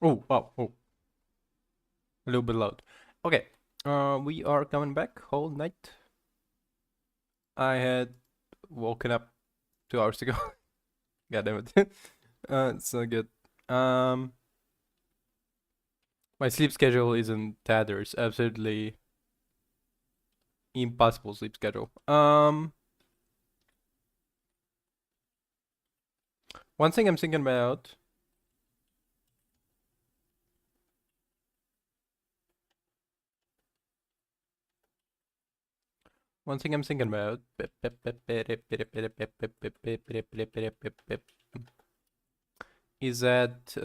Oh, wow, oh, a little bit loud. Okay, we are coming back whole night. I had woken up 2 hours ago. God damn it. It's so good. Um, my sleep schedule is in tatters. Absolutely impossible sleep schedule. One thing I'm thinking about. One thing I'm thinking about is that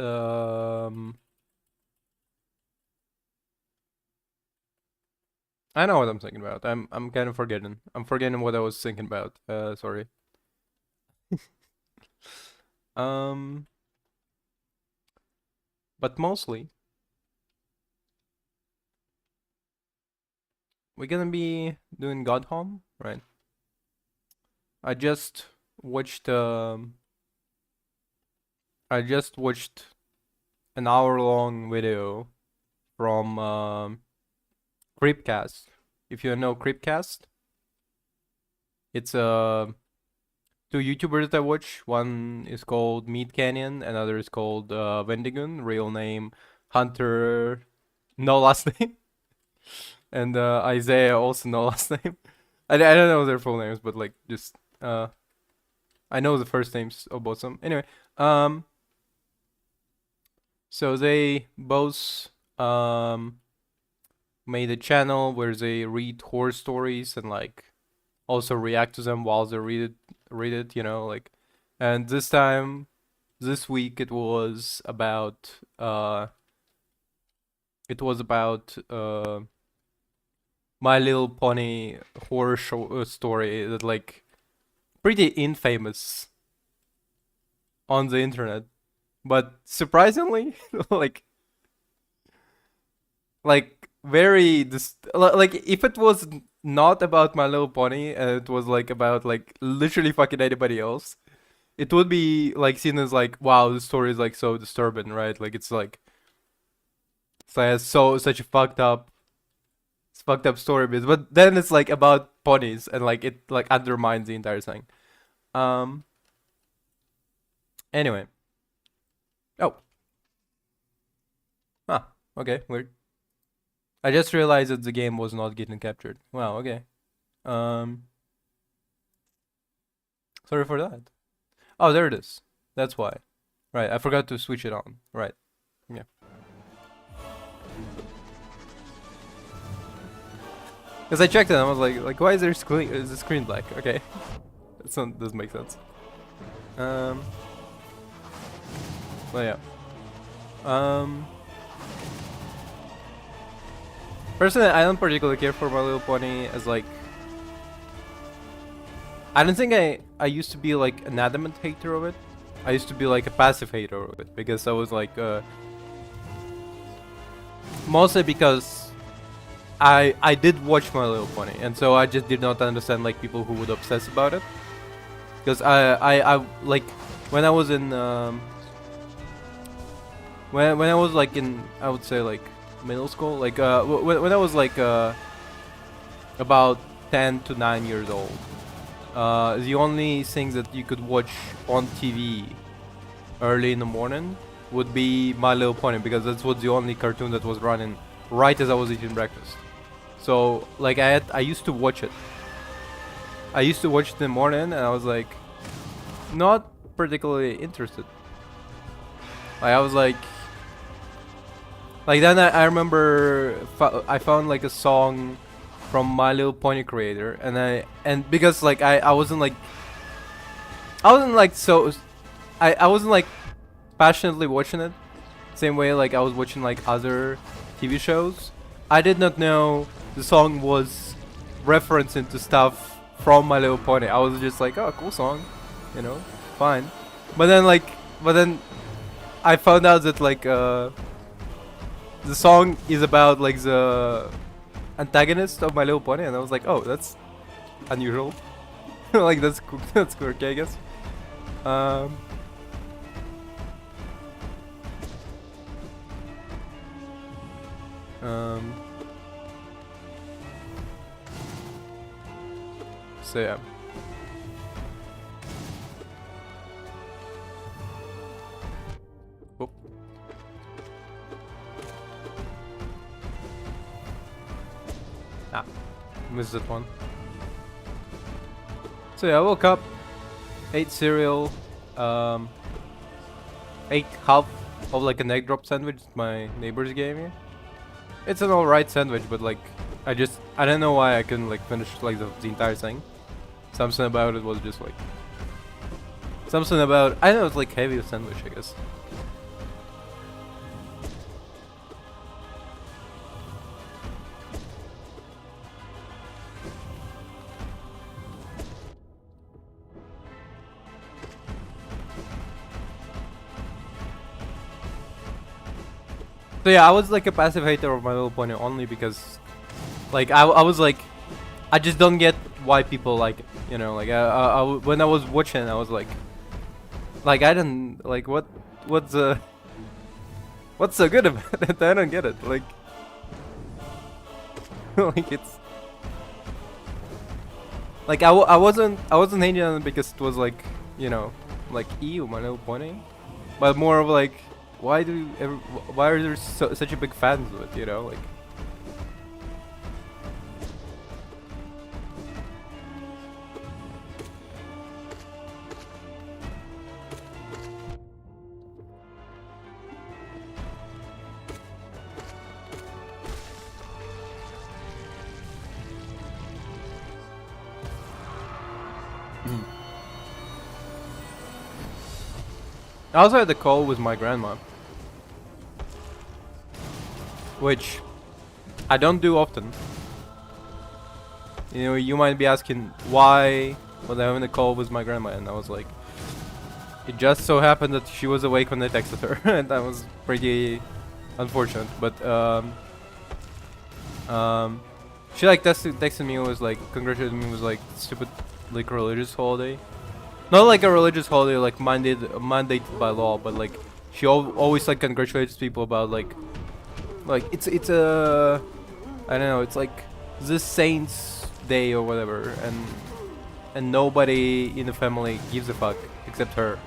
I know what I'm thinking about. I'm kind of forgetting. I'm forgetting what I was thinking about. Sorry. Um, but mostly we're gonna be doing God Home, right? I just watched I just watched an hour-long video from Creepcast. If you know Creepcast, it's two YouTubers that I watch. One is called Meat Canyon, another is called Vendigun, real name Hunter, no last name, and Isaiah, also no last name. I don't know their full names, but like just I know the first names of both of them. Anyway, um, so they both made a channel where they read horror stories and like also react to them while they read it, like. And this week it was about My Little Pony horror story that like pretty infamous on the internet, but surprisingly, like very like if it was not about My Little Pony and it was like about like literally fucking anybody else, it would be like seen as like, wow, the story is like so disturbing, right? Like it's like so such a fucked up story, but then it's like about ponies and like it like undermines the entire thing. Um. Anyway. Oh. Ah. Okay. Weird. I just realized that the game was not getting captured. Wow. Okay. Um. Sorry for that. Oh, there it is. That's why. Right. I forgot to switch it on. Right. Yeah. Because I checked it and I was why is the screen black? Okay. That doesn't make sense. Um. Well, yeah. Um. Personally, I don't particularly care for My Little Pony as like. I don't think I used to be like an adamant hater of it. I used to be like a passive hater of it because I was like mostly because I did watch My Little Pony and so I just did not understand like people who would obsess about it because I like when I was in when I was like in I would say like middle school like when I was like about 10 to 9 years old. The only things that you could watch on TV early in the morning would be My Little Pony because that's what the only cartoon that was running right as I was eating breakfast. So like I used to watch it. I used to watch it in the morning and I was like not particularly interested. Like I was like then I remember I found like a song from My Little Pony creator and because like I wasn't like so I wasn't like passionately watching it same way like I was watching like other TV shows. I did not know the song was referencing to stuff from My Little Pony. I was just like, oh, cool song, you know, fine. But then I found out that like the song is about like the antagonist of My Little Pony, and I was like, oh, that's unusual. Like that's that's quirky, I guess. Um, Um. So yeah. Oh. Ah, missed that one. So yeah, I woke up, ate cereal, ate half of like an egg drop sandwich my neighbors gave me. It's an alright sandwich, but like I don't know why I couldn't like finish like the entire thing. Something about it was just like something about I don't know, it's like heavy sandwich, I guess. So yeah, I was like a passive hater of My Little Pony only because like I was like I just don't get why people like it, you know, like when I was watching I was like I didn't like what's so good about it? I don't get it. Like like it's like I wasn't hating on it because it was like, you know, like ew, My Little Pony, but more of like why are there such a big fans of it, you know, like. I also had a call with my grandma, which I don't do often. You know, you might be asking why was I having a call with my grandma, and I was like, it just so happened that she was awake when I texted her, and that was pretty unfortunate. But she like texted me, was like congratulated me, was like stupid like religious holiday. Not like a religious holiday, like mandated by law, but like she always like congratulates people about like it's a I don't know, it's like the saint's day or whatever, and nobody in the family gives a fuck except her.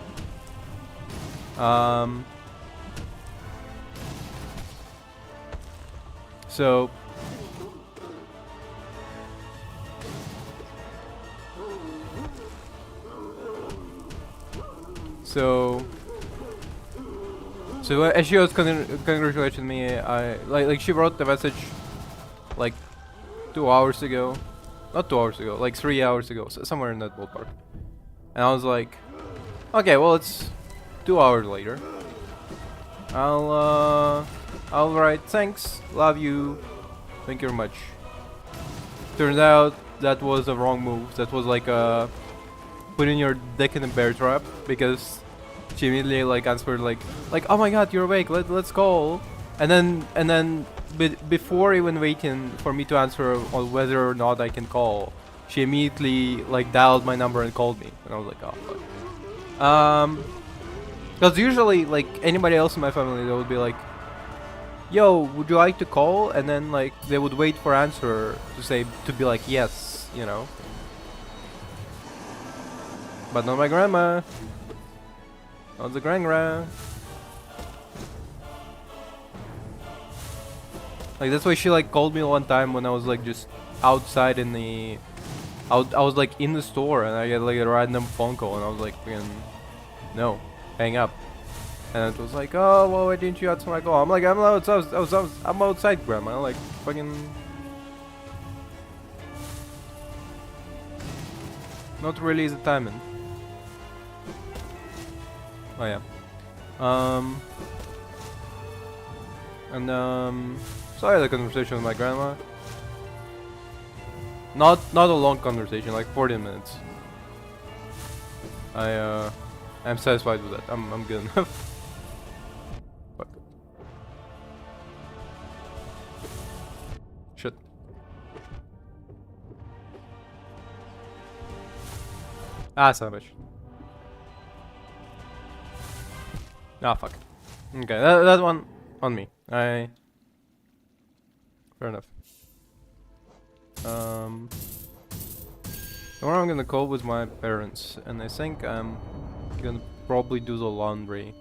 So as she was congratulating me, I like she wrote the message like 2 hours ago, not 2 hours ago, like 3 hours ago, somewhere in that ballpark. And I was like, okay, well it's 2 hours later. I'll write thanks, love you, thank you very much. Turns out that was a wrong move. That was like putting your dick in a bear trap, because she immediately like answered like oh my god, you're awake, let's call. And then before even waiting for me to answer on whether or not I can call, she immediately like dialed my number and called me, and I was like, oh fuck. Because usually like anybody else in my family, they would be like, yo, would you like to call? And then like they would wait for answer to be like yes, you know. But not my grandma. Not the grandma. Like that's why she like called me one time when I was like just outside in the I was like in the store, and I get like a random phone call, and I was like, no, hang up. And it was like, oh, well, why didn't you answer my call? I'm like, I'm outside, grandma. Like, fucking. Not really the timing. Oh yeah. So I had a conversation with my grandma. Not a long conversation, like 40 minutes. I'm satisfied with that. I'm good enough. Fuck. Shit. Ah, savage. Ah, fuck. Okay, that one on me. Fair enough. Tomorrow I'm gonna call with my parents, and I think I'm gonna probably do the laundry,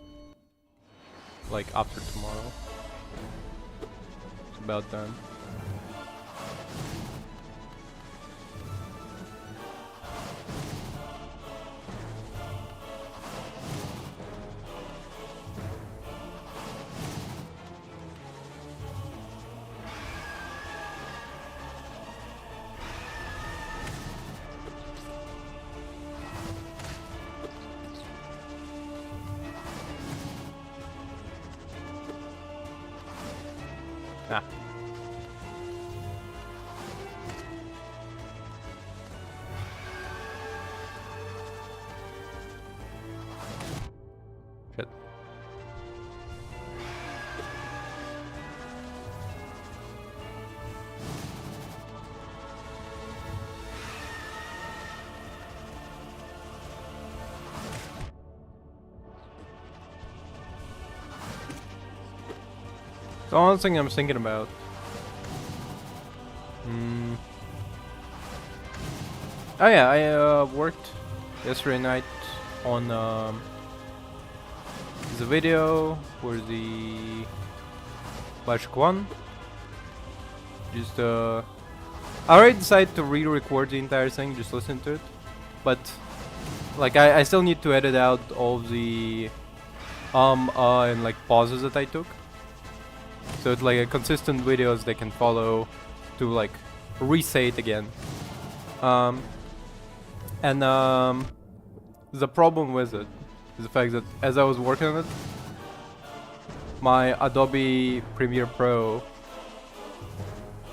like after tomorrow. It's about done. Ah. Shit. The only thing I'm thinking about. Oh yeah, I worked yesterday night on the video for the Bioshock 1. Just I already decided to re-record the entire thing, just listen to it. But like I still need to edit out all the and like pauses that I took. So it's like a consistent videos they can follow to like re-say it again. The problem with it is the fact that as I was working on it, my Adobe Premiere Pro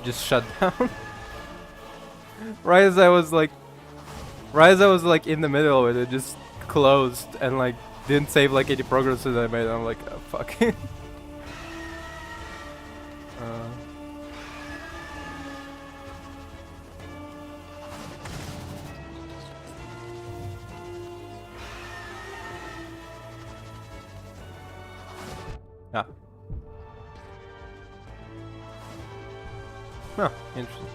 just shut down. right as I was like in the middle of it, it just closed and like didn't save like any progress that I made. I'm like, oh, fuck. Yeah. Huh, interesting.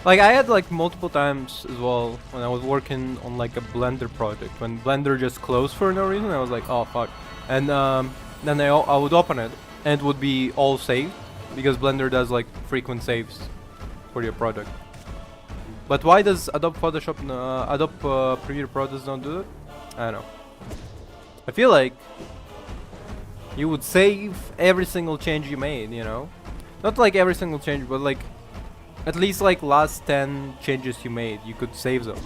Like I had like multiple times as well when I was working on like a Blender project, when Blender just closed for no reason. I was like, oh fuck, and then I would open it and it would be all saved because Blender does like frequent saves for your project. But why does Adobe Photoshop, Adobe Premiere Pro does not do it? I don't know. I feel like you would save every single change you made, you know, not like every single change, but like at least like last 10 changes you made, you could save them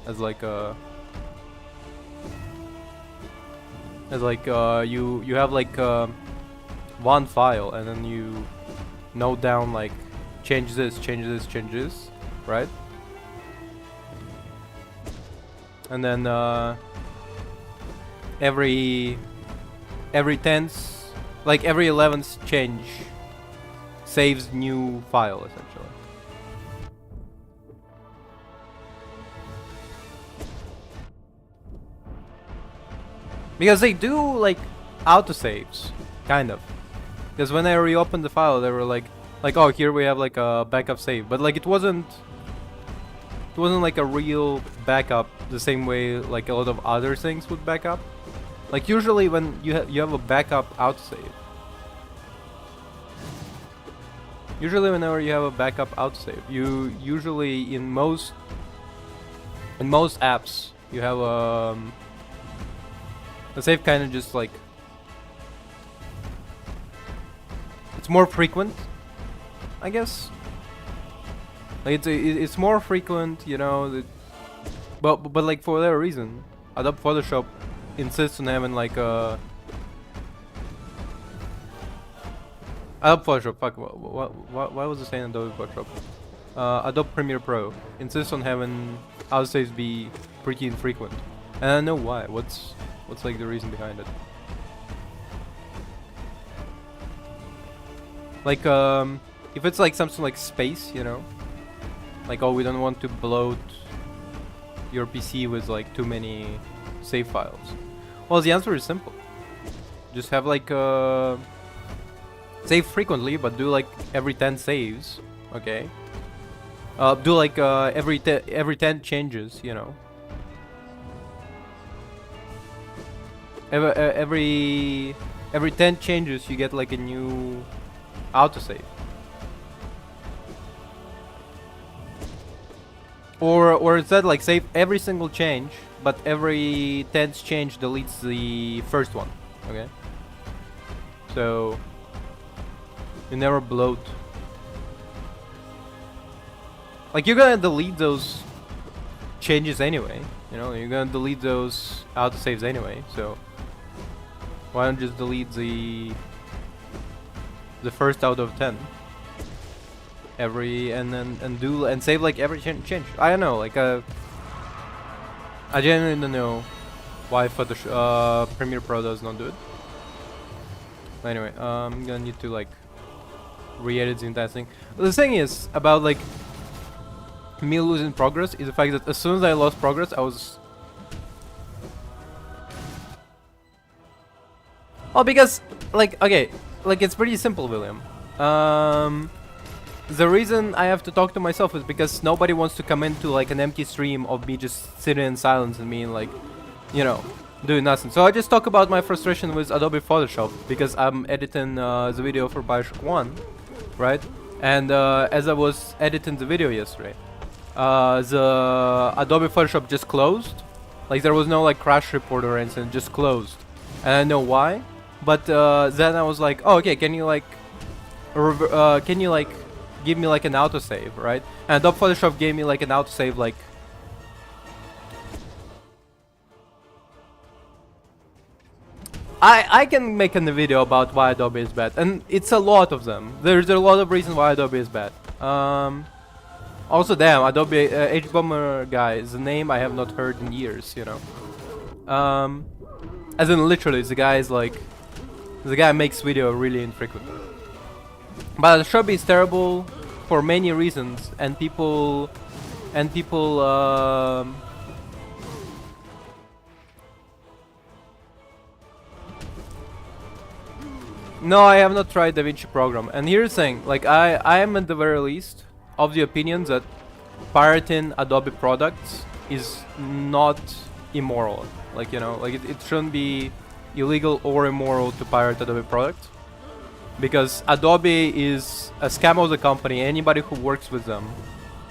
as like you have like one file, and then you note down like change this, change this, change this, right? And then every 10th, like every 11th change saves new file essentially. Because they do like autosaves, kind of. Because when I reopened the file, they were like, oh, here we have like a backup save, but like it wasn't like a real backup the same way like a lot of other things would back up. Like usually when you have a backup autosave. Usually whenever you have a backup autosave, you usually in most apps you have the save kind of just like, it's more frequent, I guess. Like it's more frequent, you know. But like for whatever reason, Adobe Photoshop insists on having like a Adobe Photoshop. Fuck. Why was I saying Adobe Photoshop? Adobe Premiere Pro insists on having autosaves be pretty infrequent, and I know why. What's like the reason behind it? Like if it's like something like space, you know, like oh we don't want to bloat your PC with like too many save files. Well, the answer is simple. Just have like save frequently, but do like every 10 saves, okay? Do like every 10 changes, you know. Every 10 changes you get like a new autosave. Or instead like save every single change, but every 10th change deletes the first one, okay? So you never bloat. Like you're gonna delete those changes anyway, you know, you're gonna delete those autosaves anyway, so why don't just delete the first out of 10 every and save like every change. I don't know, like I genuinely don't know why Photoshop Premiere Pro does not do it. But anyway, I'm gonna need to like re-edit the entire thing. The thing is about like me losing progress is the fact that as soon as I lost progress, I was because like okay, like it's pretty simple, William. The reason I have to talk to myself is because nobody wants to come into like an empty stream of me just sitting in silence and me like, you know, doing nothing. So I just talk about my frustration with Adobe Photoshop because I'm editing the video for Bioshock 1, right? And as I was editing the video yesterday, the Adobe Photoshop just closed. Like there was no like crash report or anything, just closed. And I know why. But then I was like, oh, okay, can you like give me like an autosave, right? And Adobe Photoshop gave me like an autosave like I can make a video about why Adobe is bad, and it's a lot of them. There's a lot of reasons why Adobe is bad. Also, damn, Adobe H-Bomber guy is a name I have not heard in years, you know. As in literally, the guy is like, the guy makes video really infrequently. But Adobe is terrible for many reasons, and people no, I have not tried DaVinci Program. And here's the thing, like I am at the very least of the opinion that pirating Adobe products is not immoral. Like, you know, like it shouldn't be illegal or immoral to pirate Adobe products. Because Adobe is a scam of the company. Anybody who works with them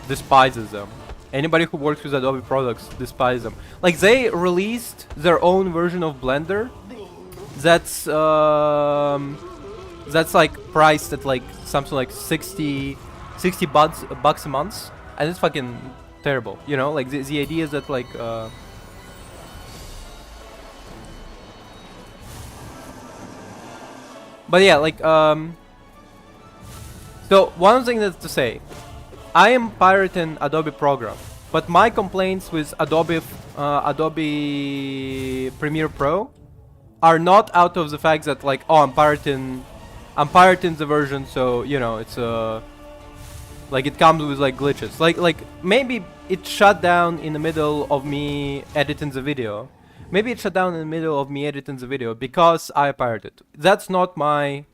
despises them. Anybody who works with Adobe products despises them. Like they released their own version of Blender that's like priced at like something like 60 bucks a month, and it's fucking terrible, you know. Like the idea is that like but yeah, like so one thing that's to say, I am pirating Adobe program, but my complaints with Adobe Premiere Pro are not out of the fact that like, oh, I'm pirating the version, so you know it's like it comes with like glitches. Like maybe it shut down in the middle of me editing the video. Maybe it shut down in the middle of me editing the video because I pirated. That's not my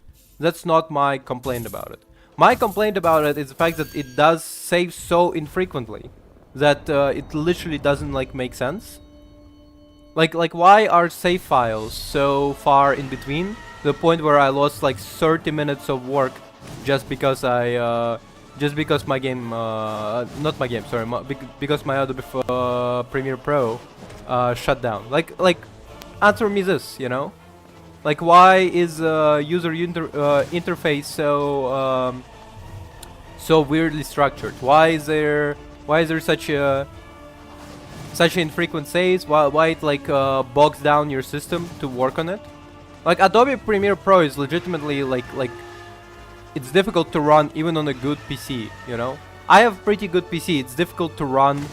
complaint about it. My complaint about it is the fact that it does save so infrequently that it literally doesn't like make sense. Like why are save files so far in between? The point where I lost like 30 minutes of work just because because my game, not my game, sorry, because my Adobe Premiere Pro shut down. Like answer me this, you know? Like why is user interface so weirdly structured? Why is there such such infrequent saves, why it like bogs down your system to work on it. Like Adobe Premiere Pro is legitimately like it's difficult to run even on a good PC, you know? I have pretty good PC, it's difficult to run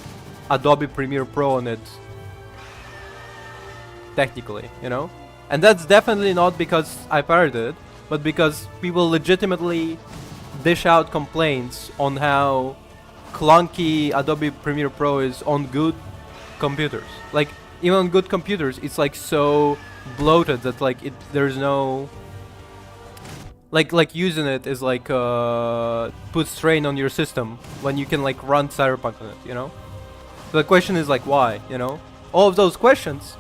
Adobe Premiere Pro on it technically, you know? And that's definitely not because I pirated it, but because people legitimately dish out complaints on how clunky Adobe Premiere Pro is on good computers. Like even on good computers, it's like so bloated that like there's no like using it is like put strain on your system when you can like run Cyberpunk on it, you know? So the question is like why, you know? All of those questions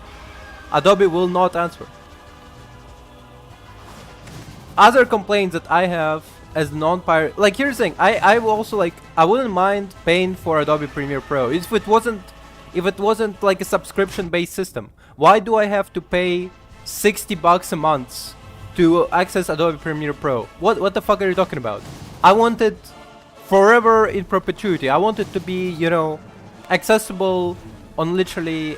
Adobe will not answer. Other complaints that I have as non-pirate, like here's the thing, I will also like, I wouldn't mind paying for Adobe Premiere Pro if it wasn't like a subscription-based system. Why do I have to pay $60 a month to access Adobe Premiere Pro? What the fuck are you talking about? I want it forever in perpetuity. I want it to be, you know, accessible on literally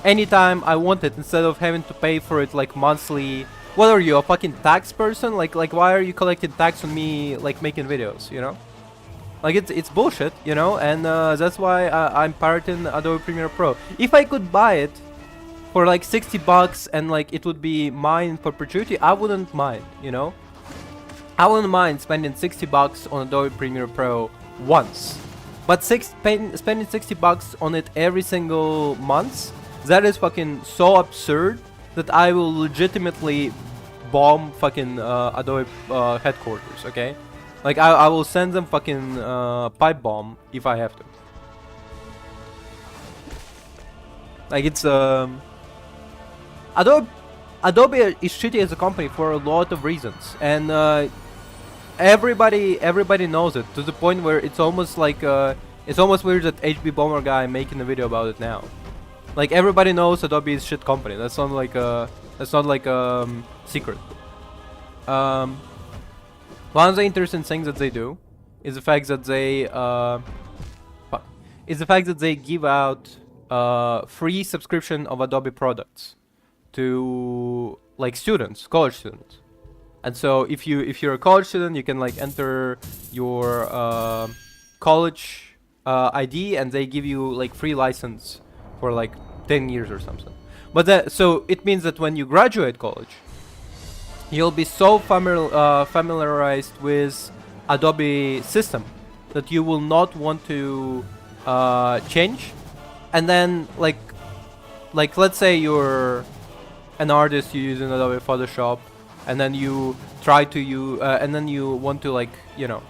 anytime I want it, instead of having to pay for it like monthly. What are you, a fucking tax person? Like why are you collecting tax on me like making videos, you know? Like it's bullshit, you know, and that's why I'm pirating Adobe Premiere Pro. If I could buy it for like $60 and like it would be mine in perpetuity, I wouldn't mind, you know? I wouldn't mind spending $60 on Adobe Premiere Pro once. But spending $60 on it every single month, that is fucking so absurd that I will legitimately bomb fucking Adobe headquarters, okay? Like I will send them fucking pipe bomb if I have to. Like it's Adobe is shitty as a company for a lot of reasons, and everybody knows it, to the point where it's almost like it's almost weird that HB Bomber guy making a video about it now. Like everybody knows Adobe is shit company. That's not like secret. One of the interesting things that they do is the fact that they give out free subscription of Adobe products to like students, college students. And so if you're a college student, you can like enter your college ID, and they give you like free license for like 10 years or something. But so it means that when you graduate college, you'll be so familiarized with Adobe system that you will not want to change. And then like let's say you're an artist, you're using Adobe Photoshop, and then you try to and then you want to like, you know,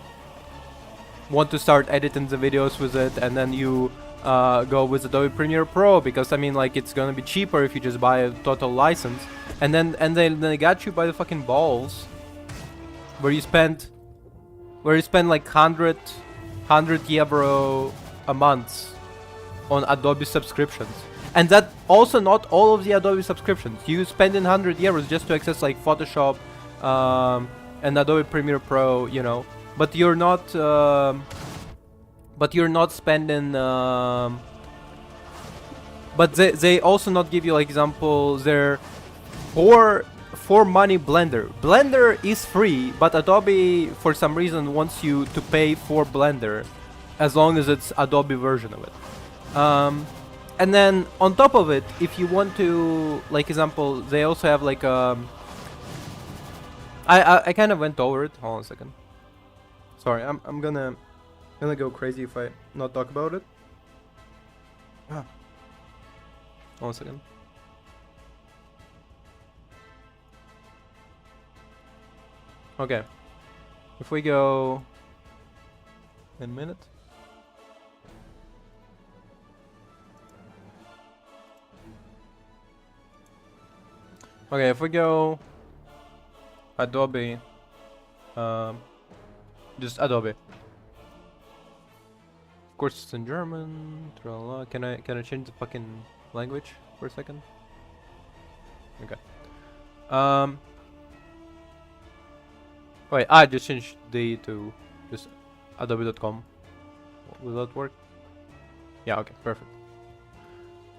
want to start editing the videos with it, and then you go with Adobe Premiere Pro because I mean like it's gonna be cheaper if you just buy a total license, and then they got you by the fucking balls, where you spend like 100 euro a month on Adobe subscriptions. And that also not all of the Adobe subscriptions. You spend 100 euros just to access like Photoshop and Adobe Premiere Pro, you know. But you're not spending but they also not give you like example their for money Blender. Blender is free, but Adobe for some reason wants you to pay for Blender as long as it's Adobe version of it. And then on top of it, if you want to, like example, they also have like I kind of went over it. Hold on a second. Sorry, I'm gonna go crazy if I not talk about it. Hold on a second. Okay, if we go in a minute. Okay, if we go Adobe, just Adobe. Of course, it's in German. Tralala. Can I change the fucking language for a second? Okay. Wait, I just changed the to just Adobe.com. Will that work? Yeah, okay, perfect.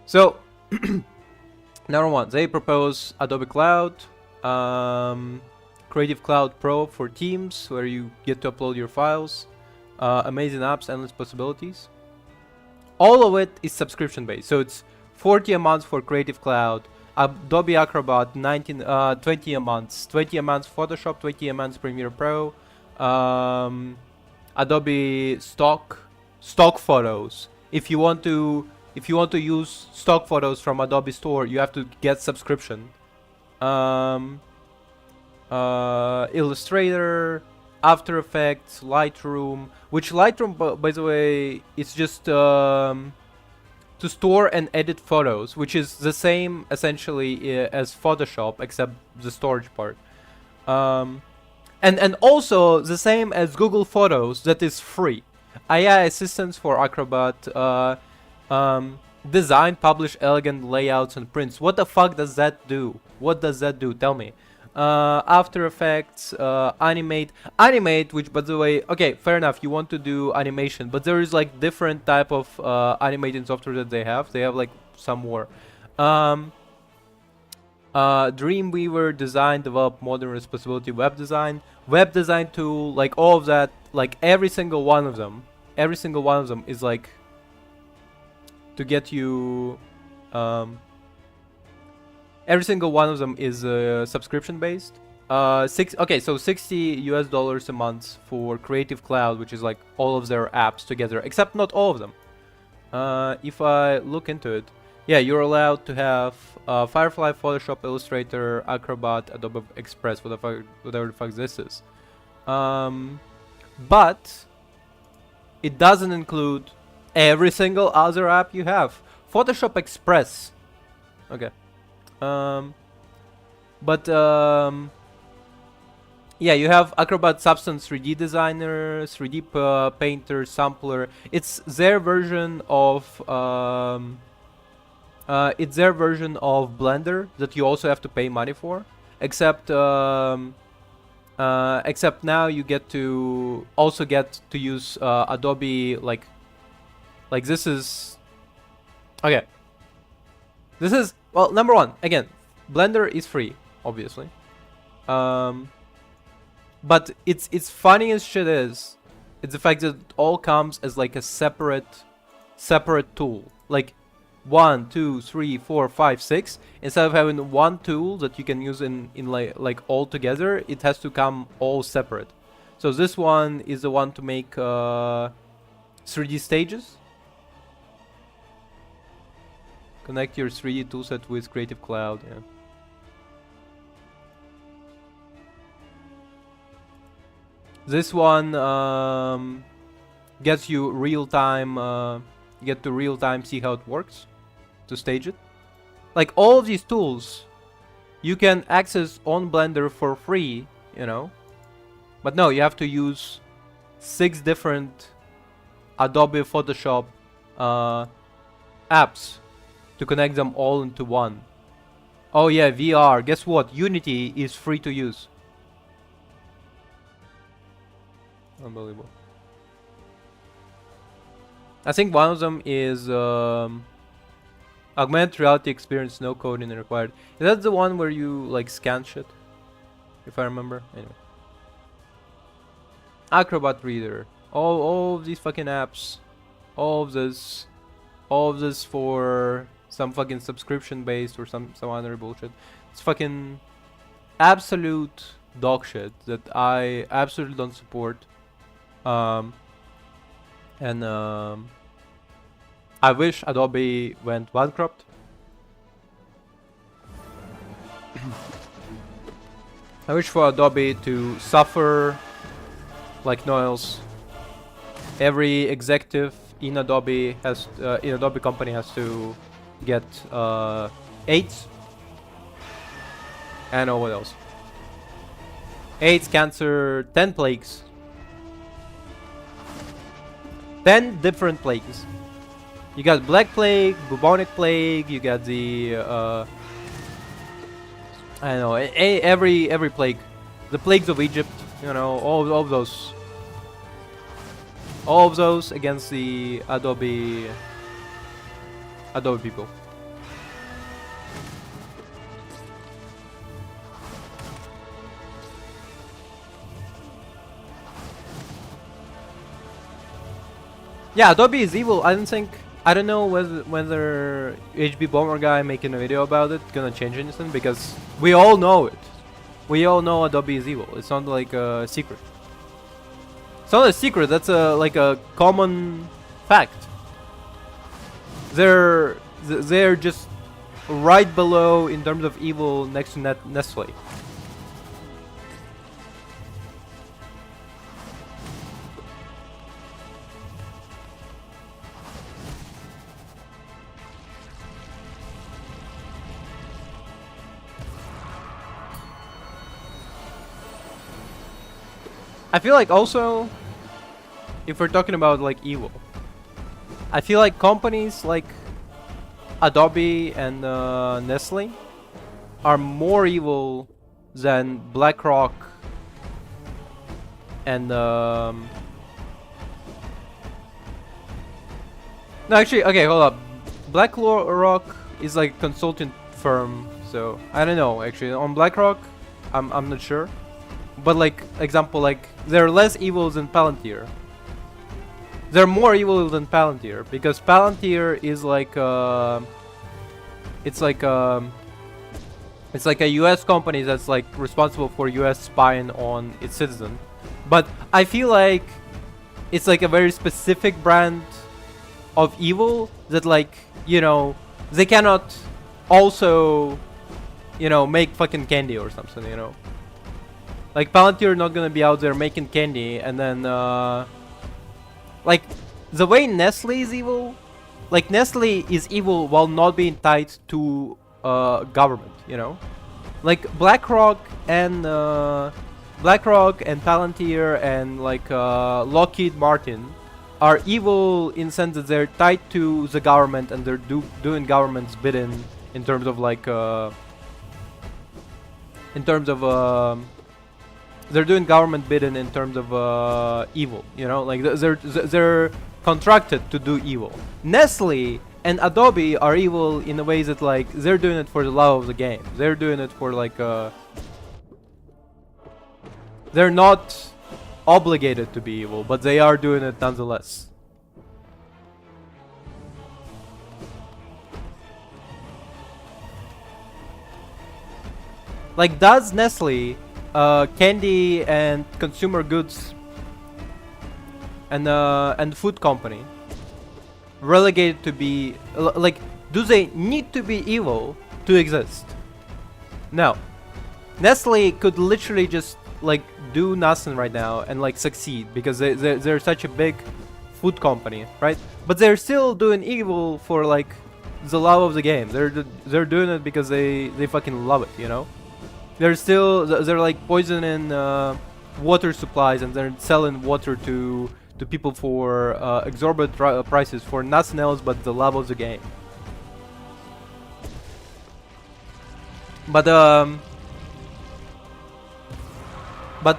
So, number one, they propose Adobe Cloud, Creative Cloud Pro for Teams, where you get to upload your files, amazing apps, endless possibilities. All of it is subscription based, so it's 40 a month for Creative Cloud, Adobe Acrobat 20 a month, 20 a month Photoshop, 20 a month Premiere Pro, Adobe stock photos. If you want to use stock photos from Adobe Store, you have to get subscription. Illustrator, After Effects, Lightroom, which Lightroom, by the way, it's just to store and edit photos, which is the same essentially as Photoshop, except the storage part. And also the same as Google Photos, that is free. AI assistants for Acrobat, design, publish elegant layouts and prints. What the fuck does that do? What does that do? Tell me. After Effects, animate, which, by the way, okay, fair enough, you want to do animation, but there is like different type of animating software that they have like some more. Dreamweaver, design, develop, modern, responsibility, web design tool, like all of that, like every single one of them is like to get you every single one of them is subscription based. So $60 a month for Creative Cloud, which is like all of their apps together, except not all of them. If I look into it, yeah, you're allowed to have Firefly, Photoshop, Illustrator, Acrobat, Adobe Express, whatever the fuck this is. But it doesn't include every single other app you have. Photoshop Express. Okay. Yeah, you have Acrobat Substance 3D Designer, 3D Painter, Sampler. It's their version of Blender that you also have to pay money for. Except now you get to use Adobe, like this is okay. This is, well, number one, again, Blender is free, obviously. But it's funny as shit is, it's the fact that it all comes as like a separate tool. Like 1, 2, 3, 4, 5, 6. Instead of having one tool that you can use in like all together, it has to come all separate. So this one is the one to make 3D stages. Connect your 3D toolset with Creative Cloud, yeah. This one gets you real-time, you get to real-time see how it works to stage it. Like all of these tools you can access on Blender for free, you know. But no, you have to use 6 different Adobe Photoshop apps to connect them all into one. Oh yeah, VR. Guess what? Unity is free to use. Unbelievable. I think one of them is augmented reality experience, no coding required. Is that the one where you like scan shit? If I remember. Anyway. Acrobat Reader. All of these fucking apps. All of this for some fucking subscription based or some other bullshit. It's fucking absolute dog shit that I absolutely don't support. I wish Adobe went bankrupt. I wish for Adobe to suffer like no else. Every executive in Adobe company has to get AIDS. I don't know what else. AIDS, cancer, 10 plagues. 10 different plagues. You got Black Plague, Bubonic Plague, you got the I don't know, every plague. The plagues of Egypt, you know, all of those. All of those against the Adobe Adobe people. Yeah, Adobe is evil. I don't know whether HB Bomber guy making a video about it gonna change anything, because we all know it. We all know Adobe is evil. It's not like a secret. It's not a secret. That's like a common fact. They're just right below in terms of evil next to Nestle. I feel like also, if we're talking about like evil, I feel like companies like Adobe and Nestle are more evil than BlackRock and no, actually, okay, hold up. BlackRock is like a consulting firm, so I don't know. Actually, on BlackRock, I'm not sure. But like example, like they're less evil than Palantir. They're more evil than Palantir because Palantir is like it's like a US company that's like responsible for US spying on its citizen. But I feel like it's like a very specific brand of evil that, like, you know, they cannot also, you know, make fucking candy or something, you know. Like Palantir not gonna be out there making candy and then like the way Nestle is evil, like Nestle is evil while not being tied to government, you know. Like BlackRock and Palantir and like Lockheed Martin are evil in the sense that they're tied to the government and they're doing government's bidding in terms of like they're doing government bidding in terms of evil, you know, like they're contracted to do evil. Nestle and Adobe are evil in a way that like they're doing it for the love of the game. They're doing it for like they're not obligated to be evil, but they are doing it nonetheless. Like, does Nestle candy and consumer goods and food company relegated to be like, do they need to be evil to exist? No. Nestle could literally just like do nothing right now and like succeed because they're such a big food company, right? But they're still doing evil for like the love of the game. They're doing it because they fucking love it, you know. They're like poisoning water supplies and they're selling water to people for exorbitant prices for nothing else but the love of the game. But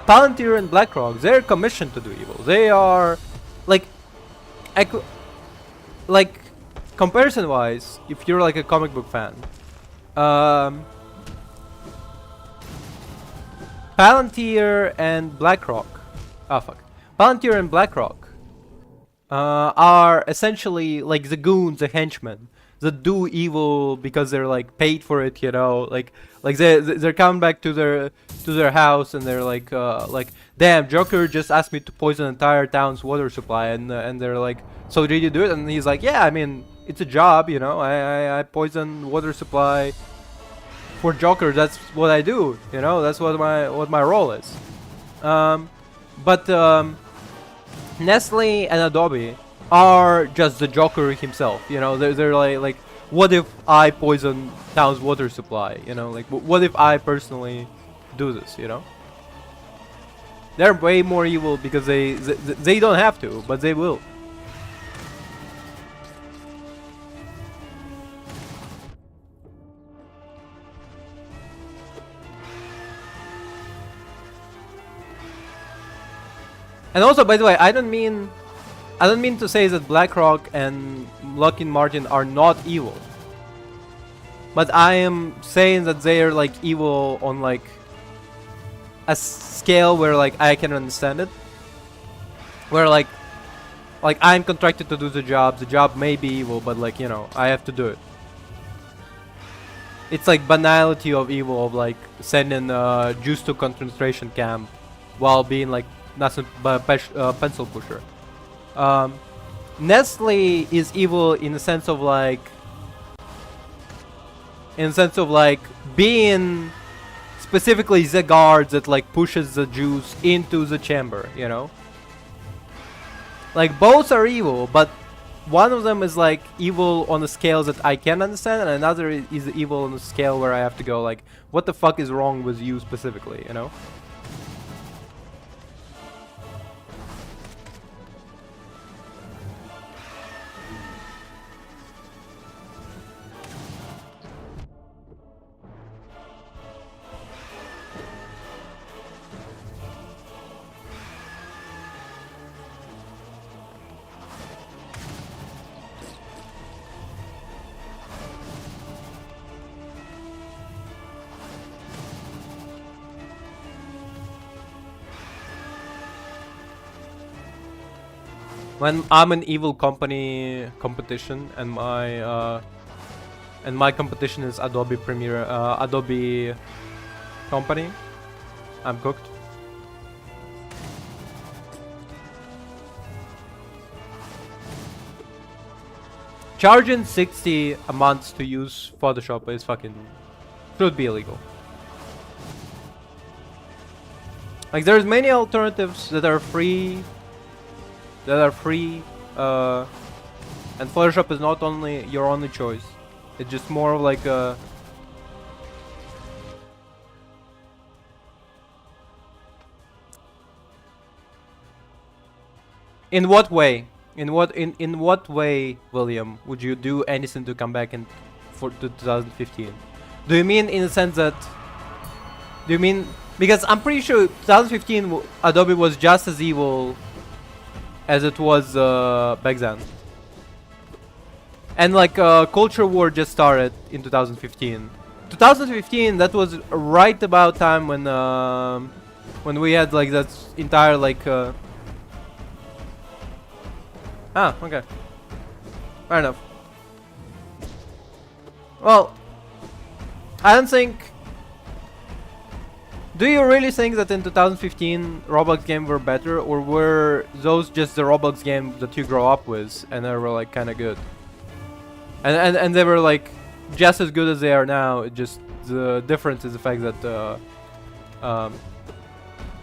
Palantir and BlackRock, they're commissioned to do evil. They are like like comparison wise, if you're like a comic book fan, Palantir and BlackRock, Palantir and BlackRock are essentially like the goons, the henchmen that do evil because they're like paid for it, you know, like they're coming back to their house and they're like damn, Joker just asked me to poison entire town's water supply, and they're like, so did you do it? And he's like, yeah, I mean, it's a job, you know, I poison water supply for Joker. That's what I do, you know, that's what my role is. But Nestle and Adobe are just the Joker himself, you know. They're like, what if I poison town's water supply, you know, like what if I personally do this, you know. They're way more evil because they don't have to, but they will. And also, by the way, I don't mean I don't mean to say that BlackRock and Lockheed Martin are not evil, but I am saying that they are like evil on like a scale where like I can understand it, where like I'm contracted to do the job may be evil, but like, you know, I have to do it. It's like banality of evil, of like sending Jews to concentration camp while being like nothing but pencil pusher. Nestle is evil in the sense of like, being specifically the guard that like pushes the Jews into the chamber, you know? Like both are evil, but one of them is like evil on a scale that I can understand, and another is evil on a scale where I have to go like, what the fuck is wrong with you specifically, you know? When I'm an evil company competition and my competition is Adobe Premiere, Adobe company, I'm cooked. Charging 60 a month to use Photoshop is fucking, should be illegal. Like there's many alternatives that are free. And Photoshop is not only your only choice. It's just more of like a... In what way? In what way, William, would you do anything to come back in for 2015? Do you mean in the sense that... Do you mean... Because I'm pretty sure 2015 Adobe was just as evil as it was back then. And like culture war just started in 2015. 2015, that was right about time when we had like that entire like okay. Fair enough. Well, I don't think... Do you really think that in 2015 Roblox games were better, or were those just the Roblox games that you grow up with and they were like kind of good? And they were like just as good as they are now. It just, the difference is the fact that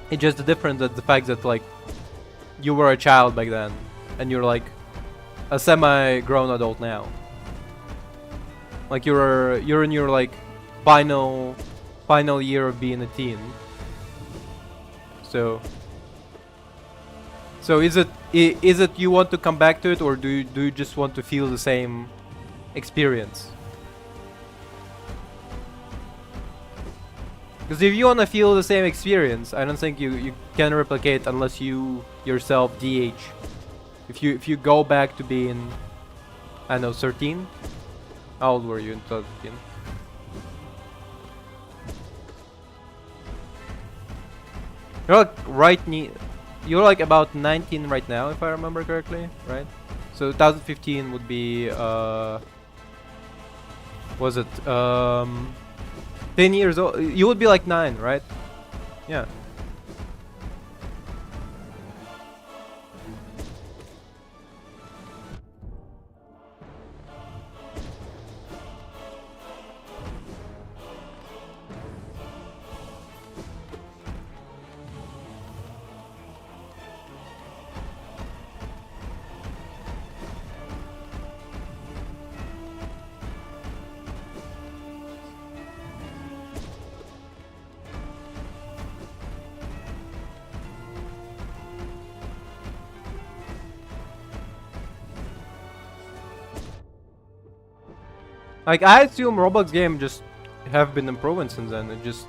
it's just the difference that the fact that like you were a child back then and you're like a semi-grown adult now. Like you're in your like final year of being a teen. So is it you want to come back to it, or do you just want to feel the same experience? Because if you want to feel the same experience, I don't think you can replicate unless you yourself DH. If you go back to being, I don't know, 13. How old were you in 2015? You're like about 19 right now, if I remember correctly, right? So 2015 would be was it 10 years old? You would be like 9, right? Yeah. Like, I assume Roblox games just have been improving since then. It just,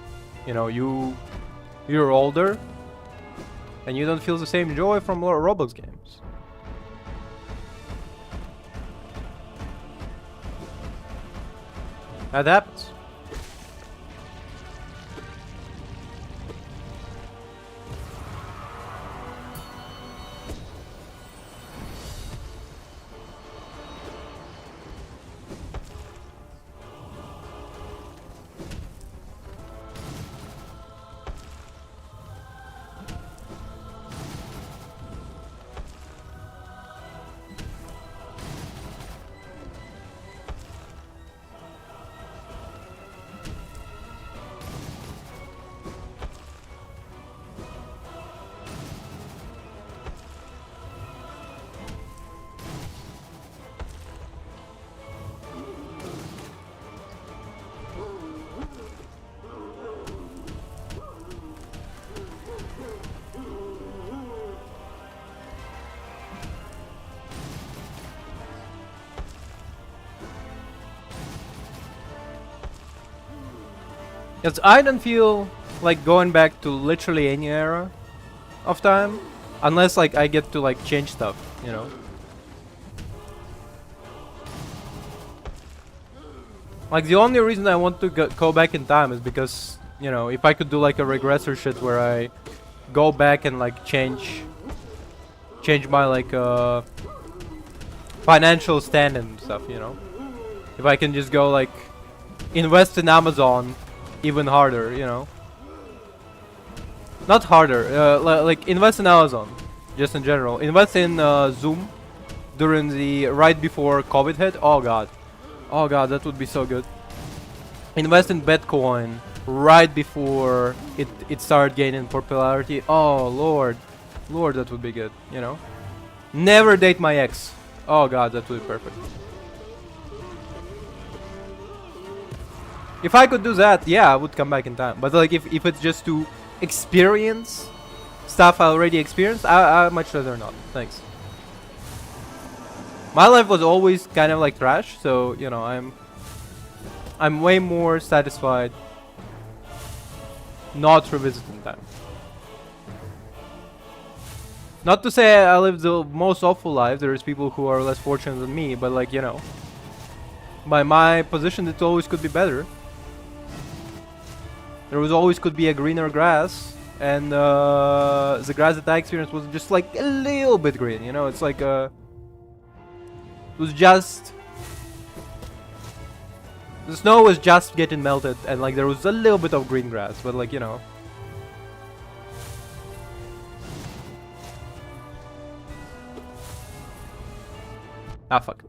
you know, you're older and you don't feel the same joy from Roblox games. That happens. Yes, I don't feel like going back to literally any era of time, unless like I get to like change stuff, you know. Like the only reason I want to go back in time is because, you know, if I could do like a regressor shit where I go back and like change my like financial stand and stuff, you know. If I can just go like invest in Amazon even harder, you know. Not harder, like invest in Amazon, just in general. Invest in Zoom during the right before COVID hit. Oh god, that would be so good. Invest in Bitcoin right before it started gaining popularity. Oh lord, that would be good. You know. Never date my ex. Oh god, that would be perfect. If I could do that, yeah, I would come back in time. But like, if it's just to experience stuff I already experienced, I much rather not. Thanks. My life was always kind of like trash, so you know, I'm way more satisfied not revisiting time. Not to say I lived the most awful life. There's people who are less fortunate than me, but like, you know, by my position, it always could be better. There was always could be a greener grass, and the grass that I experienced was just like a little bit green, you know. It's like it was just the snow was just getting melted, and like there was a little bit of green grass, but like, you know. Ah, fuck.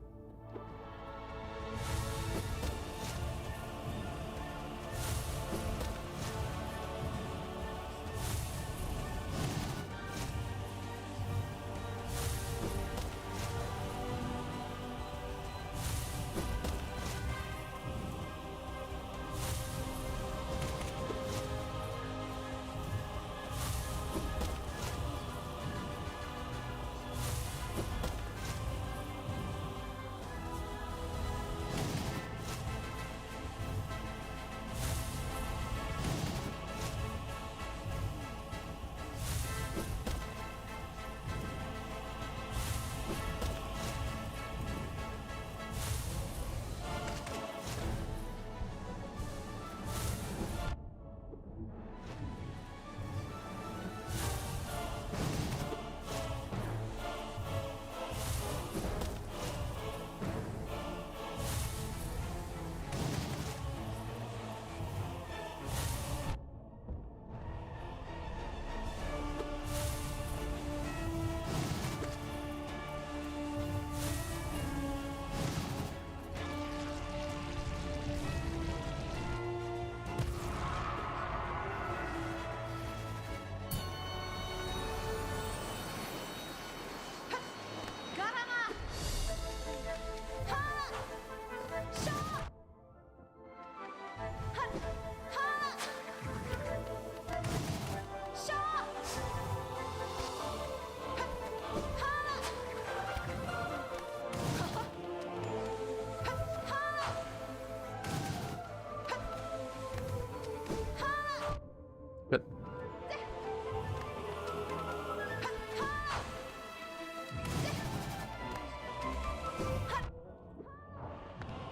Good.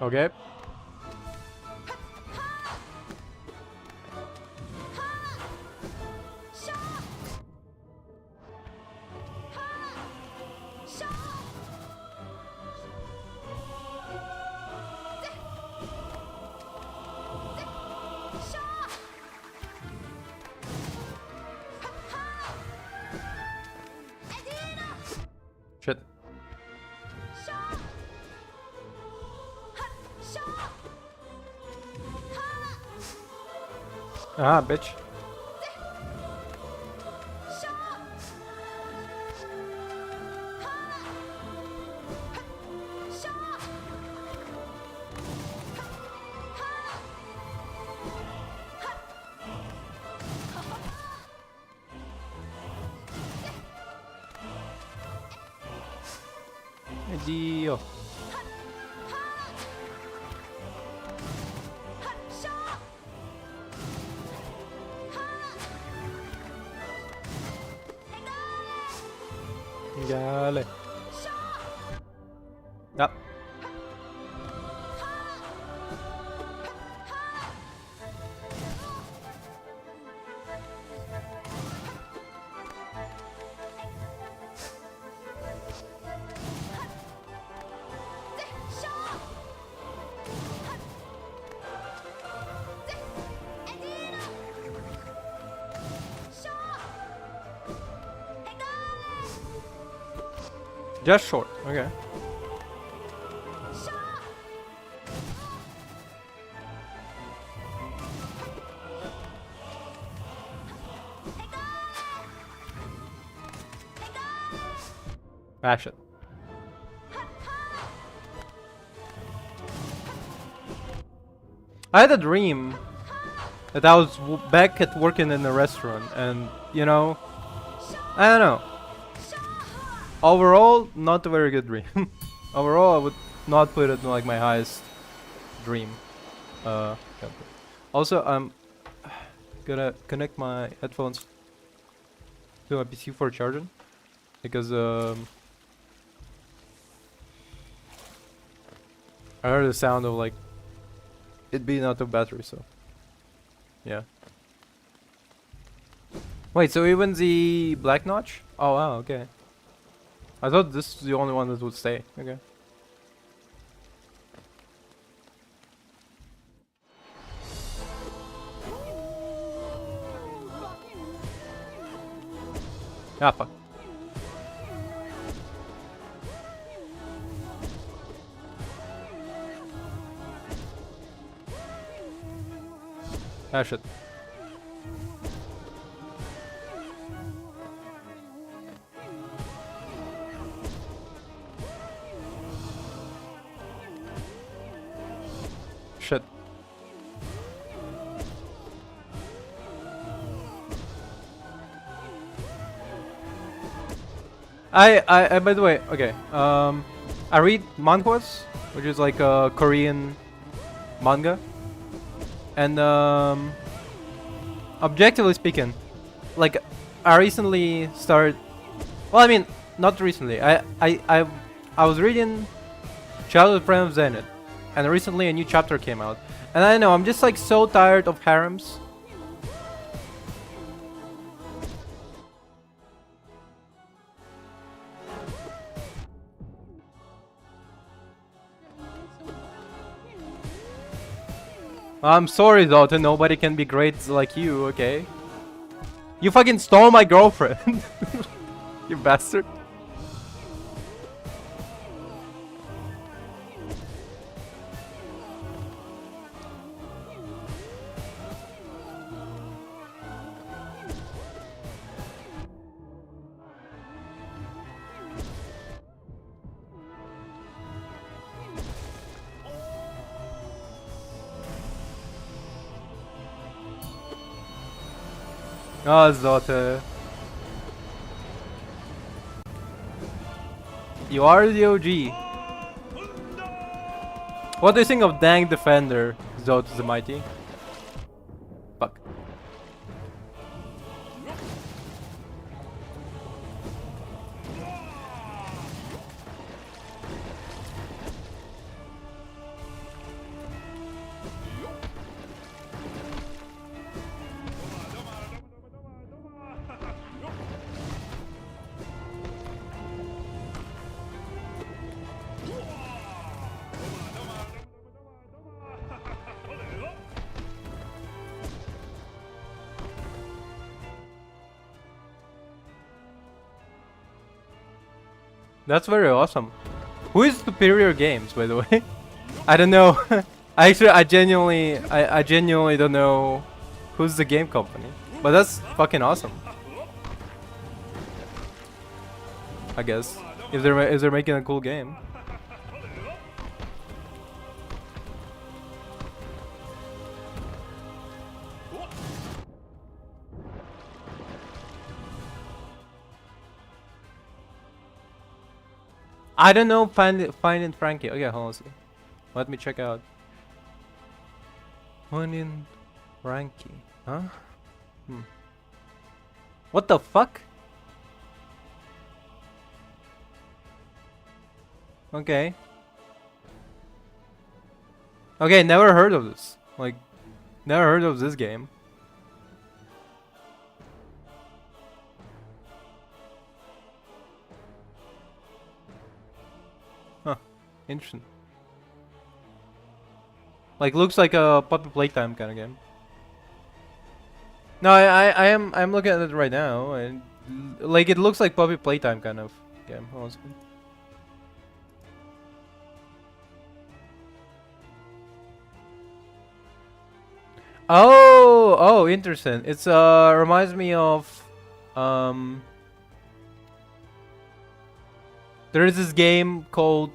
Okay. Shit. Ah, bitch. Dio. Dale. Yep. Just short, okay. Action. I had a dream that I was back at working in a restaurant, and you know, I don't know. Overall, not a very good dream. Overall, I would not put it in like my highest dream. Also, I'm gonna connect my headphones to my PC for charging because I heard the sound of like it being out of battery. So yeah. Wait, so even the black notch? Oh wow, okay. I thought this was the only one that would stay. Okay. Ah, fuck. Ah, shit. Shit. I by the way, okay. I read manhwas, which is like a Korean manga. And objectively speaking, like I recently started, well, I mean, not recently. I was reading Childhood Friend of Zenith, and recently a new chapter came out. And I know I'm just like so tired of harems. I'm sorry, Dota, nobody can be great like you, okay? You fucking stole my girlfriend! You bastard. Oh, Dota. You are the OG. What do you think of Dang Defender, Zote the Mighty? Fuck. That's very awesome. Who is Superior Games, by the way? I don't know. I genuinely don't know who's the game company. But that's fucking awesome. I guess if they're making a cool game. I don't know. Finding Frankie. Okay, hold on. See. Let me check out. Finding Frankie. Huh? What the fuck? Okay. Okay, never heard of this. Like, never heard of this game. Huh. Interesting. Like, looks like a Puppy Playtime kind of game. No, I'm looking at it right now, and like it looks like Puppy Playtime kind of game. Honestly. Oh, interesting. It's reminds me of there is this game called,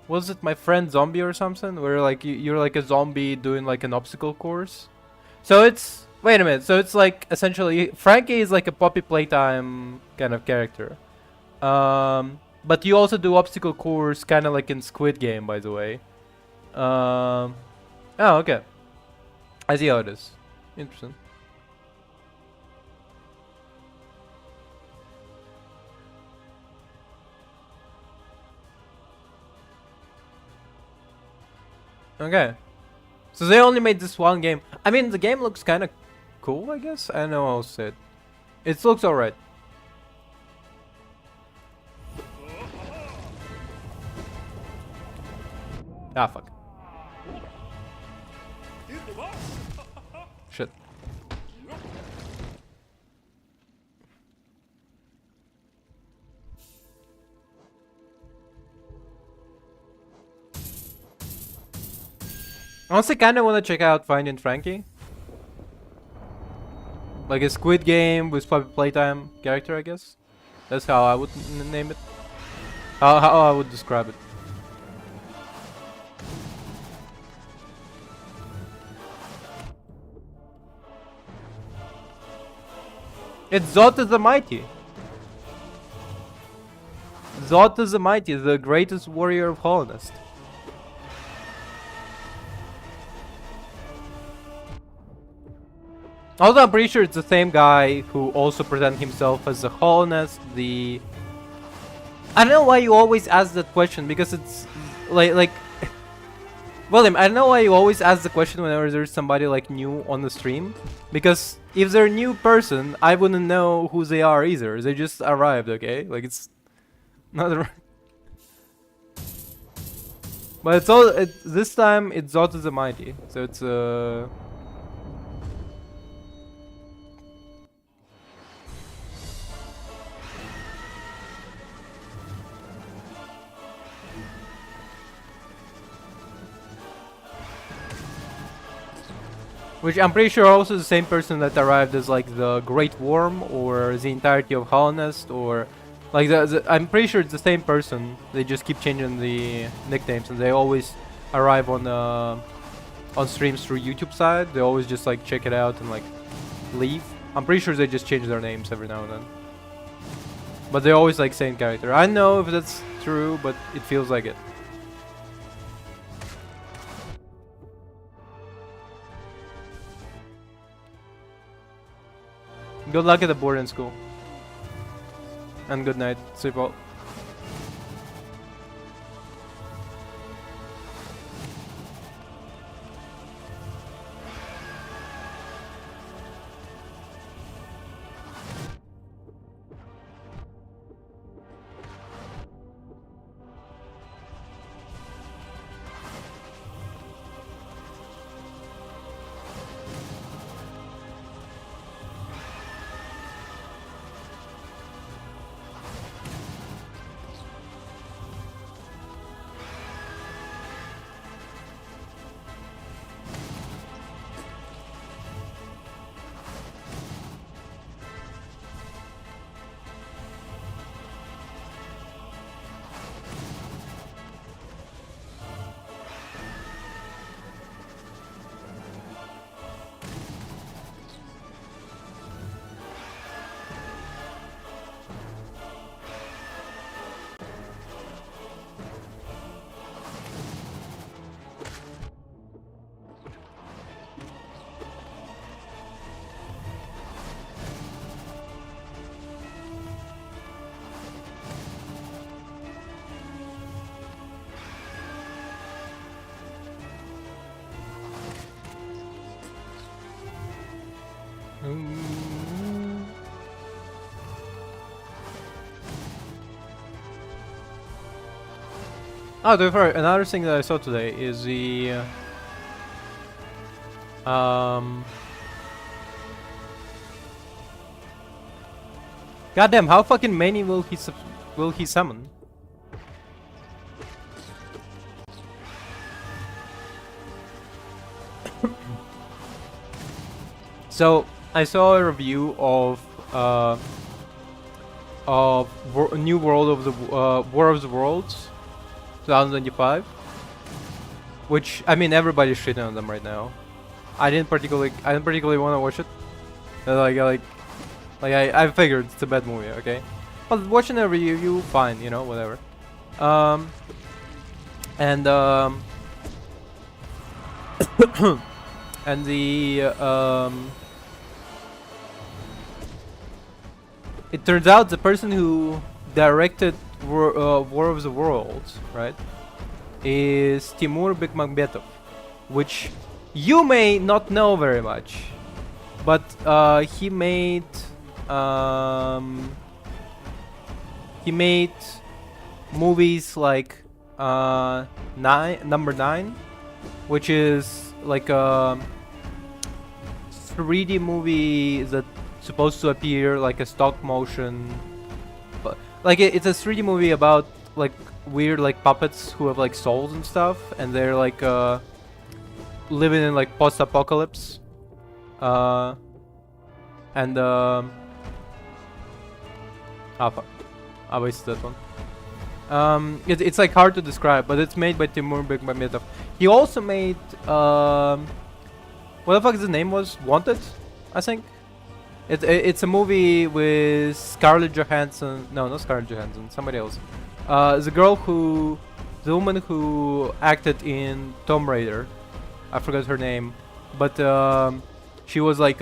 was it My Friend Zombie or something, where like you're like a zombie doing like an obstacle course. So it's, wait a minute, so it's like essentially Frankie is like a Puppy Playtime kind of character. But you also do obstacle course kind of like in Squid Game, by the way. Oh, okay. I see how it is. Interesting. Okay. So they only made this one game. I mean, the game looks kind of cool, I guess. I don't know how to say it. It looks alright. Ah, fuck. Shit. I honestly kind of want to check out Finding Frankie. Like a Squid Game with Puppy Playtime character, I guess. That's how I would name it. How I would describe it. It's Zota the Mighty. Zota the Mighty, the greatest warrior of Holonest. Also, I'm pretty sure it's the same guy who also presents himself as the Holonest, the... I don't know why you always ask that question, because it's like William, I don't know why you always ask the question whenever there's somebody like new on the stream, because if they're a new person, I wouldn't know who they are either. They just arrived, okay? Like, it's not a... But it's all this time it's Zota the Mighty, so it's which I'm pretty sure also the same person that arrived as like the Great Worm or the entirety of Holonest, or like I'm pretty sure it's the same person. They just keep changing the nicknames, and they always arrive on streams through YouTube side. They always just like check it out and like leave. I'm pretty sure they just change their names every now and then. But they always like same character. I don't know if that's true, but it feels like it. Good luck at the boarding school. And good night. Sleep well. Oh, another thing that I saw today is the goddamn, how fucking many will he summon? So I saw a review of New World of the War of the Worlds 2025, which I mean everybody's shitting on them right now. I didn't particularly want to watch it. I figured it's a bad movie, okay? But watching a review, fine, you know, whatever. And it turns out the person who directed War of the Worlds, right, is Timur Bekmambetov, which you may not know very much, but he made movies like Number 9, which is like a 3D movie that's supposed to appear like a stop motion, but like it's a 3D movie about like weird like puppets who have like souls and stuff, and they're like living in like post-apocalypse. Oh fuck, I wasted that one. It's like hard to describe, but it's made by Timur Bekmambetov. He also made what the fuck the name was? Wanted, I think. It's a movie with Scarlett Johansson. No, not Scarlett Johansson. Somebody else. The woman who acted in Tomb Raider. I forgot her name, but she was like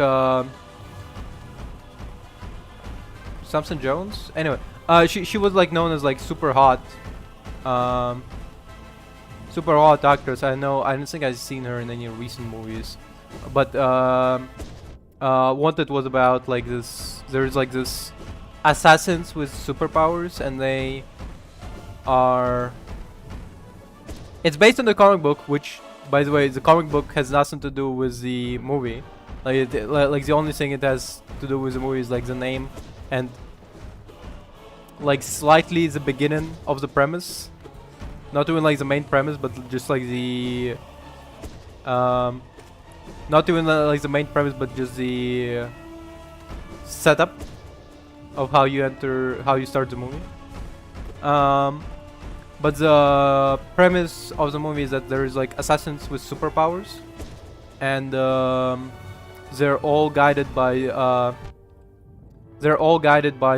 Samson Jones. Anyway, she was like known as like super hot actress. I don't think I've seen her in any recent movies, but Wanted was about like this. There's like this assassins with superpowers, and they are. It's based on the comic book, which, by the way, the comic book has nothing to do with the movie. Like the only thing it has to do with the movie is like the name and like slightly the beginning of the premise. Not even like the main premise, but just like the not even like the main premise, but just the setup of how you start the movie. But the premise of the movie is that there is like assassins with superpowers, and they're all guided by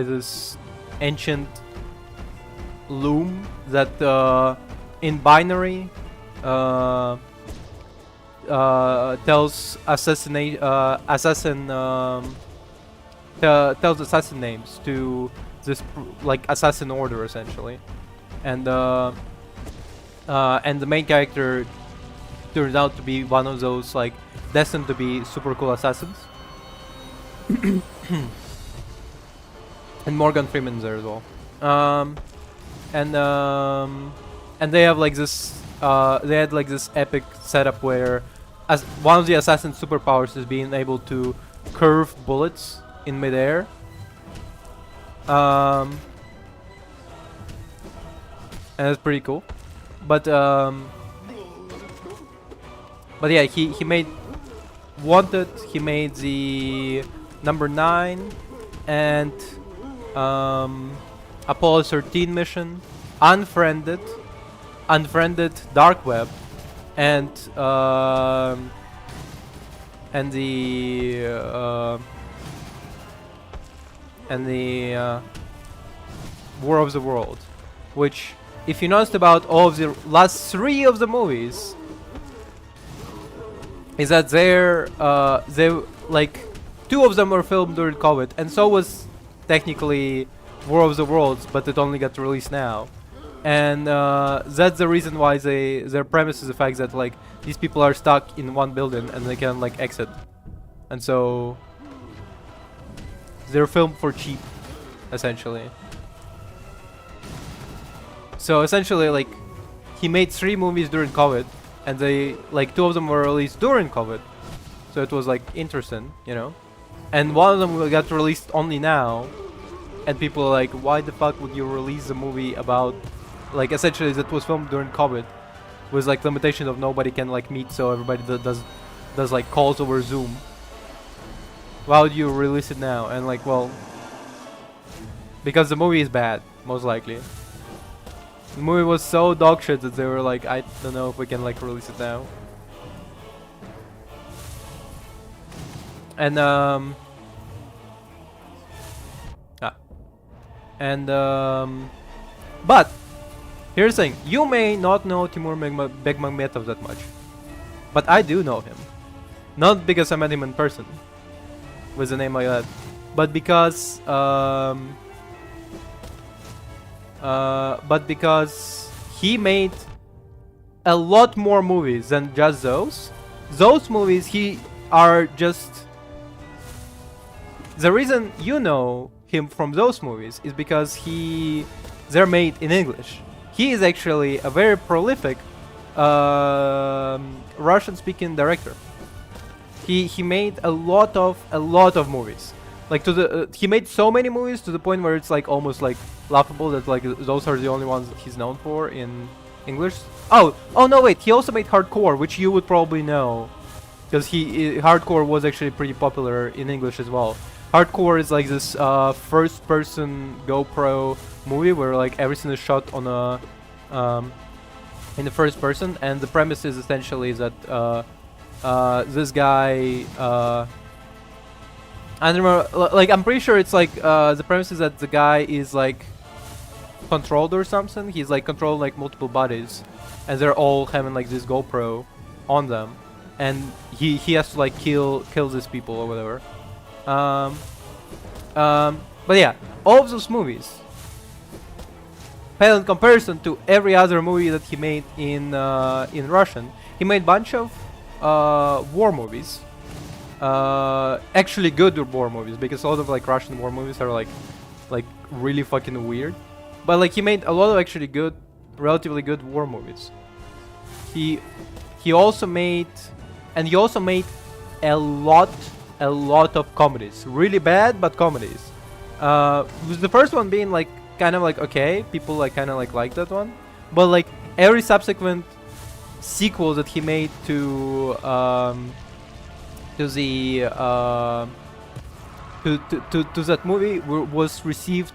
this ancient loom that in binary tells assassin names to this like assassin order essentially, and the main character turns out to be one of those like destined to be super cool assassins. And Morgan Freeman's there as well. And they have like this they had like this epic setup where as one of the assassin's superpowers is being able to curve bullets in midair. And it's pretty cool. But yeah, he made Wanted, he made the Number 9 and Apollo 13 mission, Unfriended, Dark Web, and the War of the World, which, if you noticed about all of the last 3 of the movies, is that they like 2 of them were filmed during COVID, and so was technically War of the Worlds, but it only got released now. And that's the reason why their premise is the fact that like these people are stuck in one building and they can like exit, and so they're filmed for cheap, essentially. So essentially, like, he made 3 movies during COVID, and they, like, 2 of them were released during COVID. So it was, like, interesting, you know? And one of them got released only now, and people are like, why the fuck would you release a movie about, like, essentially that was filmed during COVID, with, like, limitation of nobody can, like, meet, so everybody does like, calls over Zoom. Why would you release it now? And, like, well, because the movie is bad, most likely. The movie was so dog shit that they were like, I don't know if we can, like, release it now. And but here's the thing: you may not know Timur Bekmambetov that much, but I do know him. Not because I met him in person with a name like that, but because he made a lot more movies than just those. Those movies are just. The reason you know him from those movies is because they're made in English. He is actually a very prolific Russian-speaking director. He made a lot of movies. Like he made so many movies to the point where it's like almost like laughable that like those are the only ones that he's known for in English. Oh no, wait, he also made Hardcore, which you would probably know, because Hardcore was actually pretty popular in English as well. Hardcore is like this first-person GoPro movie where like everything is shot on a in the first person, and the premise is essentially that this guy I don't remember, like I'm pretty sure it's like the premise is that the guy is like controlled or something. He's like controlled like multiple bodies, and they're all having like this GoPro on them, and he has to like kill these people or whatever. But yeah, all of those movies pale in comparison to every other movie that he made in Russian. He made a bunch of war movies, actually good war movies, because a lot of like Russian war movies are like really fucking weird. But like he made a lot of actually good, relatively good war movies. He also made a lot of comedies, really bad but comedies. With the first one being like kind of like okay, people like kind of like liked that one, but like every subsequent sequel that he made to that movie was received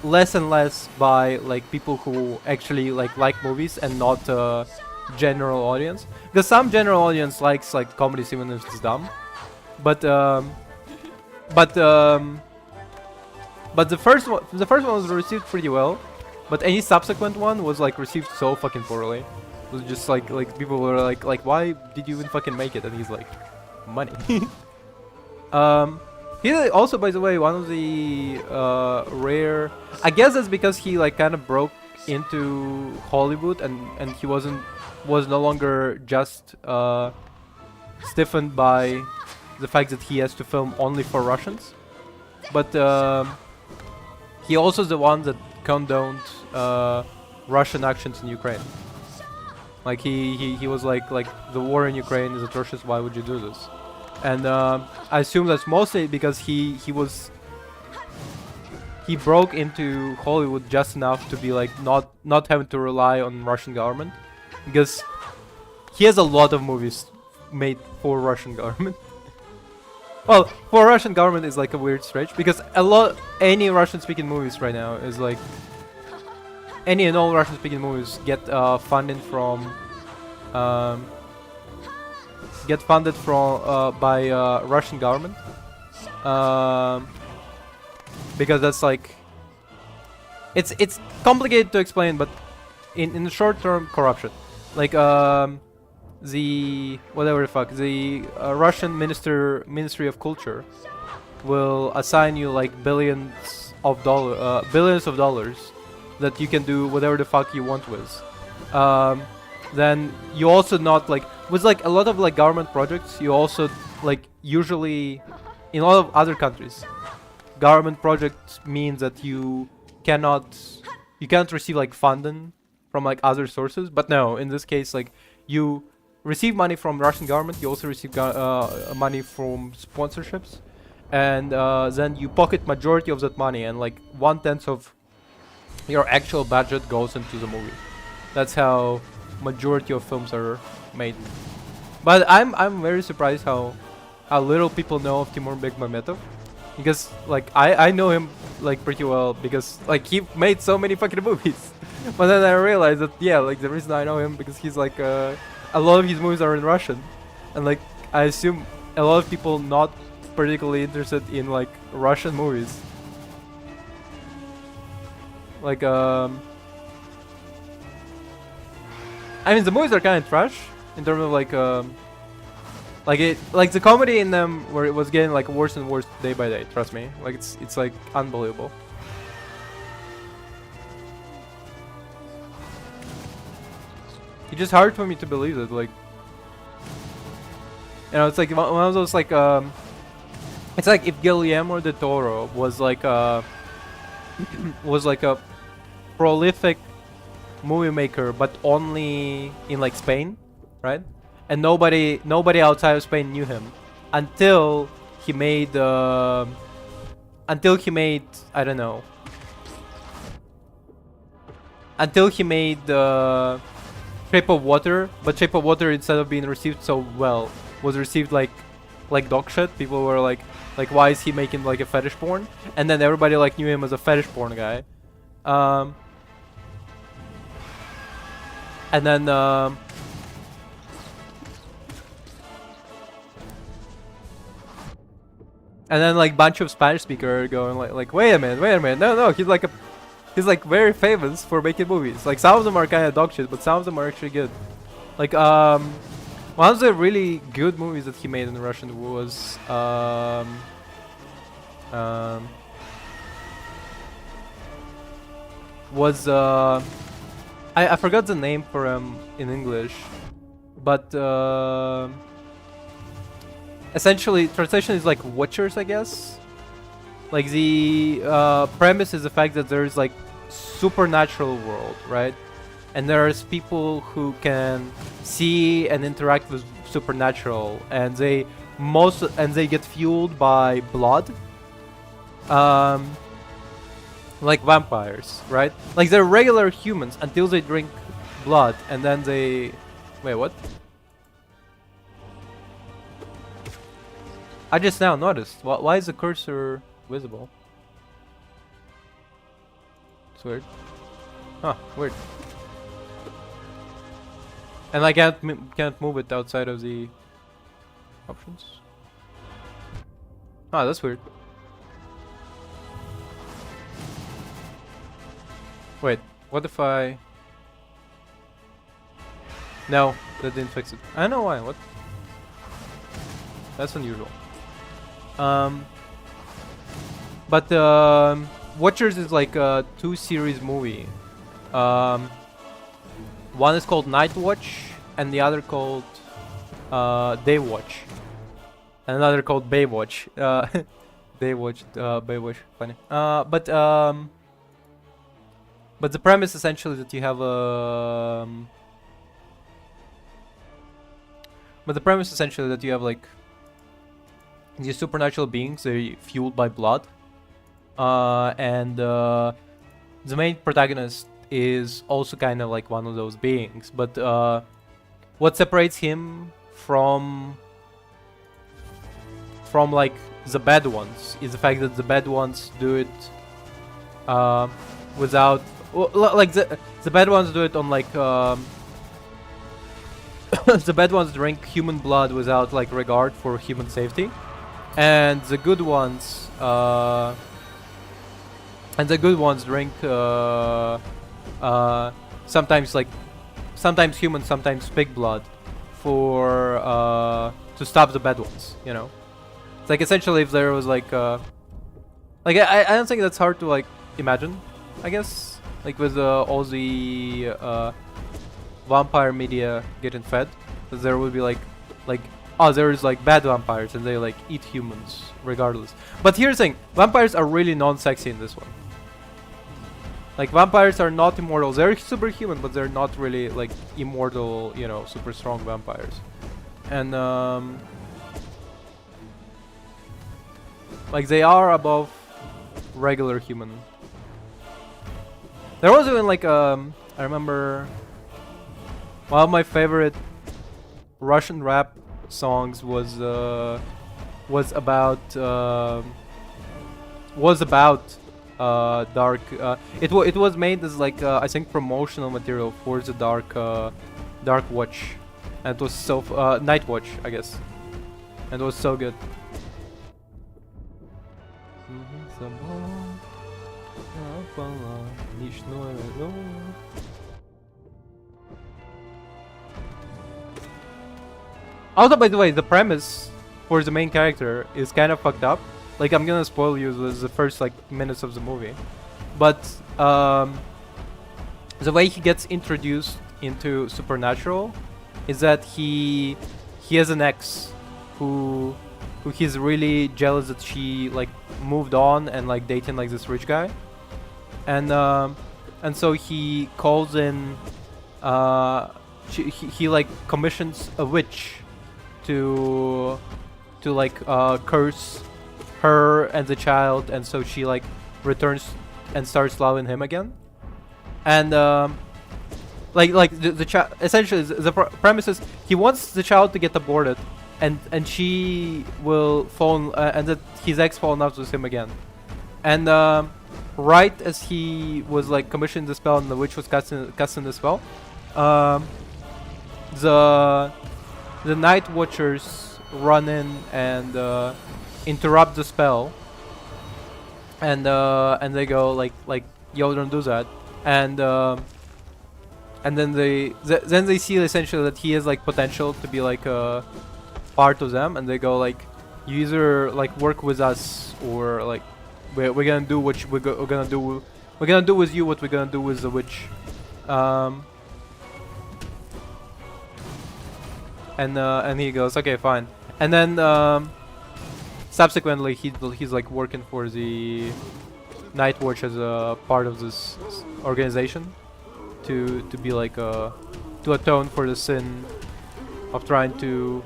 less and less by like people who actually like movies and not general audience. Because some general audience likes like comedies even if it's dumb, but the first one was received pretty well, but any subsequent one was like received so fucking poorly. It was just like people were like why did you even fucking make it? And he's like, money. He's also, by the way, one of the rare, I guess that's because he like kind of broke into Hollywood and he was no longer just stiffened by the fact that he has to film only for Russians, but he also is the one that condoned Russian actions in Ukraine. Like he was like the war in Ukraine is atrocious, why would you do this? And I assume that's mostly because he broke into Hollywood just enough to be like not having to rely on Russian government, because he has a lot of movies made for Russian government. Well, for Russian government is like a weird stretch, because any Russian speaking movies right now is like any and all Russian speaking movies get funding from by Russian government, because that's like it's complicated to explain, but in the short term, corruption, like the whatever the fuck, the Russian Ministry of Culture will assign you like billions of dollars that you can do whatever the fuck you want with. Then you also not like with like a lot of like government projects, you also like usually in a lot of other countries, government projects means that you cannot receive like funding from like other sources. But no, in this case, like you receive money from Russian government, you also receive money from sponsorships, and then you pocket majority of that money, and like 1/10 of your actual budget goes into the movie. That's how majority of films are made. But I'm very surprised how little people know of Timur Bekmambetov, because like I know him like pretty well, because like he made so many fucking movies. But then I realized that yeah, like the reason I know him because he's like a lot of his movies are in Russian, and like I assume a lot of people not particularly interested in like Russian movies. Like I mean the movies are kind of trash in terms of like the comedy in them where it was getting like worse and worse day by day. Trust me, like it's like unbelievable. It's just hard for me to believe that, like, you know, it's like one of those like it's like if Guillermo del Toro was like a prolific movie maker, but only in like Spain, right? And nobody outside of Spain knew him until he made I don't know, until he made Shape of Water. But Shape of Water, instead of being received so well, was received like dog shit. People were like why is he making like a fetish porn? And then everybody like knew him as a fetish porn guy. And then like bunch of Spanish speakers going like wait a minute, no, he's like very famous for making movies. Like some of them are kind of dog shit, but some of them are actually good. Like one of the really good movies that he made in Russian was I forgot the name for him in English, but essentially translation is like Watchers, I guess. Like the premise is the fact that there's like supernatural world, right? And there's people who can see and interact with supernatural, and they get fueled by blood, like vampires, right? Like they're regular humans until they drink blood, and then they wait, what? I just now noticed. Why is the cursor visible? It's weird. Huh, weird. And I can't move it outside of the options. Ah, that's weird. Wait, what if I... No, that didn't fix it. I don't know why, what? That's unusual. But Watchers is like a 2-series movie. One is called Night Watch, and the other called Day Watch, and another called Bay Watch. Day Watch, Bay Watch, funny. But the premise essentially that you have like these supernatural beings. They're fueled by blood, and the main protagonist is also kind of like one of those beings. But what separates him from like the bad ones is the fact that the bad ones do it without, like the bad ones do it on like the bad ones drink human blood without like regard for human safety, and the good ones drink sometimes human, sometimes pig blood for to stop the bad ones, you know. It's like essentially if there was like I don't think that's hard to like imagine, I guess, like with all the vampire media getting fed, that there would be like oh, there's like bad vampires and they like eat humans regardless. But here's the thing, vampires are really non-sexy in this one. Like vampires are not immortal. They're superhuman, but they're not really like immortal, you know, super strong vampires. And like they are above regular human. There was even like I remember one of my favorite Russian rap songs was about dark. It was made as like I think promotional material for the Dark Watch, and it was so Night Watch, I guess, and it was so good. Also, by the way, the premise for the main character is kind of fucked up. Like, I'm gonna spoil you the first like minutes of the movie, but the way he gets introduced into Supernatural is that he has an ex who he's really jealous that she like moved on and like dating like this rich guy, and so he calls in he like commissions a witch to like curse her and the child, and so she like returns and starts loving him again. And like the child, essentially the premise is he wants the child to get aborted, and she will fall and that his ex fall in love with him again. And right as he was like commissioning the spell and the witch was casting the spell, the Night Watchers run in and interrupt the spell, and they go like yo, don't do that, and then they see essentially that he has like potential to be like a part of them, and they go like, you either like work with us or like we're gonna do what we're gonna do with you what we're gonna do with the witch. And he goes, okay, fine. And then subsequently he's like working for the Night Watch as a part of this organization to be like to atone for the sin of trying to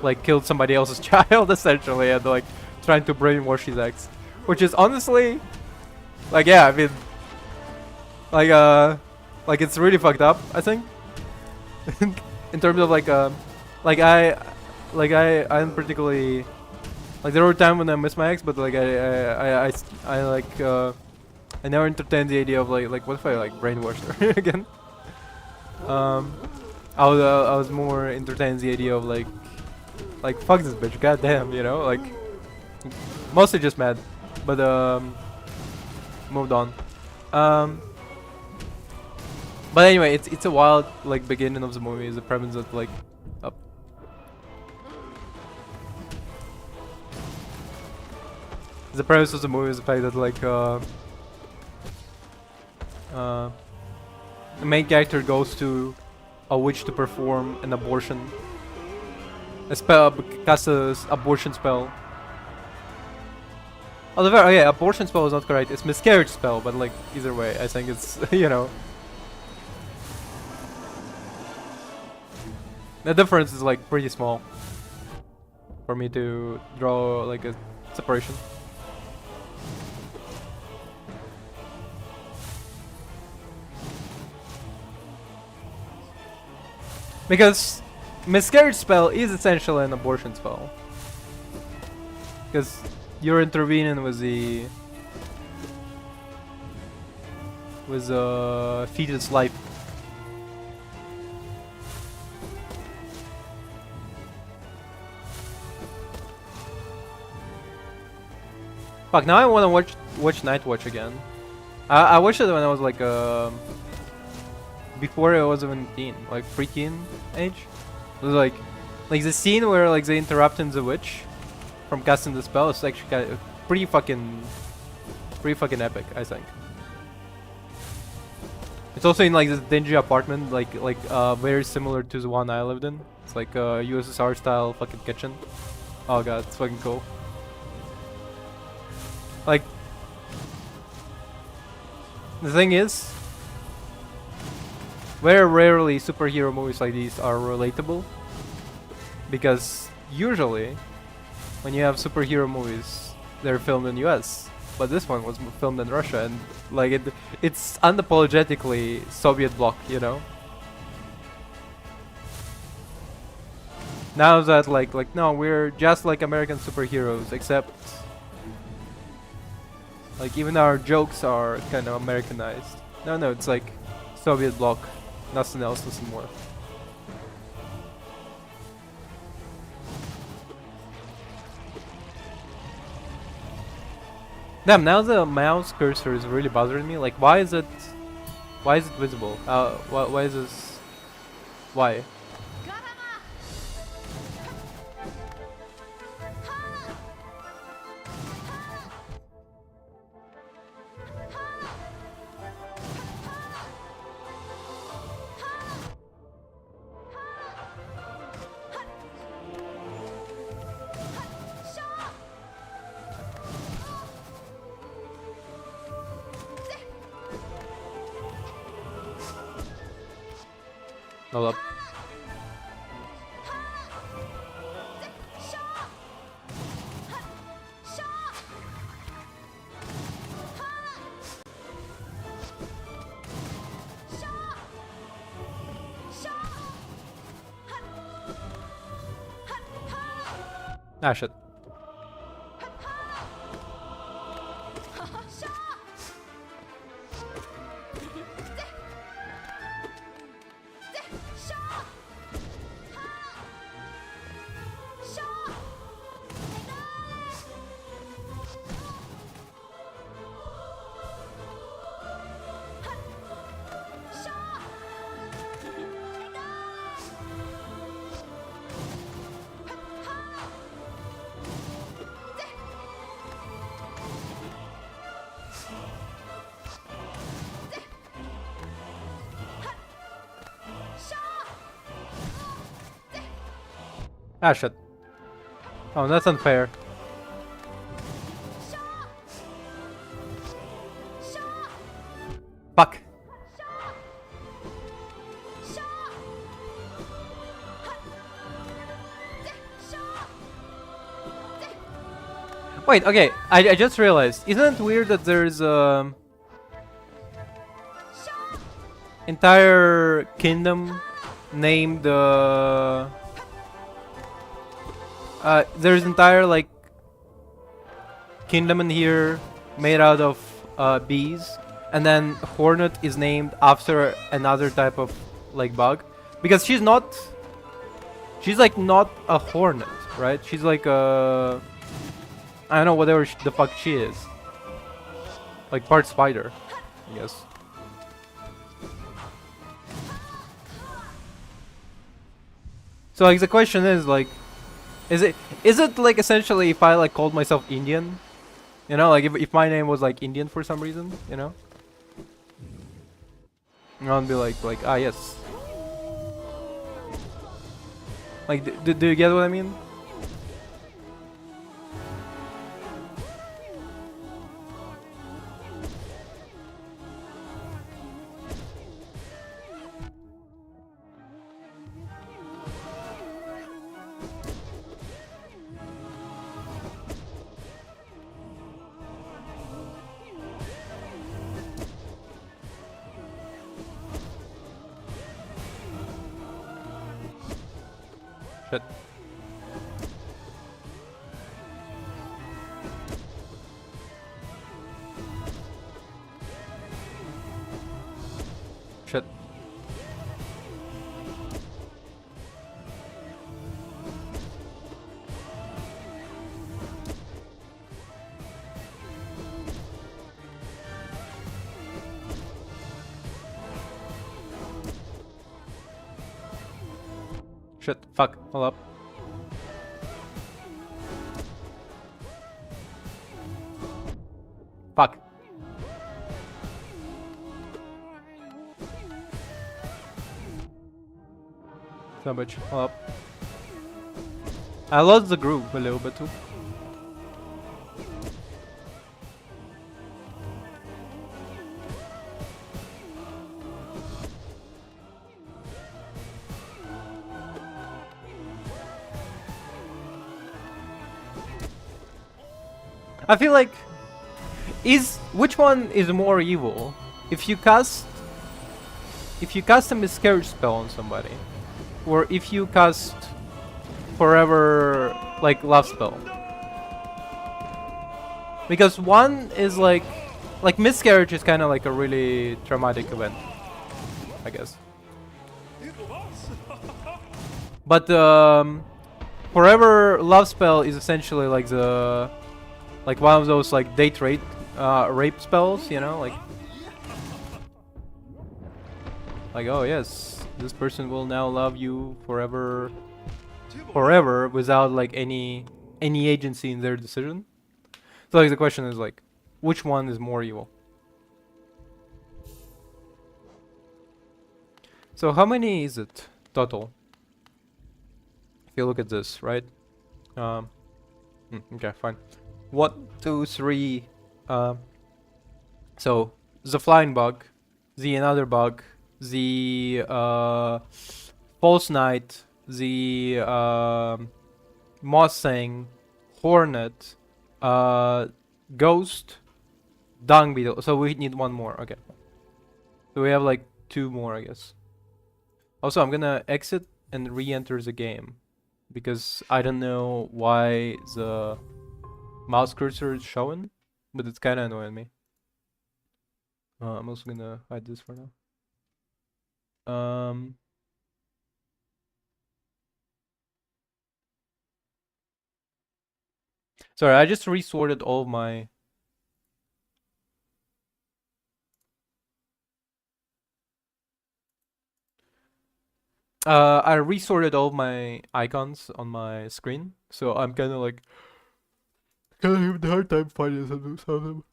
like kill somebody else's child, essentially, and like trying to brainwash his ex, which is honestly like, yeah, I mean, like it's really fucked up, I think. In terms of like I'm particularly like, there were times when I miss my ex, but like I like I never entertained the idea of like what if I like brainwashed her again. I was more entertained the idea of like fuck this bitch, goddamn, you know, like mostly just mad, but moved on. But anyway, it's a wild like beginning of the movie. Is the premise that like the premise of the movie is the fact that like the main character goes to a witch to perform an abortion, a spell, casts an abortion spell. Oh yeah, abortion spell is not correct. It's miscarriage spell, but like either way, I think it's you know. The difference is like pretty small for me to draw like a separation. Because miscarriage spell is essentially an abortion spell. Because you're intervening with the fetus life. Fuck, now I wanna watch Night Watch again. I watched it when I was like before I was even teen, like pre-teen age. It was like the scene where like they interrupting the witch from casting the spell is actually kind of pretty fucking epic, I think. It's also in like this dingy apartment, like very similar to the one I lived in. It's like a USSR style fucking kitchen. Oh god, it's fucking cool. Like, the thing is, very rarely superhero movies like these are relatable, because usually when you have superhero movies, they're filmed in US, but this one was filmed in Russia, and like it's unapologetically Soviet bloc, you know. Now that like no, we're just like American superheroes, except like even our jokes are kind of Americanized. No, it's like Soviet bloc, nothing else, nothing more. Damn, now the mouse cursor is really bothering me. Like, why is it visible? Why is this? Why? Hold up. Ah, shit. Ah, shit. Oh, that's unfair. Fuck. Wait, okay, I just realized. Isn't it weird that there's entire kingdom named there's entire like kingdom in here made out of bees, and then Hornet is named after another type of like bug, because she's like not a hornet, right? She's like a, I don't know, whatever the fuck she is, like part spider, I guess. So like the question is like, is it like essentially if I like called myself Indian, you know, like if my name was like Indian for some reason, you know, I'd be like ah yes, like do you get what I mean? Shit. Shit. Shit. Fuck. Hold up. Fuck. So much up. I lost the groove a little bit too. I feel like which one is more evil? If you cast a miscarriage spell on somebody, or if you cast forever like love spell. Because one is like miscarriage is kind of like a really traumatic event, I guess. But forever love spell is essentially like one of those like date rape spells, you know, like oh yes, this person will now love you forever without like any agency in their decision. So like the question is like, which one is more evil? So how many is it total? If you look at this, right? Okay, fine. 1, 2, 3. So the flying bug, the another bug, the false knight, the Mossang, hornet, ghost, dung beetle. So we need one more. Okay. So we have like 2 more, I guess. Also, I'm gonna exit and re-enter the game because I don't know why the mouse cursor is showing, but it's kind of annoying me. I'm also gonna hide this for now. Sorry, I just resorted all of my... I resorted all of my icons on my screen, so I'm kind of like... kind of having a hard time finding some of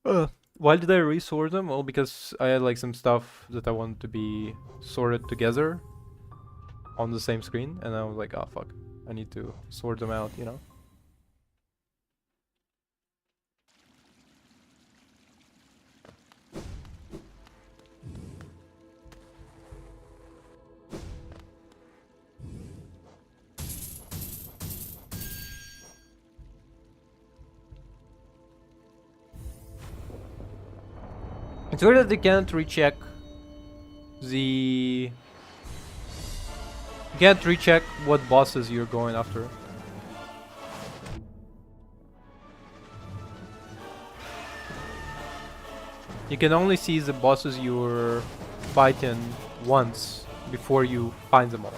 them. Why did I resort them? Well, because I had like some stuff that I wanted to be sorted together on the same screen, and I was like, oh fuck, I need to sort them out, you know? It's weird that they can't recheck the... can't recheck what bosses you're going after. You can only see the bosses you're fighting once before you find them all.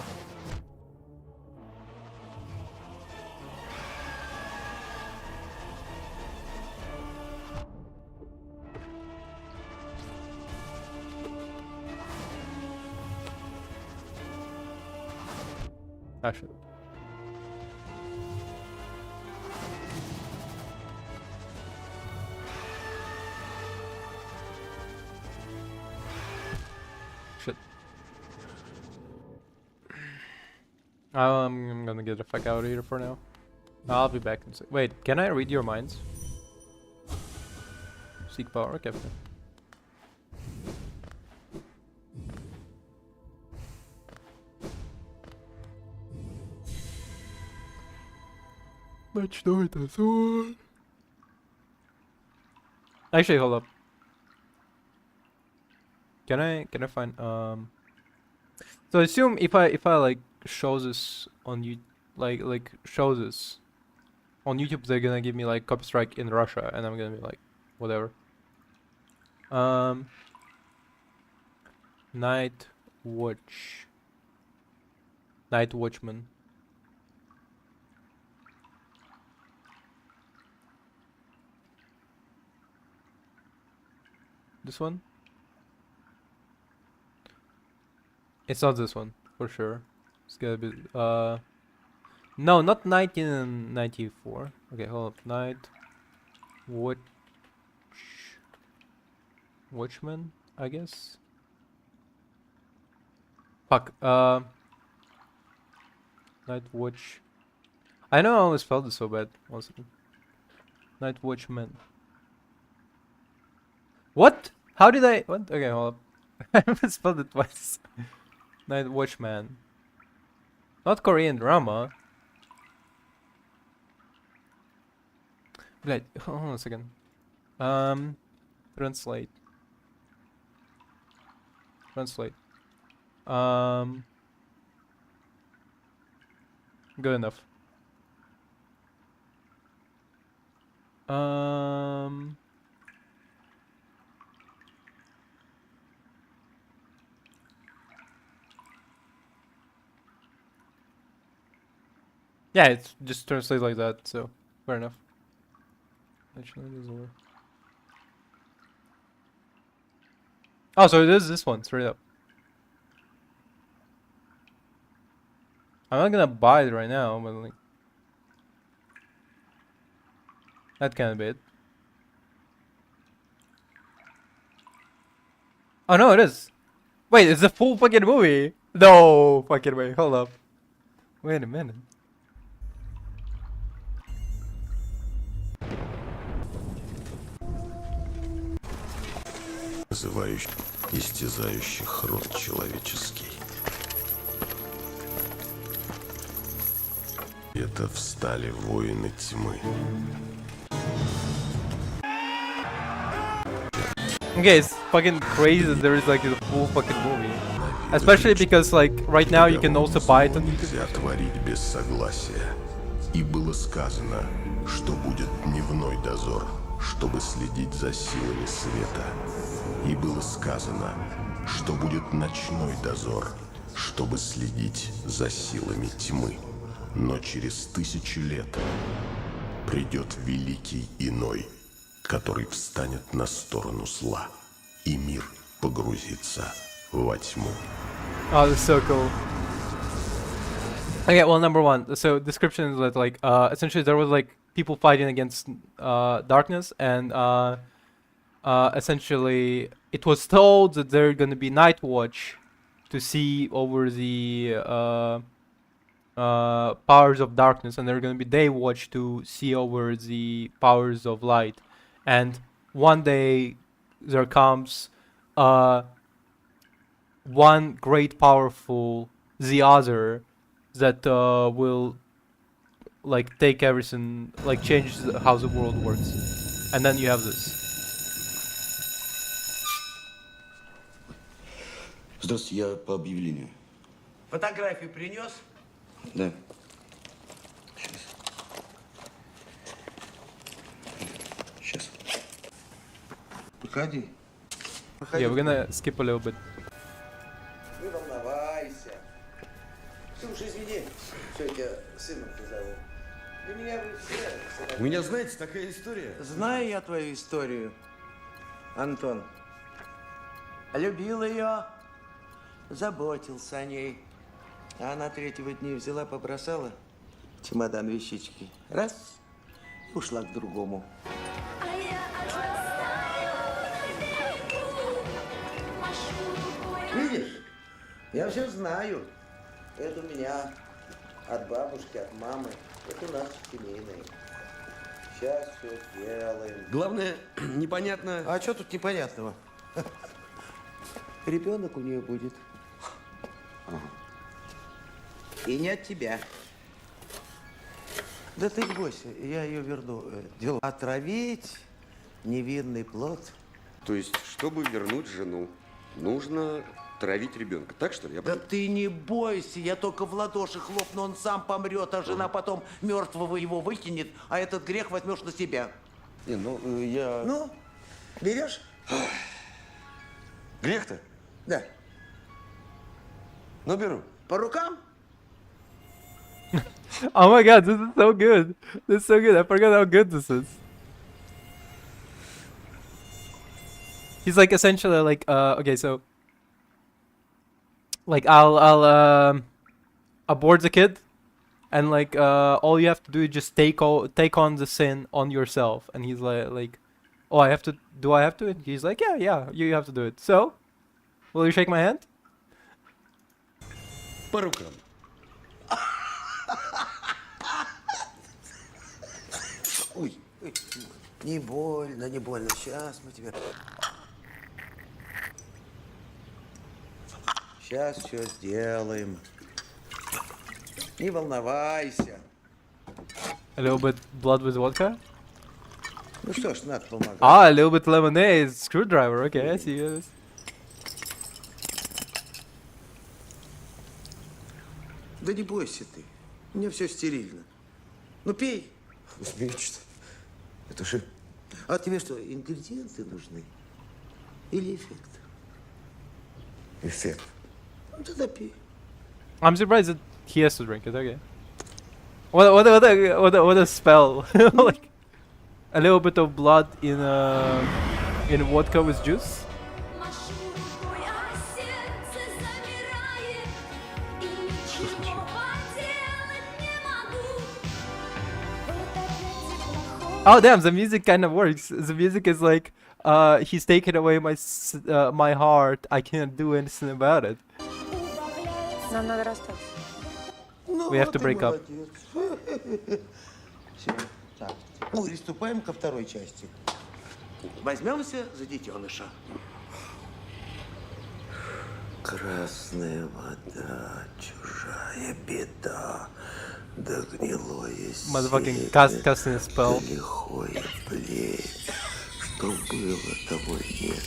Actually. Shit. I'm gonna get the fuck out of here for now. I'll be back in wait, can I read your minds? Seek power, okay. Much noise as well. Actually, hold up. Can I find so assume if I like show this on you like show this on YouTube, they're gonna give me like copy strike in Russia, and I'm gonna be like whatever. Night Watchman. This one? It's not this one, for sure. It's gonna be, no, not 1994. Okay, hold up. Night Watchman, I guess. Fuck, Night Watch. I know I always spelled it so bad. One second. Night Watchman. What? How did I? What? Okay, hold up. I spelled it twice. Night Watchman. Not Korean drama. Блядь, hold on a second. Translate. Translate. Good enough. Yeah, it just translates like that, so fair enough. Actually, it is over. Oh, so it is this one, straight up. I'm not gonna buy it right now, but like that kind of bit. Oh no, it is. Wait, it's the full fucking movie. No fucking way. Hold up. Wait a minute. Называющих, истязающих род человеческий. Это встали воины тьмы. Okay, it's fucking crazy that there is like a full fucking movie. Especially because like right now you can also buy it on YouTube. Нельзя творить без согласия. И было сказано, что будет дневной дозор, чтобы следить за силами света. И было сказано, что будет ночной дозор, чтобы следить за силами тьмы. Но через 1000 лет придет великий иной, который встанет на сторону зла, и мир погрузится во тьму. Oh, that's so cool. Okay, well, number one, so description is that like essentially there was like people fighting against darkness, and essentially it was told that there's gonna be night watch to see over the powers of darkness, and there's gonna be day watch to see over the powers of light. And one day there comes one great powerful, the other, that will like take everything, like change how the world works. And then you have this. Здравствуйте, я по объявлению. Фотографию принес? Да. Сейчас. Сейчас. Проходи. Yeah, we're gonna skip a little bit. Не волновайся. Ты уж извини, что я тебя сыном-то зову. Для меня вы все... У меня, знаете, такая история. Знаю я твою историю, Антон. Любил ее, заботился о ней. А она третьего дня взяла, побросала чемодан вещички. Раз, и ушла к другому. Видишь, я все знаю. Это у меня от бабушки, от мамы. Это у нас семейное. Сейчас все сделаем. Главное, непонятно... А что тут непонятного? Ребенок у нее будет. И не от тебя. Да ты не бойся, я ее верну. Дело отравить невинный плод. То есть, чтобы вернуть жену, нужно травить ребенка. Так что ли? Да ты не бойся, я только в ладоши хлопну, он сам помрет, а жена потом мертвого его выкинет, а этот грех возьмешь на себя. Не, ну, я... Ну, берешь? Грех-то? Да. Ну, беру. По рукам? Oh my god, this is so good. This is so good. I forgot how good this is. He's like essentially like okay, so like I'll abort the kid, and like all you have to do is just take on the sin on yourself. And he's like oh, I have to, do I have to? And he's like yeah, you have to do it. So will you shake my hand? По рукам. Не больно, не больно. Сейчас мы тебе... Сейчас все сделаем. Не волновайся. A little bit blood with vodka? Ну что ж, надо помогать. Ah, a little bit lemonade, screwdriver. Okay, I see this. Да не бойся ты. У меня все стерильно. Ну пей. Смеетесь, что ли? Это же... А тебе что, ингредиенты нужны? Или эффект? эффект. Ну тогда пей. I'm surprised that he has to drink it. Okay. What a spell! Like a little bit of blood in vodka with juice. Машу рукой, а сердце замирает, и ничего поделать не могу. Oh damn, the music kind of works. The music is like, he's taken away my heart. I can't do anything about it. Нам надо расстаться. Ну, We have to вот и break up. молодец. Все. Так. Ну, приступаем ко второй части. Возьмемся за детеныша. Красная вода, чужая беда, да гнилое Motherfucking сено, casting a spell. да лихое племя, что было, того нет.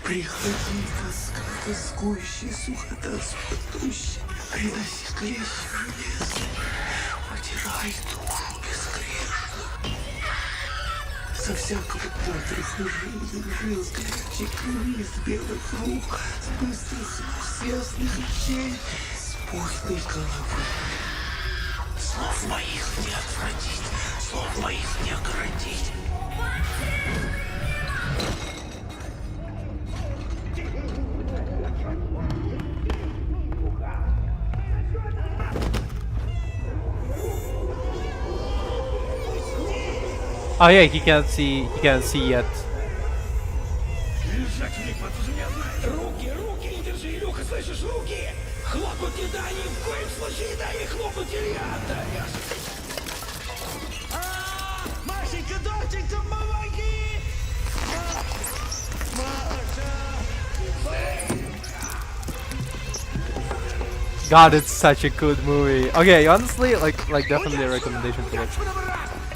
Приходи, тоска, тоскующий, сухота, спотущий, приноси клещи железные, потирай душу безгрешно. Со всякого потроха жил, с горячей крови, из белых рук, с быстрых слез, ясных очей, с пухлой головы. Слов моих не отвратить, слов моих не оградить. Oh yeah, he can't see yet. Руки, не держи, Илюха, слышишь, руки! Хлопнуть не дай, ни в коем случае не дай, и хлопнуть нельзя, даешь! Машенька, доченька, помоги! God, it's such a good movie. Okay, honestly, like definitely a recommendation to watch.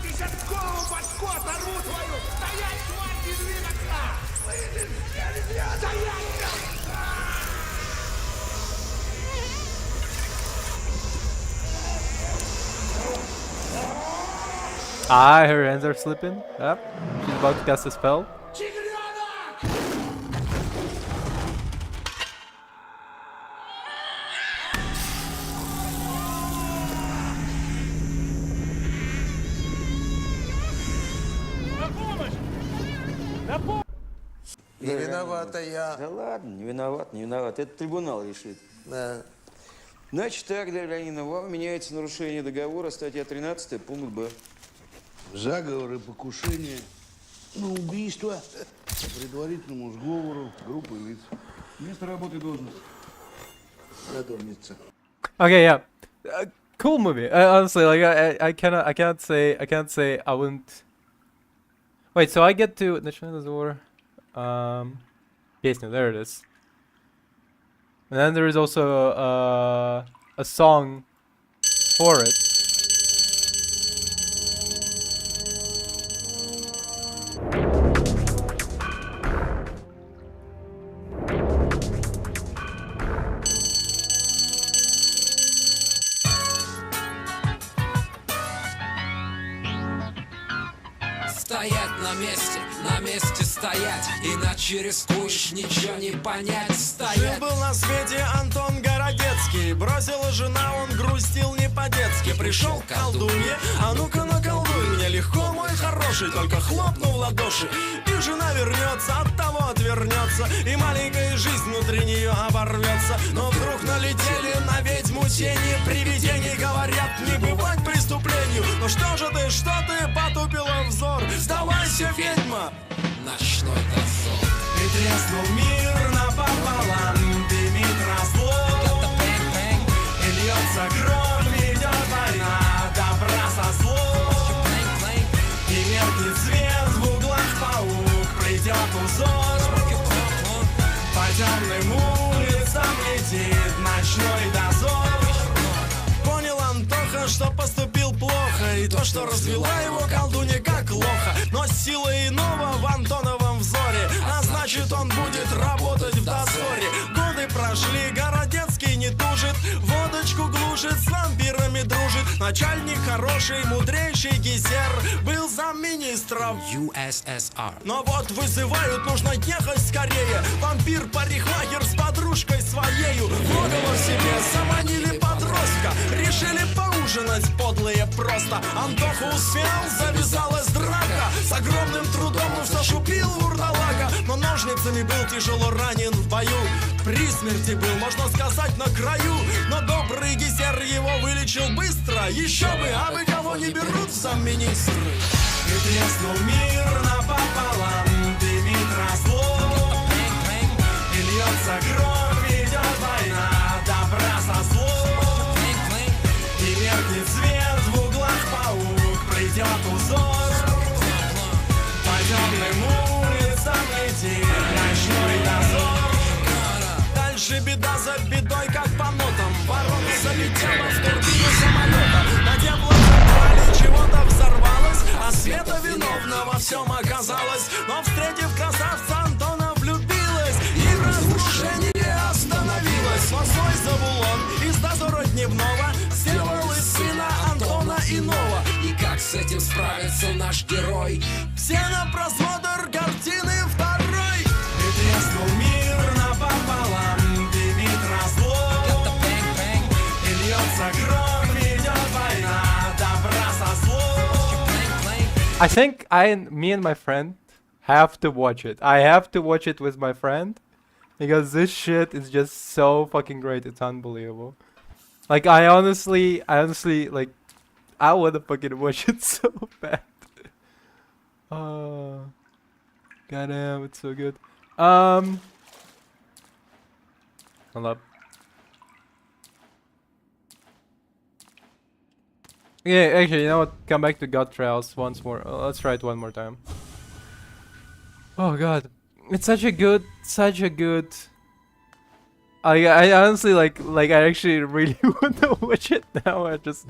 Сейчас голову под скот, нарву твою! Стоять, тварь, не двигаться! Слышишь, нельзя, стоять! Ah, her hands are slipping. Yep, she's about to cast a spell. Не виновата я. Да ладно, не виноват. Это трибунал решит. Да. Значит так, Дарья Леонидовна, вам меняется нарушение договора, статья 13, пункт Б. Заговор и покушение на убийство по предварительному сговору группы лиц. Место работы и должность. Надомница. Okay, yeah, cool movie. Honestly, like I can't say I wouldn't. Wait, so I get to National War. Песня, there it is. And then there is also a song for it. Стоять на месте стоять, иначе рискуешь ничего не понять. Стоять. Жил-был на свете Антон Городецкий, бросила жена, он грустил не по-детски. Пришел к колдунье, а ну-ка наколдуй мне легко, мой хороший, только хлопну в ладоши, и жена вернется, от того отвернется, и маленькая жизнь внутри нее оборвется. Но вдруг налетели на ведьму тени привидений, говорят, не бывать преступлению. Ну что же ты, потупила взор? Сдавайся, ведьма! Ночной дозор. И треснул мир напополам, дымит разлом, и льется кровь, идет война, добра со злом, и меркнет И то, что развела его колдунья как лоха. Но сила иного в Антоновом взоре, а значит он будет работать в дозоре. Годы прошли, Городецкий не тужит, водочку глушит, с вампирами дружит. Начальник хороший, мудрейший Гизер был замминистров USSR. Но вот вызывают, нужно ехать скорее. Вампир-парикмахер с подружкой своею в логово в себе заманили подростка. Решили поужинать подлые просто. Антоху усмел, завязалась драка. С огромным трудом он зашупил вурдалака. Но ножницами был тяжело ранен в бою. При смерти был, можно сказать, на краю. Но добрый Гизер его вылечил быстро. Еще бы, а вы кого не берут в замминистры? И треснул мир напополам, дымит разлом. И льется кровь, идет война, добра со злом. И меркнет свет в углах паук, придет узор. По темным улицам летит ночной дозор. Дальше беда за бедой, как по нотам. Ворона залетела в турбину самолета. На теплоцентрале чего-то взорвалось, а Света виновна во всем оказалась. Но встретив красавца, Антона влюбилась, и разрушение остановилось. Но свой Завулон из дозора дневного сделал из сына Антона иного. И как с этим справится наш герой? Все на просмотр картины второй. И треснул мир напополам, дымит разлом. И льется кровь, идет война, добра со злом. I think me and my friend have to watch it. I have to watch it with my friend because this shit is just so fucking great. It's unbelievable. Like I honestly, like, I wanna fucking watch it so bad. Oh, goddamn, it's so good. Hold up. Yeah, actually, you know what? Come back to God Trials once more. Let's try it one more time. Oh god, it's such a good. I honestly like I actually really want to watch it now. I just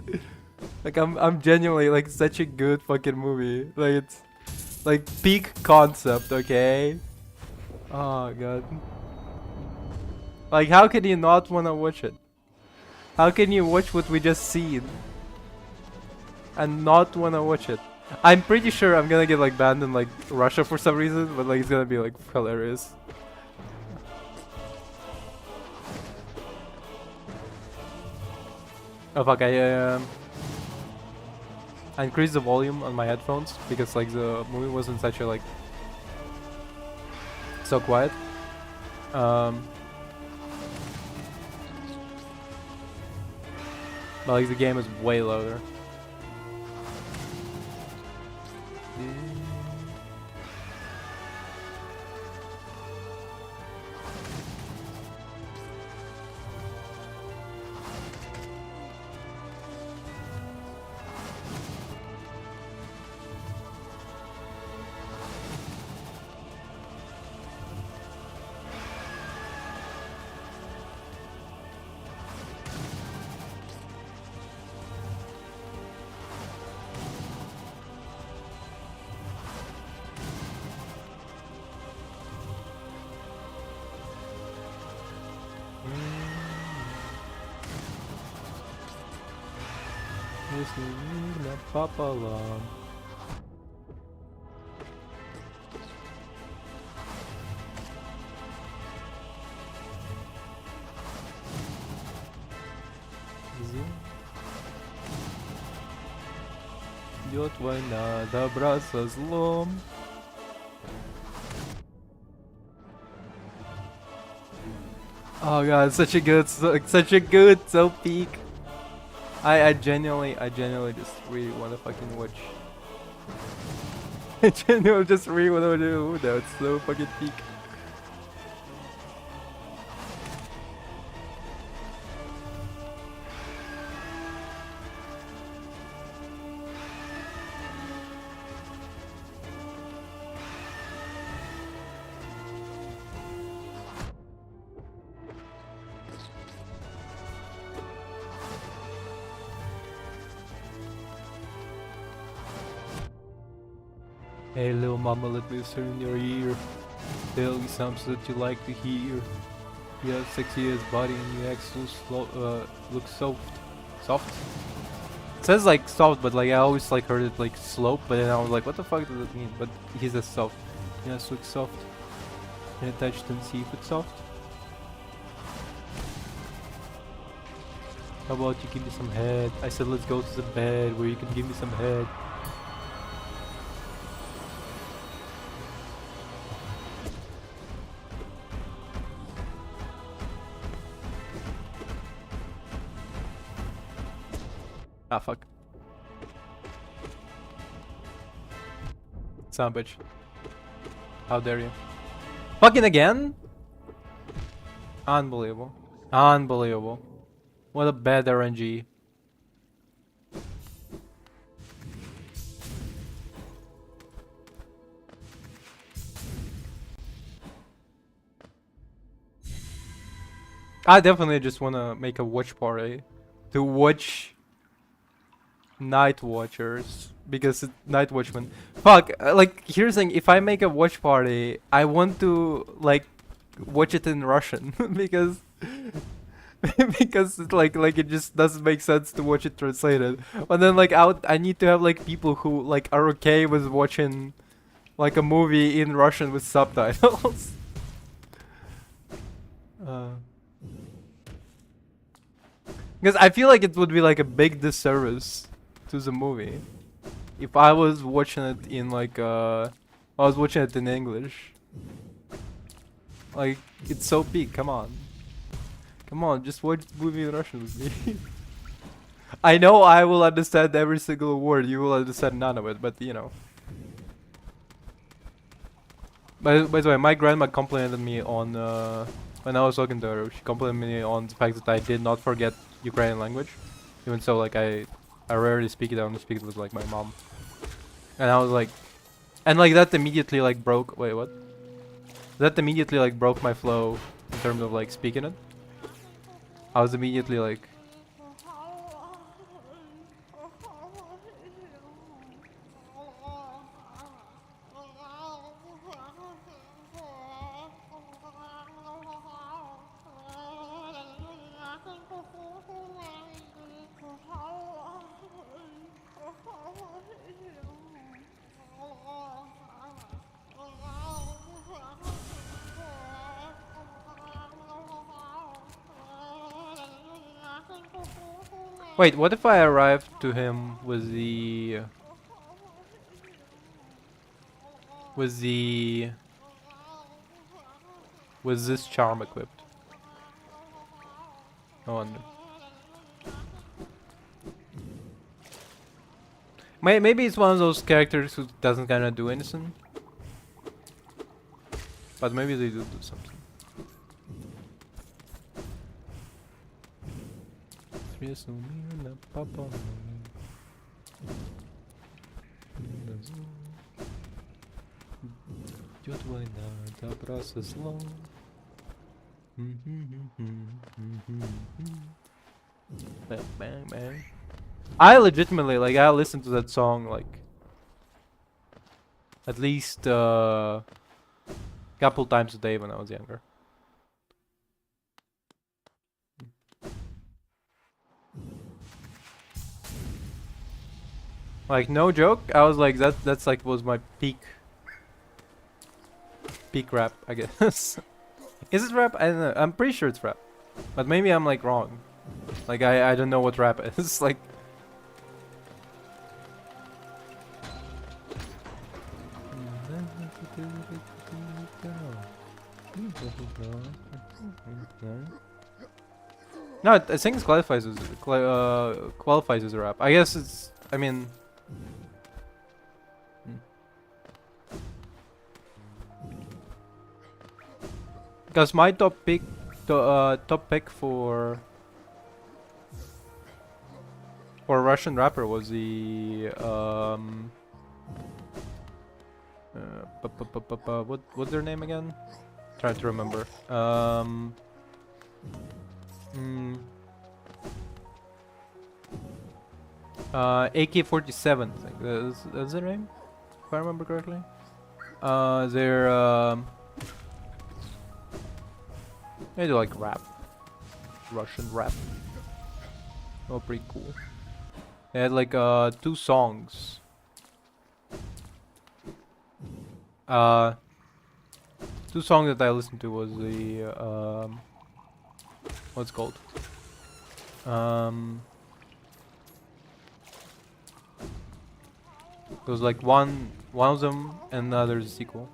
like I'm genuinely like such a good fucking movie. Like it's like peak concept, okay? Oh god. Like how can you not want to watch it? How can you watch what we just seen and not want to watch it? I'm pretty sure I'm gonna get like banned in like Russia for some reason, but like it's gonna be like hilarious. Oh fuck, I increased the volume on my headphones because like the movie wasn't such a like so quiet. But like the game is way louder. Пополам. Идет война, добра со злом. Oh god, such a good, so peak. I genuinely just really want to fucking watch. I genuinely just really want to do that. It's so fucking peak. Hey little mama, let me whisper in your ear. Tell you something that you like to hear. You have sexy ass body and your ex look soft. Soft? It says like soft, but like I always like heard it like slope, but then I was like, what the fuck does it mean? But he says soft. Yes, look soft. Can I touch it and see if it's soft? How about you give me some head? I said let's go to the bed where you can give me some head. Ah, fuck. Son of a bitch. How dare you. Fucking again? Unbelievable. Unbelievable. What a bad RNG. I definitely just wanna make a watch party to watch Night Watchers because Night Watchman. Fuck, like here's the thing, if I make a watch party, I want to like watch it in Russian because because it's like it just doesn't make sense to watch it translated. But then like I need to have like people who like are okay with watching like a movie in Russian with subtitles. Because I feel like it would be like a big disservice to the movie if I was watching it in like I was watching it in English. Like it's so big, come on. Come on, just watch the movie in Russian with me. I know I will understand every single word, you will understand none of it, but you know. By the way, my grandma complimented me on when I was talking to her, she complimented me on the fact that I did not forget Ukrainian language. Even so, like I rarely speak it, I only speak it with like my mom. And I was like, and like that immediately like broke, wait, what? That immediately like broke my flow in terms of like speaking it. I was immediately like, wait, what if I arrived to him with the with this charm equipped? I wonder. Maybe it's one of those characters who doesn't kind of do anything, but maybe they do something. Идет война, добра со злом. Bang, bang, bang. I legitimately, like, I listened to that song, like, at least couple times a day when I was younger. Like, no joke, I was like, that's like was my peak rap, I guess. Is it rap? I don't know. I'm pretty sure it's rap, but maybe I'm like wrong. Like I don't know what rap is. Like, no, I think it qualifies as a rap. I guess it's. I mean. Because my top pick for Russian rapper was the what's their name again? Trying to remember. AK-47. I think that's their name. if I remember correctly. They're they do like rap, Russian rap. Oh, pretty cool. They had like 2 songs. 2 songs that I listened to was the what's it called? It was like one of them, and there's a sequel.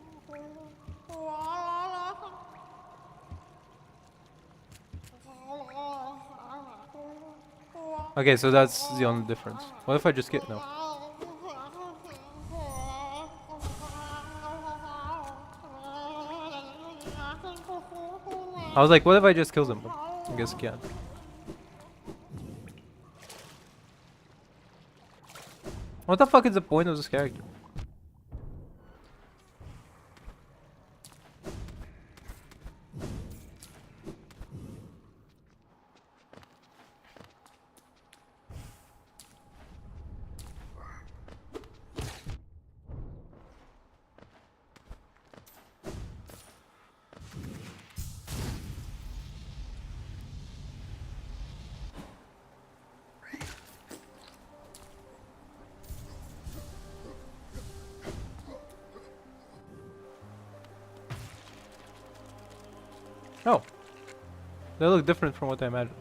Okay, so that's the only difference. What if I just get no? I was like, what if I just kill them? But I guess I can't. What the fuck is the point of this character? Oh, they look different from what I imagined.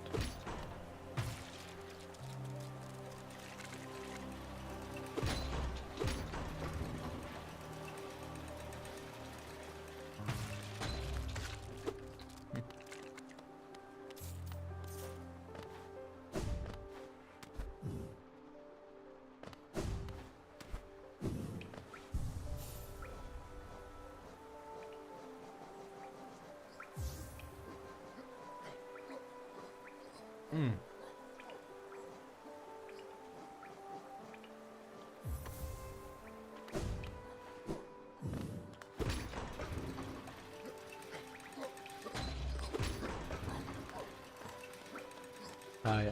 Hmm. Ah, yeah.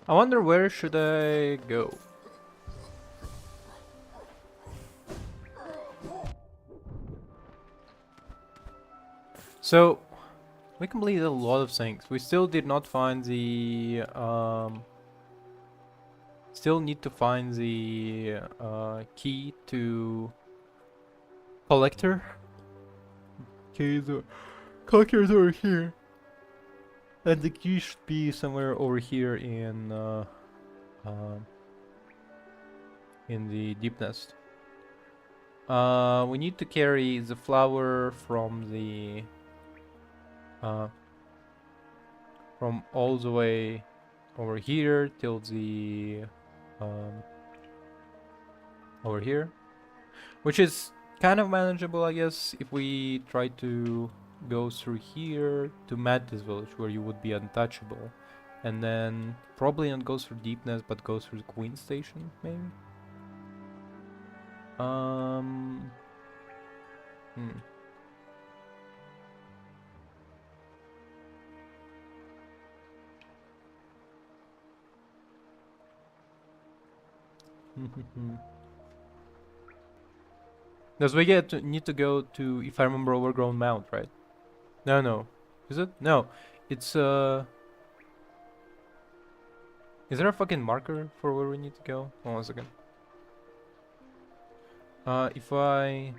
I wonder where should I go? So, we completed a lot of things. We still did not find the still need to find the key to collector. Okay, the collector is over here, and the key should be somewhere over here in the deep nest. We need to carry the flower from the from all the way over here till the over here, which is kind of manageable, I guess, if we try to go through here to Mantis Village, where you would be untouchable, and then probably not go through Deep Nest, but go through the Queen Station, maybe. Does we need to go to, if I remember, Overgrown Mount, right? No. Is it? No. It's is there a fucking marker for where we need to go? Hold on a second. If I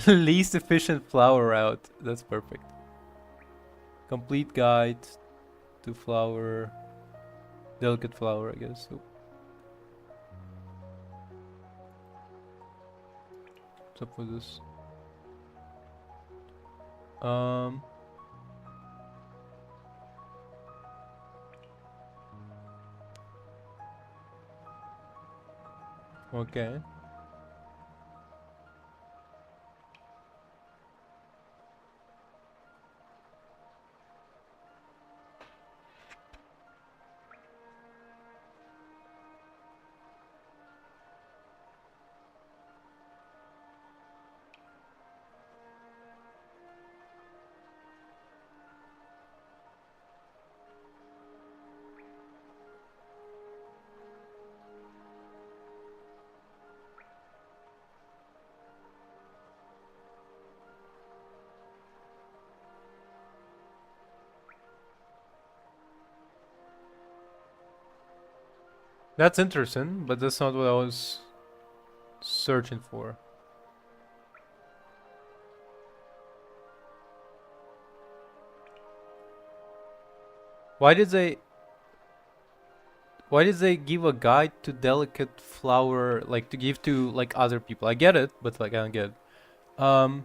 least efficient flower route. That's perfect. Complete guide to flower, delicate flower, I guess. So. What's up with this? Okay. That's interesting, but that's not what I was searching for. Why did they give a guide to delicate flower, like to give to like other people? I get it, but like I don't get it. I'm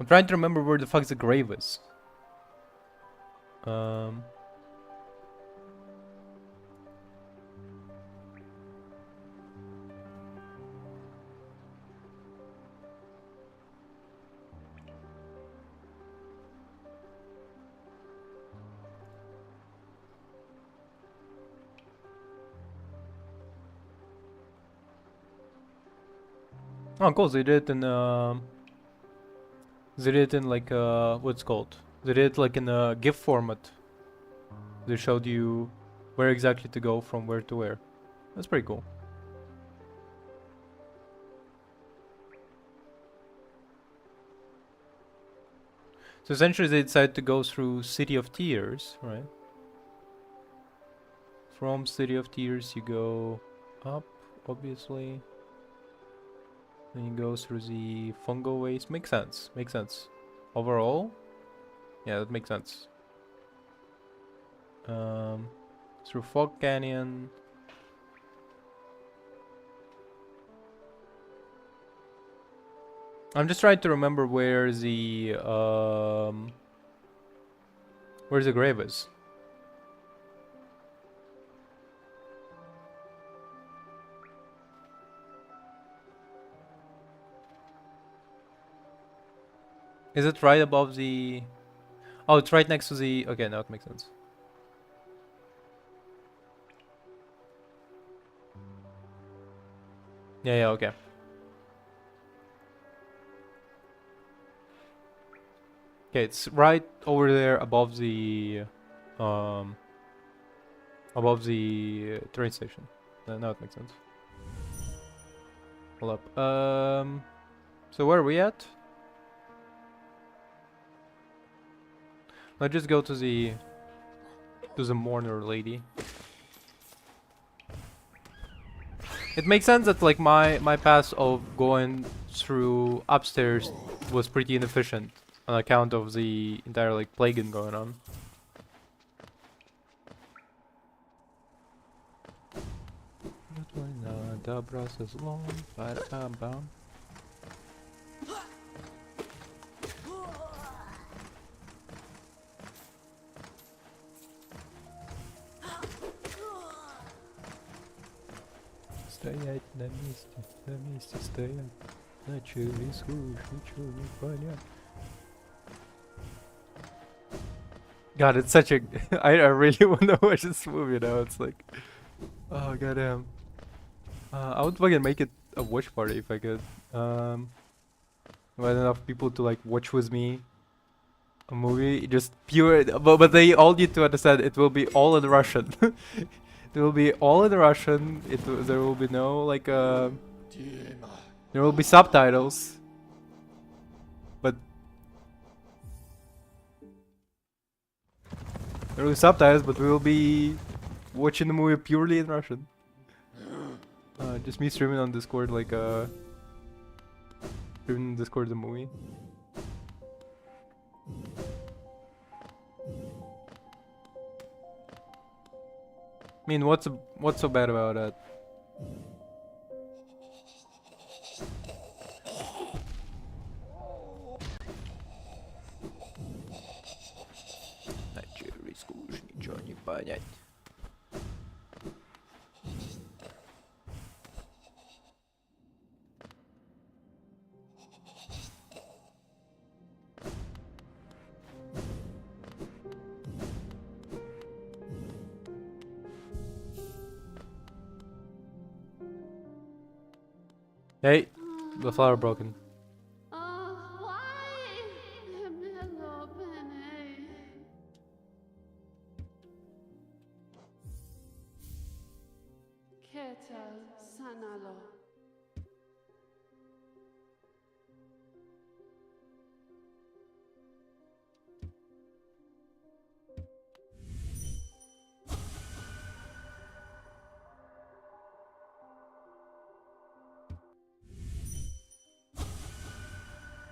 trying to remember where the fuck the grave is. Oh, cool. They did it in like what's it called? They did it like in a GIF format. They showed you where exactly to go from where to where. That's pretty cool. So essentially they decided to go through City of Tears, right? From City of Tears you go up, obviously. Then you go through the fungal waste. Makes sense. Makes sense. Overall, yeah, that makes sense. Through Fog Canyon. I'm just trying to remember where the grave is. Is it right above the... Oh, it's right next to the... Okay, now it makes sense. Yeah, okay. Okay, it's right over there above the... train station. Now it makes sense. Hold up. So where are we at? Let's just go to the mourner lady. It makes sense that like my path of going through upstairs was pretty inefficient on account of the entire like plague going on. Стоять на месте стоять. Начали слушать, ничего не понятно. God, it's such a... I really want to watch this movie now. It's like... Oh, goddamn. I would fucking make it a watch party if I could. If I had enough people to like watch with me a movie, just pure... But they all need to understand it will be all in Russian. It will be all in Russian. There will be no like there will be subtitles. But there will be subtitles, but we will be watching the movie purely in Russian. Just me streaming on Discord like streaming on Discord the movie. mean, what's so bad about that? На червячку уж ничего не понять. Hey, the flower broken.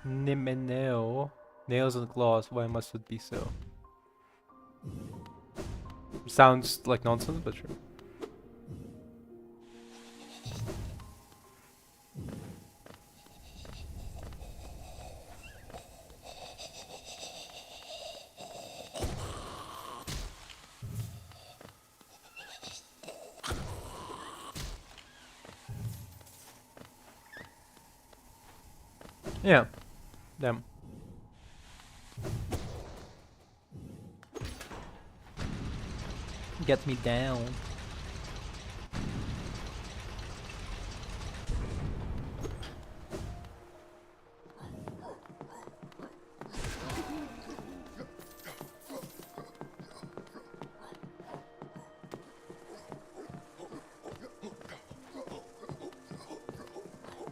Nimeneo. Nails and claws, why must it be so? Sounds like nonsense, but sure. Yeah. Damn. Get me down.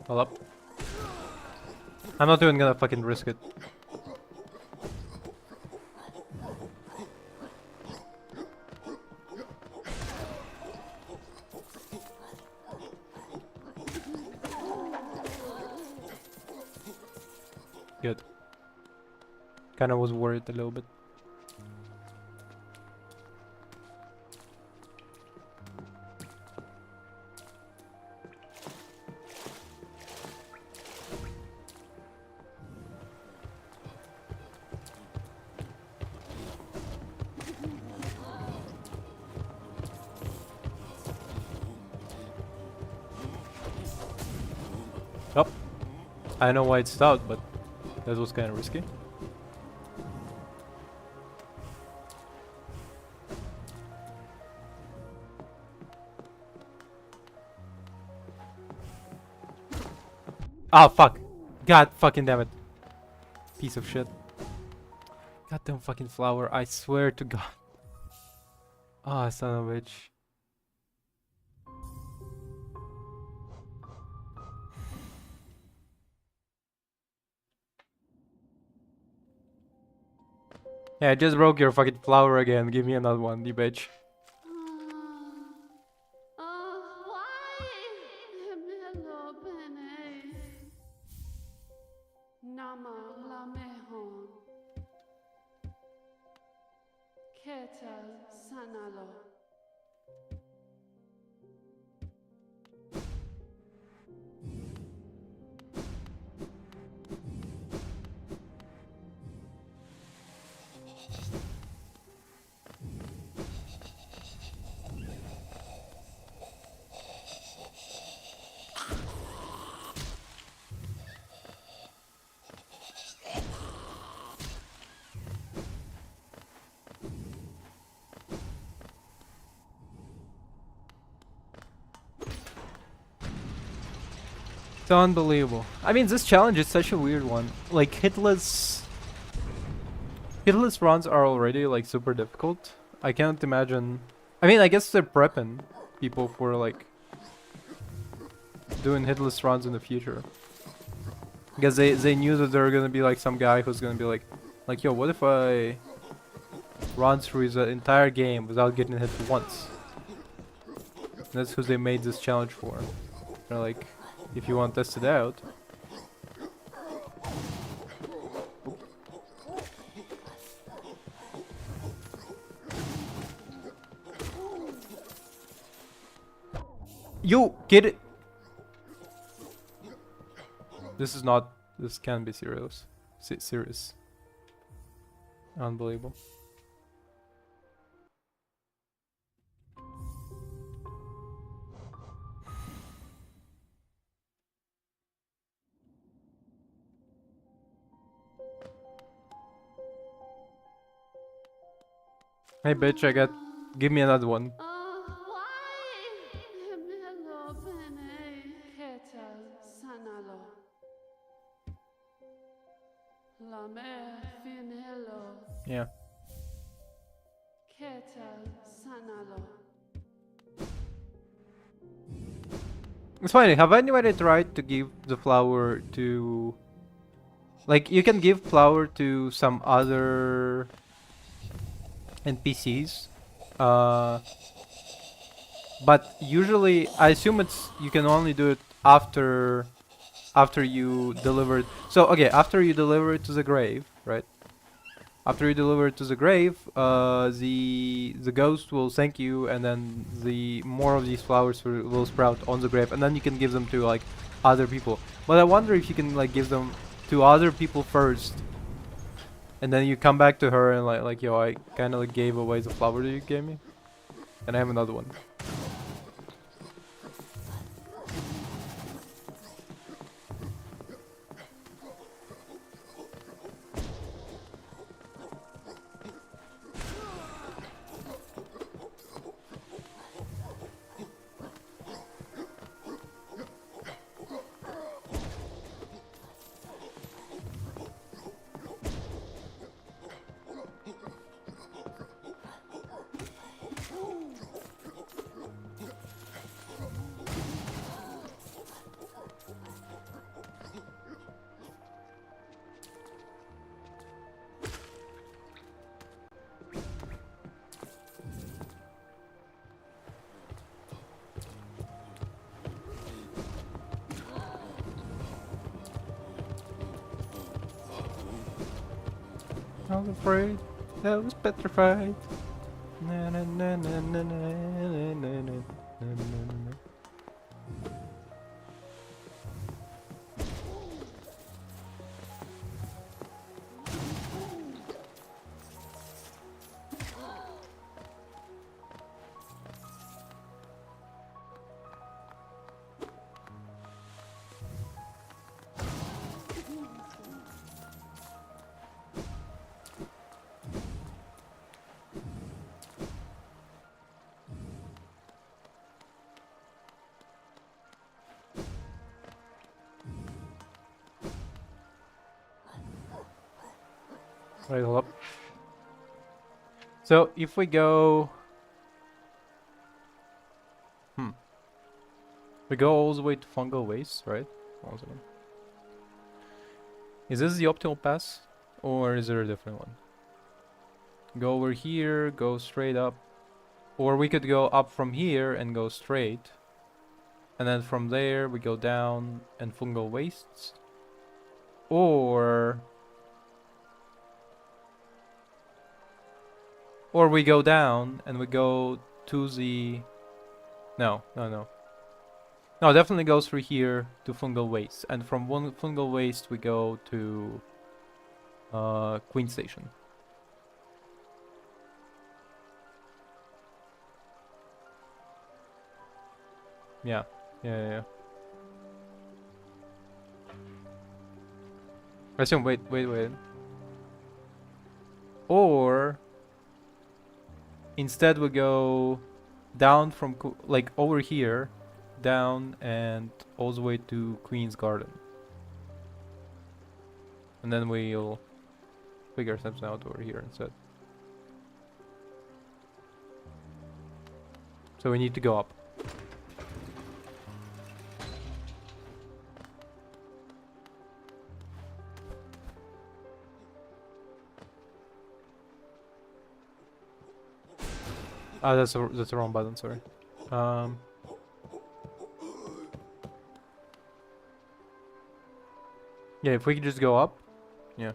Hold up. I'm not even gonna fucking risk it. Good. Kinda was worried a little bit. Oh, I know why it stopped, but that was kind of risky. Oh fuck! God fucking damn it! Piece of shit. Goddamn fucking flower! I swear to God. Ah, oh, son of a bitch. Yeah, I just broke your fucking flower again. Give me another one, you bitch. It's unbelievable. I mean, this challenge is such a weird one. Like, hitless runs are already, like, super difficult. I can't imagine... I mean, I guess they're prepping people for, like, doing hitless runs in the future. Because they knew that there were gonna be, like, some guy who's gonna be like, yo, what if I run through the entire game without getting hit once? And that's who they made this challenge for. They're like... If you want to test it out. You kid. This is not. This can't be serious. Serious. Unbelievable. Hey bitch, I got. Give me another one. Yeah. It's funny, have anybody tried to give the flower to... Like, you can give flower to some other NPCs. But usually, I assume it's... You can only do it after you deliver it. So, okay, after you deliver it to the grave, right? After you deliver it to the grave, the ghost will thank you, and then the more of these flowers will sprout on the grave, and then you can give them to like other people. But I wonder if you can like give them to other people first, and then you come back to her and like yo, I kind of like gave away the flower that you gave me, and I have another one. I was afraid, I was petrified. Na, na, na, na, na, na, na, na, na, na. Right, hold up. So if we go, we go all the way to Fungal Waste, right? One second. Is this the optimal pass, or is there a different one? Go over here, go straight up, or we could go up from here and go straight, and then from there we go down and Fungal Wastes, or we go down and we go to the... No, definitely goes through here to Fungal Waste. And from one Fungal Waste we go to Queen Station. Yeah. I assume, wait. Or... Instead we go down from, like, over here, down and all the way to Queen's Garden. And then we'll figure something out over here instead. So we need to go up. Oh, that's the wrong button, sorry. Yeah, if we could just go up. Yeah.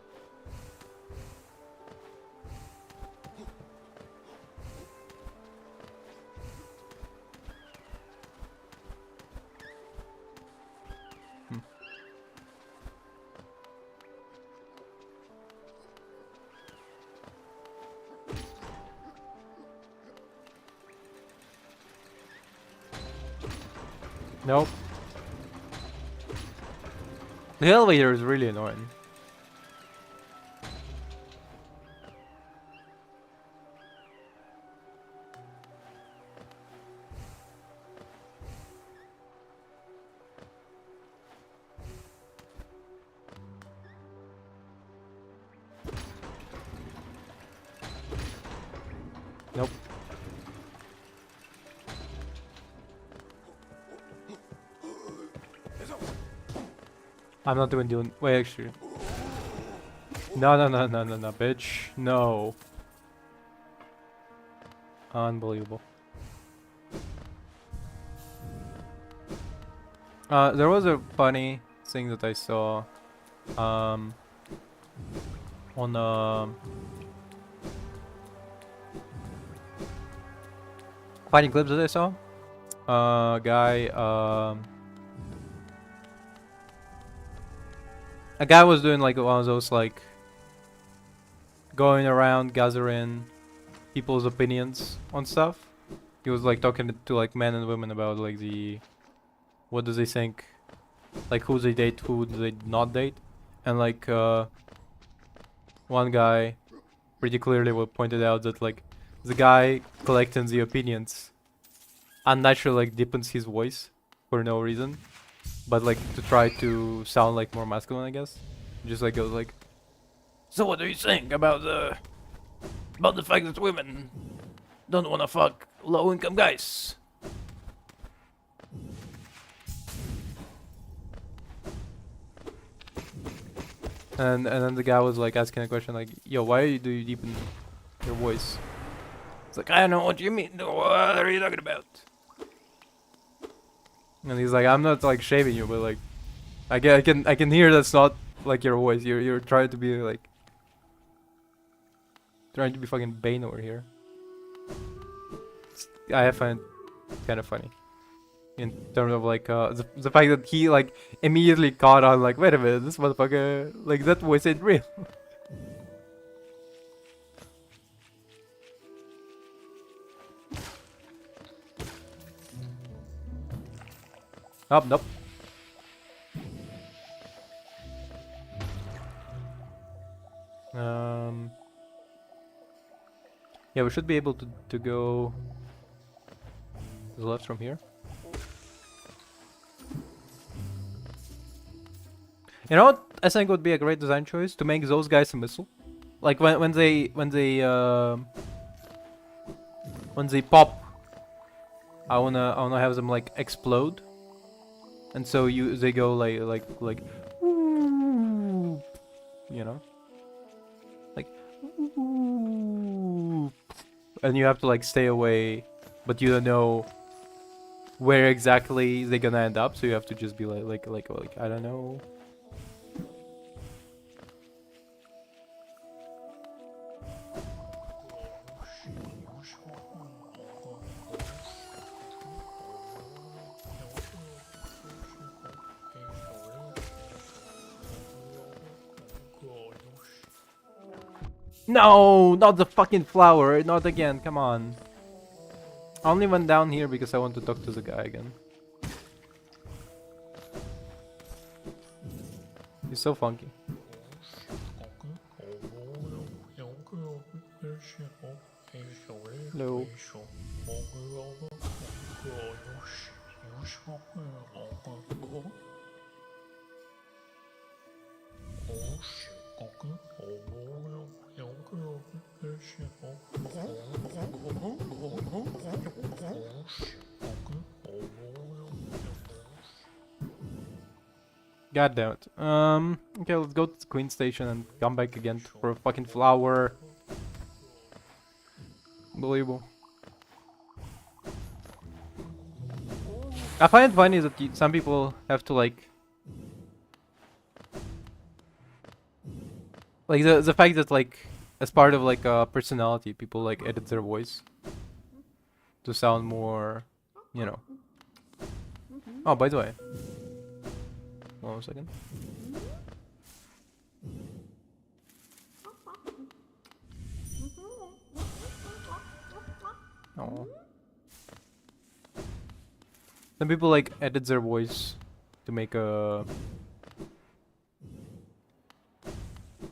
Nope. The elevator is really annoying. Nope. I'm not even doing. Wait, actually. No, bitch. No. Unbelievable. There was a funny thing that I saw. On funny clips that I saw. A guy was doing like one of those like going around gathering people's opinions on stuff. He was like talking to like men and women about like what do they think, like who they date, who do they not date, and like one guy pretty clearly pointed out that like the guy collecting the opinions unnaturally like deepens his voice for no reason, but like to try to sound like more masculine, I guess. Just like goes like, so what do you think about the fact that women don't wanna fuck low income guys? And then the guy was like asking a question like, yo, why do you deepen your voice? It's like, I don't know what you mean. What are you talking about? And he's like, I'm not like shaving you, but like, I can hear that's not like your voice. You're trying to be like, trying to be fucking Bane over here. I find it kind of funny. In terms of like the fact that he like immediately caught on like, wait a minute, this motherfucker, like that voice ain't real. Nope. Yeah, we should be able to go to the left from here. You know what I think would be a great design choice? To make those guys a missile. Like when they pop, I wanna have them like explode. And so they go like ooh, you know? Like ooh, and you have to like stay away, but you don't know where exactly they're gonna end up, so you have to just be like I don't know. No, not the fucking flower, not again, come on. I only went down here because I want to talk to the guy again. He's so funky. Hello. God damn it. Okay, let's go to the Queen Station and come back again for a fucking flower. Unbelievable. I find it funny that some people have to like the fact that like as part of like a personality, people like edit their voice to sound more, you know. Oh, by the way, one second. Oh. Some people like edit their voice to make a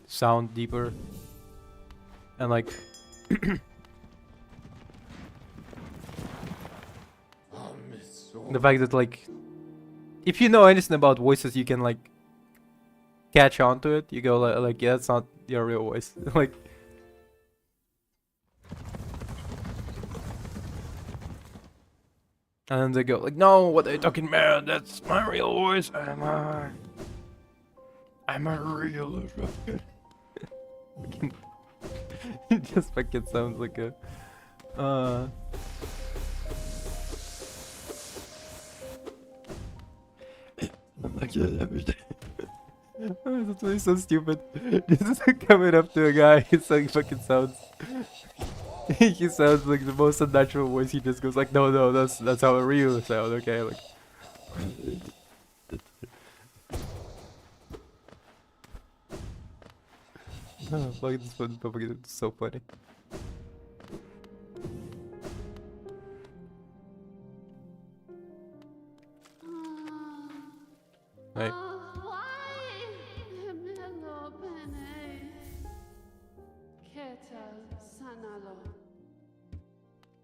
sound deeper, and like the fact that like if you know anything about voices, you can like catch on to it. You go like yeah, that's not your real voice. Like. And then they go like, no, what are you talking about? That's my real voice. I'm a real. It just fucking sounds like a. That's why it's so stupid. Just coming up to a guy, it's like fucking sounds. He sounds like the most unnatural voice. He just goes like, no, that's how a real sound. Okay, like. Oh, fuck, this one, it's so funny. Hey.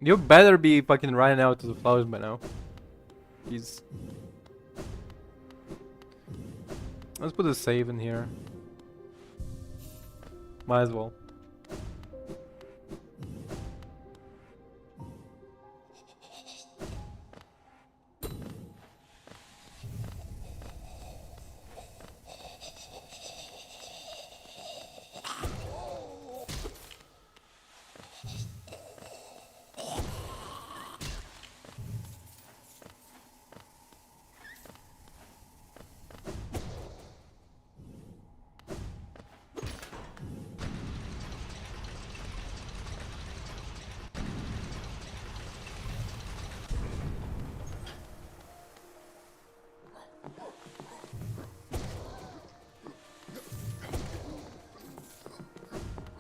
You better be fucking running out to the flowers by now. Jeez. Let's put a save in here. Might as well.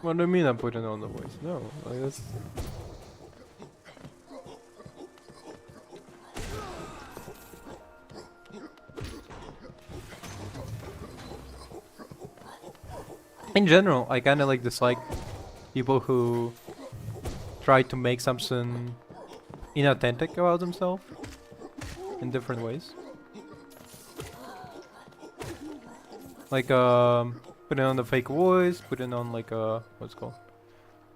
What do you mean I'm putting on the voice? No, like that's... In general, I kinda like dislike people who try to make something inauthentic about themselves in different ways. Like, putting on the fake voice, putting on like what's it called?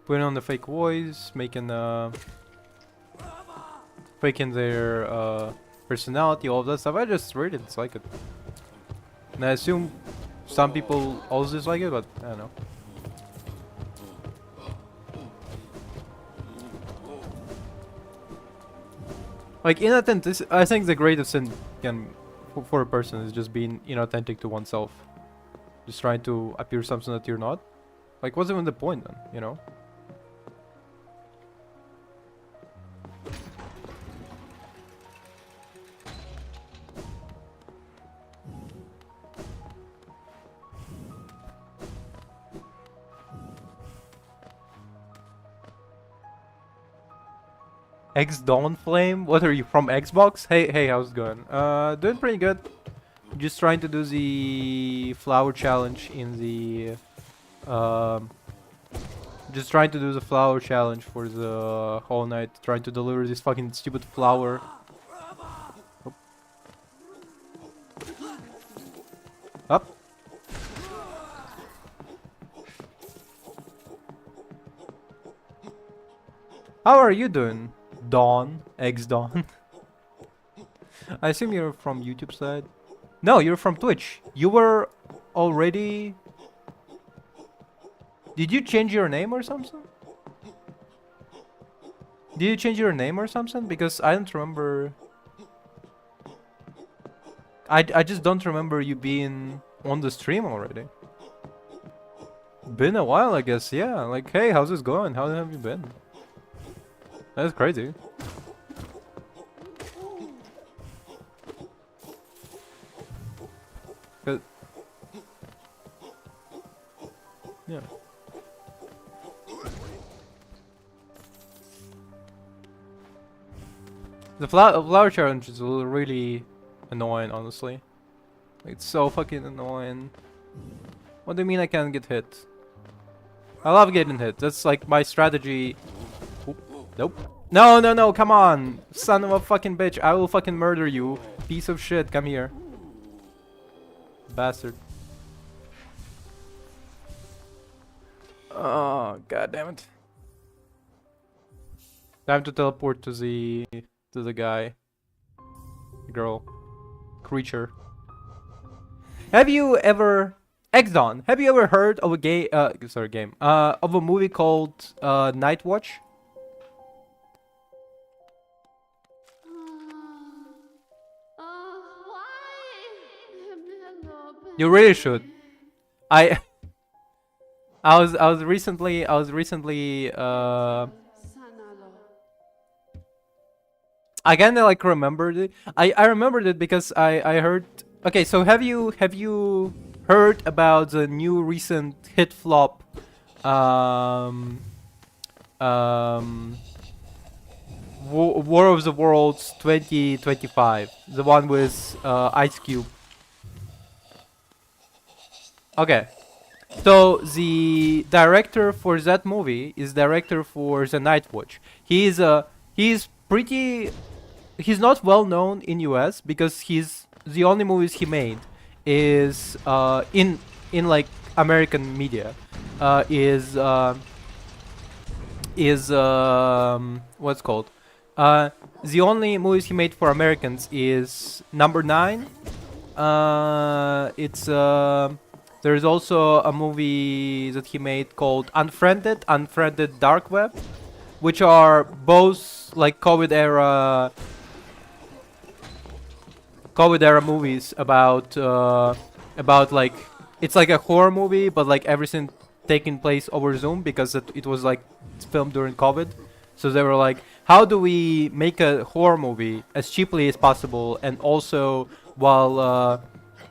Putting on the fake voice, making faking their personality, all of that stuff. I just really dislike it. And I assume some people also dislike it, but I don't know. Like inauthentic, I think the greatest sin can for a person is just being inauthentic to oneself. Just trying to appear something that you're not. Like, what's even the point then, you know? X Dawn Flame? What are you, from Xbox? Hey, how's it going? Doing pretty good. Just trying to do the flower challenge in the just trying to do the flower challenge for the whole night, trying to deliver this fucking stupid flower. Oh. Up. How are you doing, Dawn? X Dawn. I assume you're from YouTube side. No, you're from Twitch. You were already... Did you change your name or something? Did you change your name or something? Because I don't remember... I just don't remember you being on the stream already. Been a while, I guess, yeah. Like, hey, how's this going? How have you been? That's crazy. Yeah. The flower challenge is really annoying, honestly. It's so fucking annoying. What do you mean I can't get hit? I love getting hit. That's like my strategy. Oop. Nope. No, no, no, come on. Son of a fucking bitch. I will fucking murder you. Piece of shit. Come here. Bastard. Oh, god damn it. Time to teleport to the guy. Girl. Creature. Have you ever... Exdon, have you ever heard of a game, of a movie called Night Watch? You really should. I was recently I kinda like remembered it. I remembered it because I heard. Okay, so have you heard about the new recent hit flop War of the Worlds 2025, the one with Ice Cube? Okay, so the director for that movie is director for The Night Watch. He's not well known in US because the only movies he made is in like American media is what's called the only movies he made for Americans is Number 9. There's also a movie that he made called Unfriended Dark Web, which are both like COVID era movies about like, it's like a horror movie, but like everything taking place over Zoom because it was like filmed during COVID. So they were like, how do we make a horror movie as cheaply as possible and also while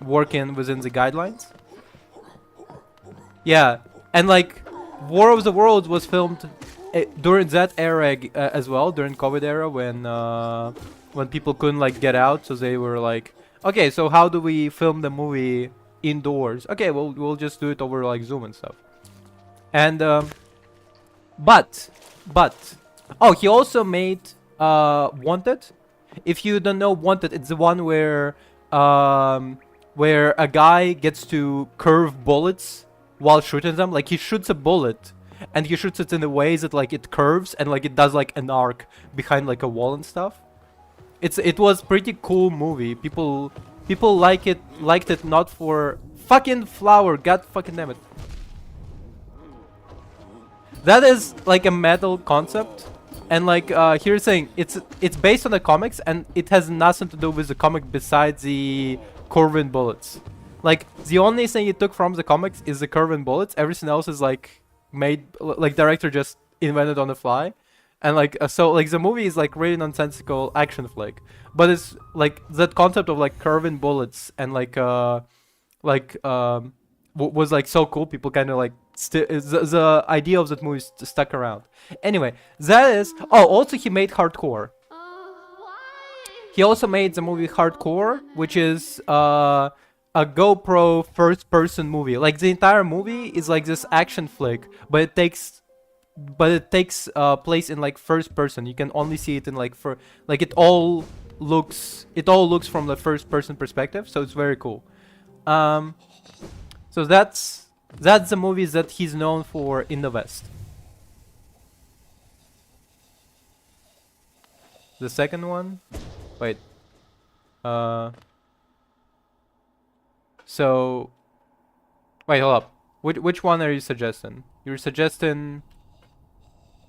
working within the guidelines? Yeah, and like War of the Worlds was filmed during that era as well, during COVID era when people couldn't like get out, so they were like, okay, so how do we film the movie indoors? Okay, well we'll just do it over like Zoom and stuff. And but oh, he also made Wanted. If you don't know Wanted, it's the one where a guy gets to curve bullets while shooting them. Like he shoots a bullet and he shoots it in a way that like it curves and like it does like an arc behind like a wall and stuff. It was pretty cool movie. People liked it not for fucking flower. God fucking damn it. That is like a metal concept, and like here's saying it's based on the comics and it has nothing to do with the comic besides the curving bullets. Like the only thing it took from the comics is the curving bullets. Everything else is like made, like director just invented on the fly. And like so like the movie is like really nonsensical action flick, but it's like that concept of like curving bullets and like was like so cool. People kind of like the idea of that movie stuck around. Anyway, that is. Oh, also he made Hardcore. He also made the movie Hardcore, which is a GoPro first-person movie. Like the entire movie is like this action flick, but it takes place in like first person. You can only see it in like it all looks from the first person perspective, so it's very cool. So that's the movies that he's known for in the West. The second one, wait, so wait, hold up. Which one are you suggesting? You're suggesting.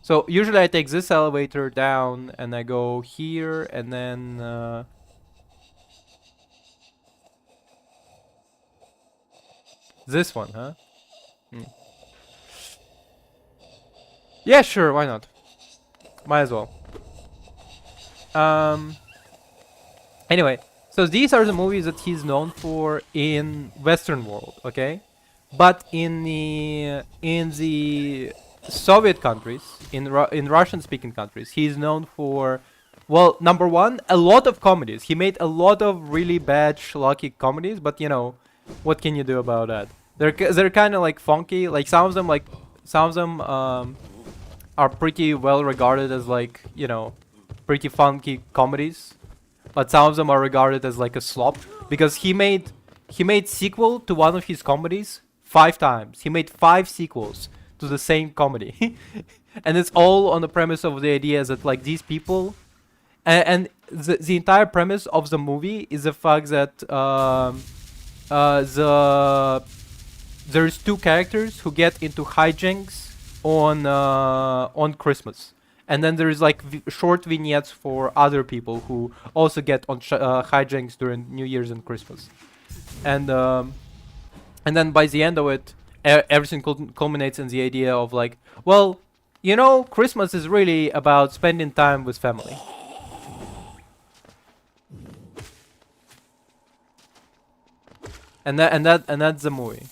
So usually I take this elevator down and I go here and then this one, huh? Yeah, sure, why not? Might as well. Anyway, so these are the movies that he's known for in Western world, okay? But in the Soviet countries, in Russian-speaking countries, he's known for Well, number one, a lot of comedies. He made a lot of really bad schlocky comedies, but you know, what can you do about that? They're kind of like funky. Like some of them are pretty well regarded as like, you know, pretty funky comedies, but some of them are regarded as like a slop because he made sequel to one of his comedies 5 times. He made 5 sequels to the same comedy. And it's all on the premise of the idea that like these people and the entire premise of the movie is the fact that there's 2 characters who get into hijinks on Christmas, and then there's like short vignettes for other people who also get on hijinks during New Year's and Christmas, and then by the end of it, everything culminates in the idea of like, well, you know, Christmas is really about spending time with family. And that's the movie.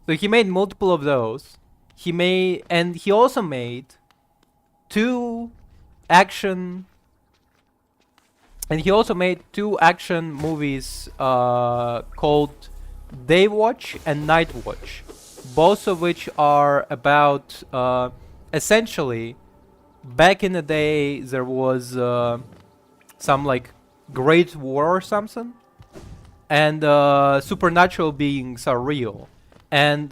So he made multiple of those. He also made 2 action movies called Day Watch and Night Watch, both of which are about essentially back in the day there was some like great war or something, and supernatural beings are real, and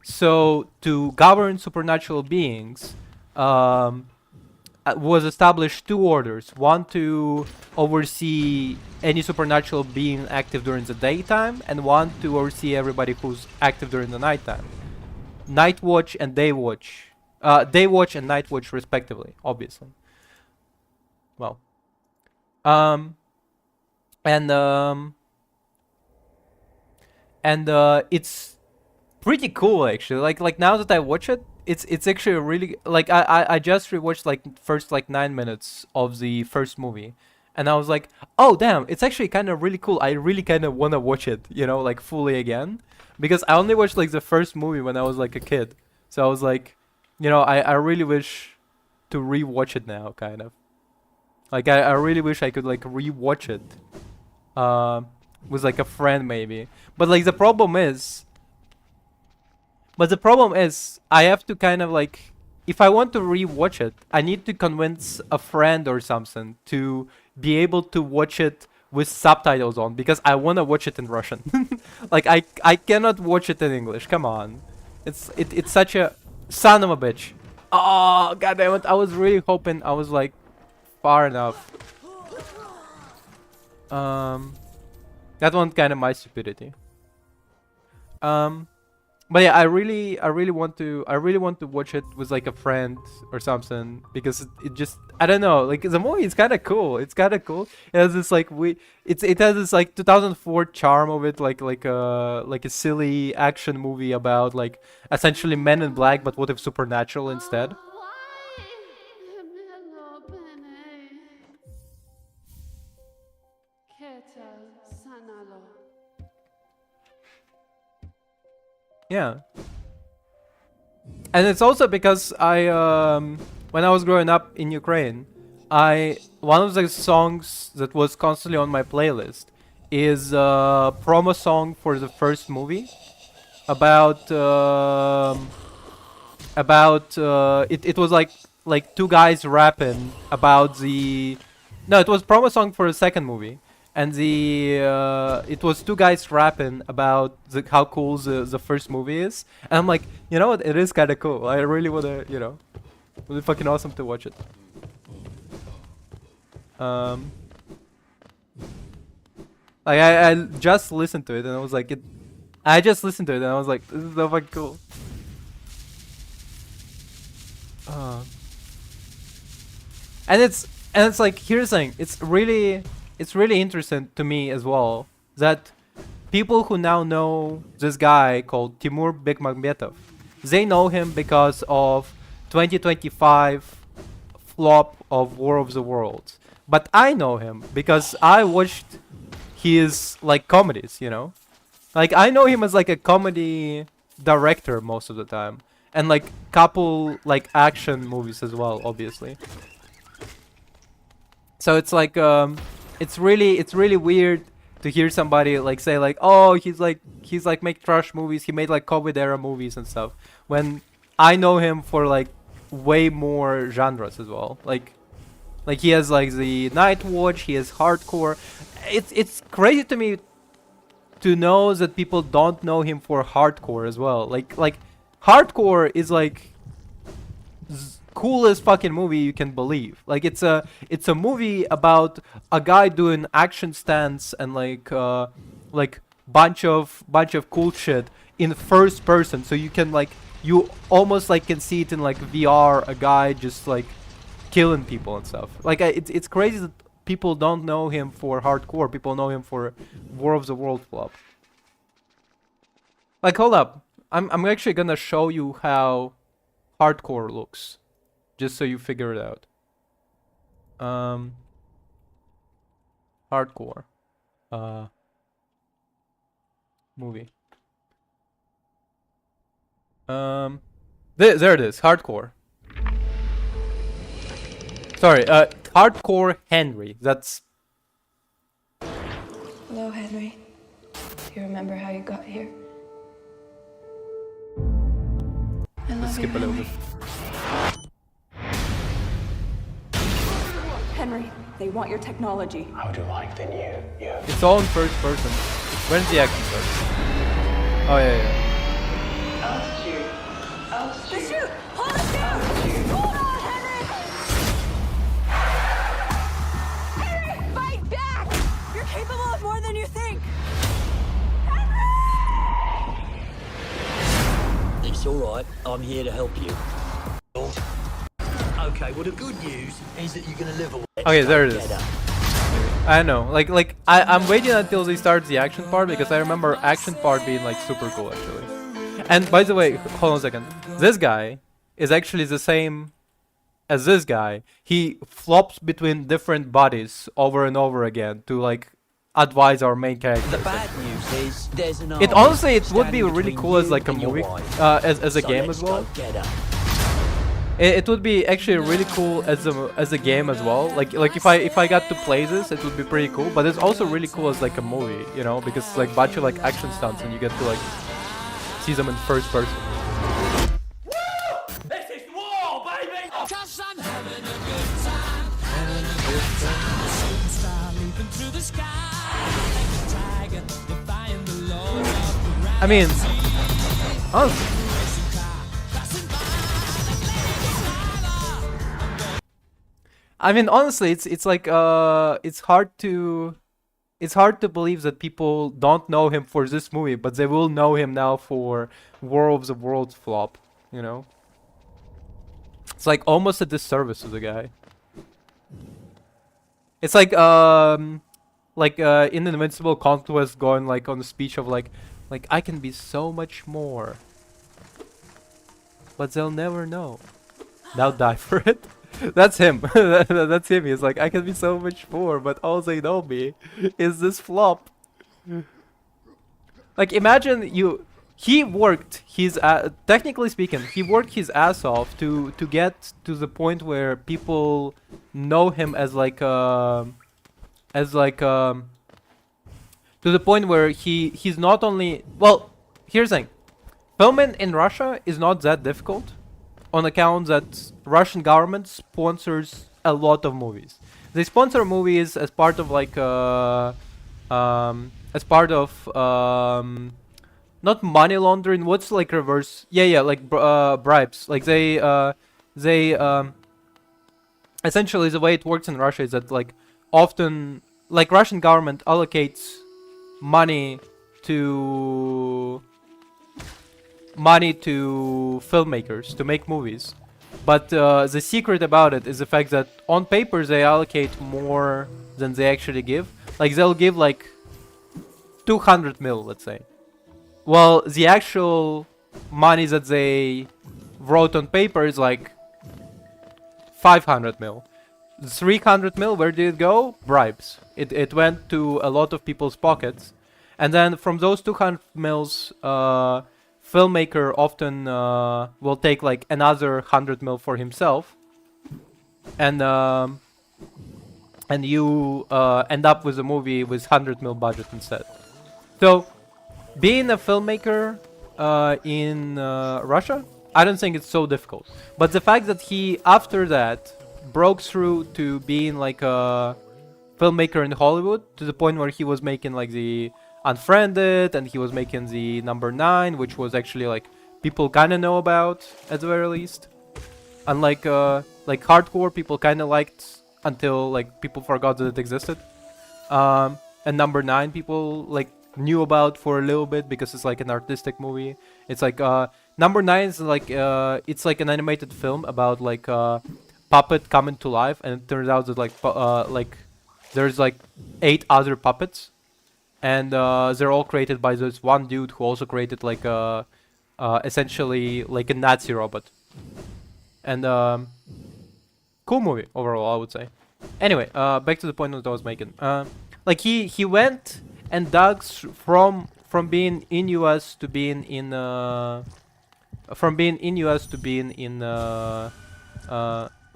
so to govern supernatural beings was established 2 orders. One to oversee any supernatural being active during the daytime, and one to oversee everybody who's active during the nighttime. Night Watch and Day Watch. Day Watch and Night Watch respectively, obviously. Well. It's pretty cool actually. Like now that I watch it, it's actually really like I just rewatched like first like 9 minutes of the first movie, and I was like, oh damn, it's actually kind of really cool. I really kind of want to watch it, you know, like fully again, because I only watched like the first movie when I was like a kid, so I was like, you know, I really wish to rewatch it now, kind of. Like I really wish I could like rewatch it with like a friend maybe. But like the problem is I have to kind of like, if I want to rewatch it, I need to convince a friend or something to be able to watch it with subtitles on, because I want to watch it in Russian. Like I cannot watch it in English. Come on. It's such a son of a bitch. Oh god damn it. I was really hoping I was like far enough. That one's kind of my stupidity. But yeah, I really want to watch it with like a friend or something, because it just, I don't know, like the movie is kind of cool. It's kind of cool. It has this like it has this like 2004 charm of it, like a silly action movie about like essentially Men in Black, but what if supernatural instead? Yeah. And it's also because when I was growing up in Ukraine, one of the songs that was constantly on my playlist is a promo song for the first movie about it was like 2 guys rapping about the, no, it was promo song for the second movie. And it was 2 guys rapping about how cool the first movie is. And I'm like, you know what, it is kind of cool. I really want to, you know, it would be fucking awesome to watch it. Like I just listened to it and I was like, I just listened to it and I was like, this is so fucking cool. And it's like, here's the thing, it's really interesting to me as well that people who now know this guy called Timur Bekmambetov, they know him because of 2025 flop of War of the Worlds. But I know him because I watched his like comedies, you know? Like I know him as like a comedy director most of the time, and like couple like action movies as well, obviously. So it's like it's really weird to hear somebody like say like, oh, he's like make trash movies, he made like COVID era movies and stuff, when I know him for like way more genres as well. Like he has like the Night Watch, he has hardcore. It's crazy to me to know that people don't know him for hardcore as well. Like hardcore is like coolest fucking movie you can believe. Like it's a movie about a guy doing action stunts and like bunch of cool shit in first person, so you can like you almost like can see it in like VR, a guy just like killing people and stuff. Like it's crazy that people don't know him for hardcore. People know him for War of the World flop. Like hold up, I'm actually gonna show you how hardcore looks, just so you figure it out. Hardcore movie. There it is, hardcore. Sorry, hardcore Henry. That's. Hello, Henry. Do you remember how you got here? I love Let's skip a you, little bit. Henry, they want your technology. How do you like the new you? It's all in first person. When's the action start? Oh yeah. The chute! Hold the chute! Hold on, Henry! Henry, fight back! You're capable of more than you think! It's all right. I'm here to help you. Okay, well the good news is that you're gonna live a while. Okay, there it is. I know. Like I'm waiting until they start the action part, because I remember action part being like super cool actually. And by the way, hold on a second. This guy is actually the same as this guy. He flops between different bodies over and over again to like advise our main character. The bad news is there's an It army honestly, it would be standing really between cool as you like a and your movie, wife. as a So game let's as well. go get her. It would be actually really cool as a game as well. Like if I got to play this, it would be pretty cool. But it's also really cool as like a movie, you know, because it's like a bunch of like action stunts and you get to like see them in first person. This is war, baby! Cause I'm having a good time. I mean, honestly, it's like it's hard to believe that people don't know him for this movie, but they will know him now for War of the Worlds flop, you know? It's like almost a disservice to the guy. It's like in Invincible Conquest going like on a speech of like I can be so much more, but they'll never know. Now die for it. That's him. That's him. He's like, I can be so much more, but all they know me is this flop. Like, imagine he worked his, technically speaking, he worked his ass off to get to the point where people know him as like, to the point where he's not only, well, here's the thing. Filming in Russia is not that difficult, on account that Russian government sponsors a lot of movies. They sponsor movies as part of like not money laundering. What's like reverse? Yeah, like bribes. Like they essentially the way it works in Russia is that like often like Russian government allocates money to filmmakers to make movies, but the secret about it is the fact that on paper they allocate more than they actually give. Like they'll give like 200 mil, let's say. Well, the actual money that they wrote on paper is like 500 mil. 300 mil, where did it go? Bribes. It went to a lot of people's pockets, and then from those 200 mils, filmmaker often will take like another 100 mil for himself, and and you end up with a movie with 100 mil budget instead. So, being a filmmaker in Russia, I don't think it's so difficult. But the fact that he, after that, broke through to being like a filmmaker in Hollywood, to the point where he was making like the Unfriended, and he was making the Number 9, which was actually like people kind of know about at the very least. Unlike like Hardcore, people kind of liked until like people forgot that it existed. And Number 9, people like knew about for a little bit because it's like an artistic movie. It's like Number 9 is like it's like an animated film about like puppet coming to life, and it turns out that like there's like 8 other puppets, and they're all created by this one dude who also created like essentially like a Nazi robot. And cool movie overall, I would say. Anyway, back to the point that I was making. Like he went and dug from being in US to being in from being in US to being in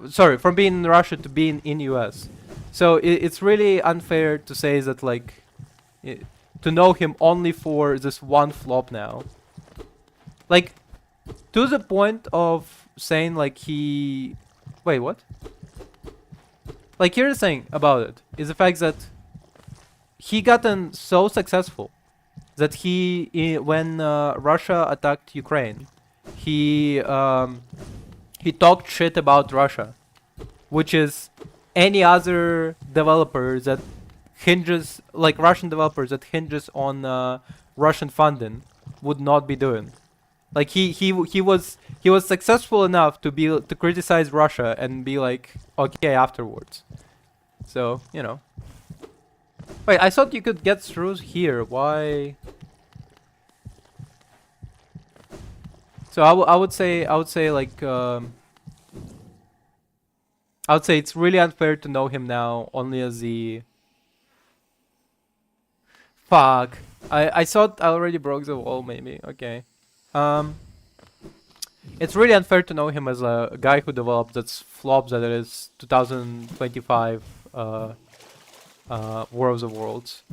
sorry, from being in Russia to being in US. So it's really unfair to say that like to know him only for this one flop now. Like to the point of saying like he wait, what? Like here's the thing about it is the fact that he gotten so successful that he when Russia attacked Ukraine, he talked shit about Russia, which is any other developer that hinges like Russian developers that hinges on Russian funding would not be doing. Like he was successful enough to criticize Russia and be like okay afterwards. So, you know. Wait, I thought you could get through here. Why? So I would say like I would say it's really unfair to know him now only as the fuck. I thought I already broke the wall maybe. Okay. It's really unfair to know him as a guy who developed that's flops that it is 2025 War of the Worlds.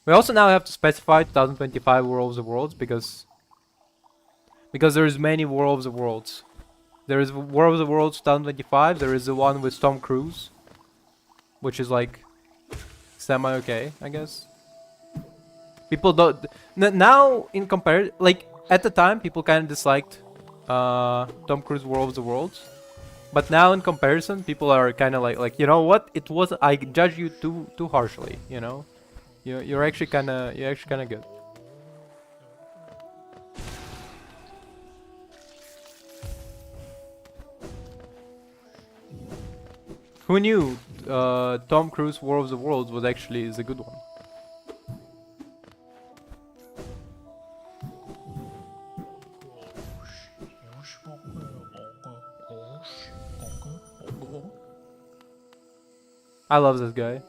We also now have to specify 2025 War of the Worlds because there is many War of the Worlds. There is War of the Worlds 2025. There is the one with Tom Cruise, which is like semi-okay, I guess. People don't now in compare like at the time people kind of disliked Tom Cruise War of the Worlds, but now in comparison people are kind of like you know what, it was I judge you too harshly, you know. You're actually kind of good. Who knew Tom Cruise War of the Worlds was actually the good one? I love this guy.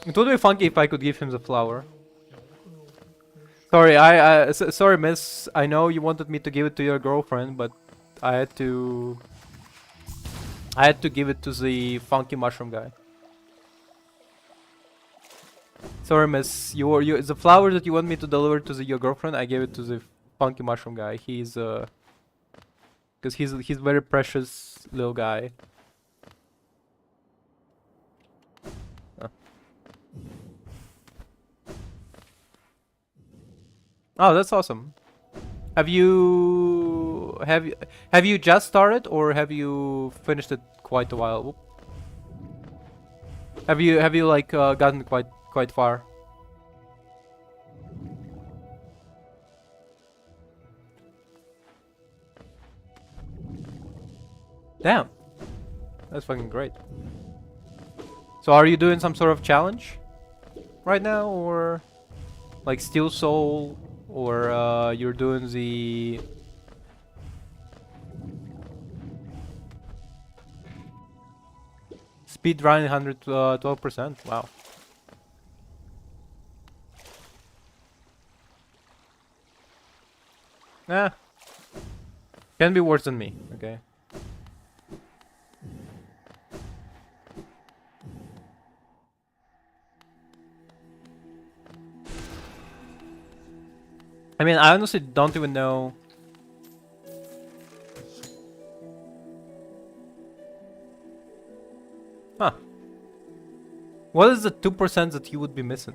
It would be funky if I could give him the flower. Sorry, sorry, miss. I know you wanted me to give it to your girlfriend, but I had to give it to the funky mushroom guy. Sorry, miss. The flower that you want me to deliver to your girlfriend, I gave it to the funky mushroom guy. He's because he's a very precious little guy. Oh, that's awesome. Have you just started or have you finished it quite a while? Whoop. Have you like gotten quite far? Damn. That's fucking great. So are you doing some sort of challenge right now, or like Steel Soul, or you're doing the speed run 112%? Wow. Can be worse than me, okay? I mean, I honestly don't even know. Huh. What is the 2% that he would be missing?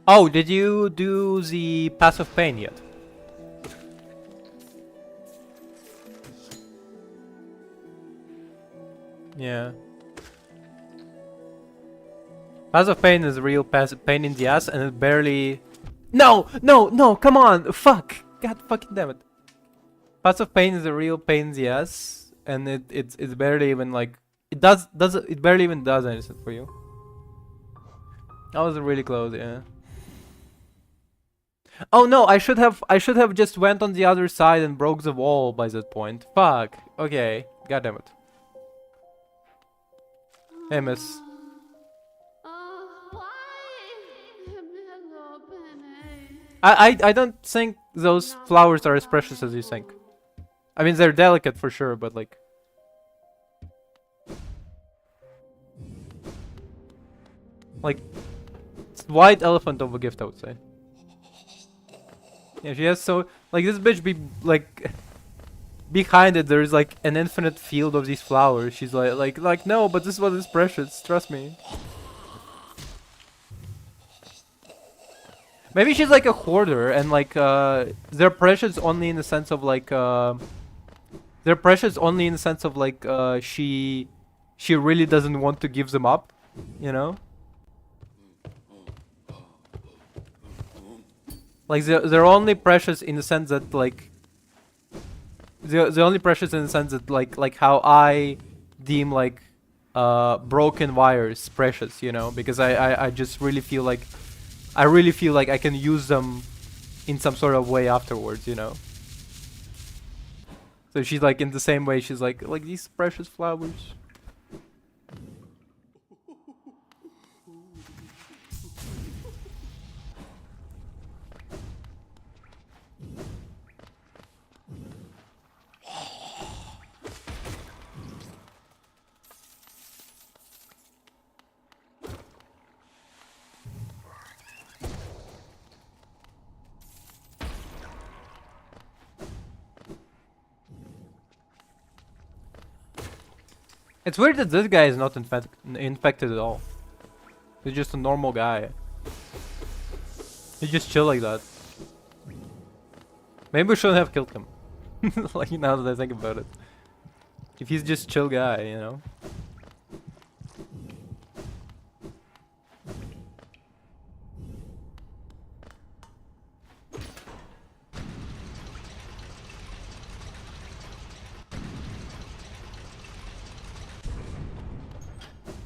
Oh, did you do the passive pain yet? Yeah. Passive pain is a real pain in the ass, and it barely... No! No! No! Come on! Fuck! God fucking damn it. Passive pain is a real pain in the ass, and it's barely even like... It barely even does anything for you. That was really close, yeah. Oh no, I should have just went on the other side and broke the wall by that point. Fuck. Okay. God damn it. Hey, miss. I don't think those flowers are as precious as you think. I mean, they're delicate for sure, but like... Like, it's white elephant of a gift, I would say. Yeah, she has so... Like, this bitch be, like... Behind it, there's, like, an infinite field of these flowers. She's like, no, but this is what is precious. Trust me. Maybe she's, like, a hoarder, and, like, they're precious only in the sense of, like, They're precious only in the sense of, like, she really doesn't want to give them up, you know? Like, they're only precious in the sense that, like... They're only precious in the sense that, like how I deem, like, broken wires precious, you know? Because I just really feel like... I really feel like I can use them in some sort of way afterwards, you know? So she's, like, in the same way, she's like these precious flowers. It's weird that this guy is not infected at all. He's just a normal guy. He just chill like that. Maybe we shouldn't have killed him. Like, now that I think about it. If he's just chill guy, you know?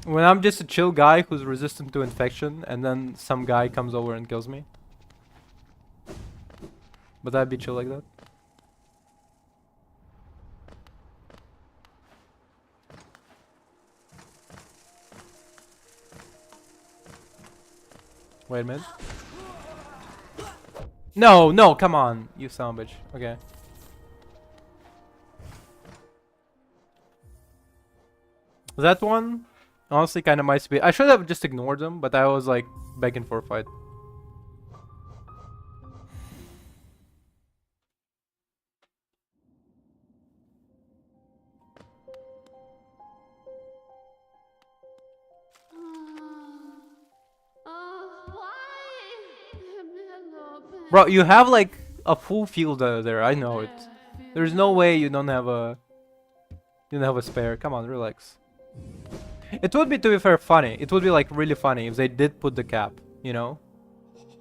When I'm just a chill guy who's resistant to infection, and then some guy comes over and kills me. But I'd be chill like that. Wait a minute. No, no, come on, you son of a bitch. Okay. That one? Honestly, kind of might be. I should have just ignored them, but I was like begging for a fight. Bro, you have like a full field there. I know it. There's no way you don't have a spare. Come on, relax. It would be, to be fair, funny. It would be like really funny if they did put the cap, you know?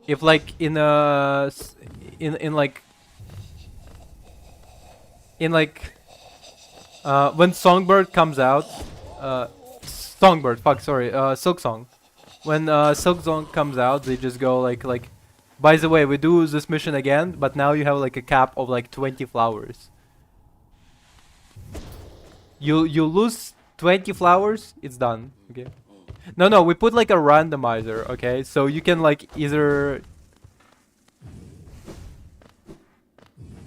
If like in when Songbird comes out, Songbird, fuck, sorry, Silk Song. when Silk Zone comes out, they just go like, by the way, we do this mission again, but now you have like a cap of like 20 flowers. You lose 20 flowers, it's done. Okay. No, we put like a randomizer. Okay, so you can like either.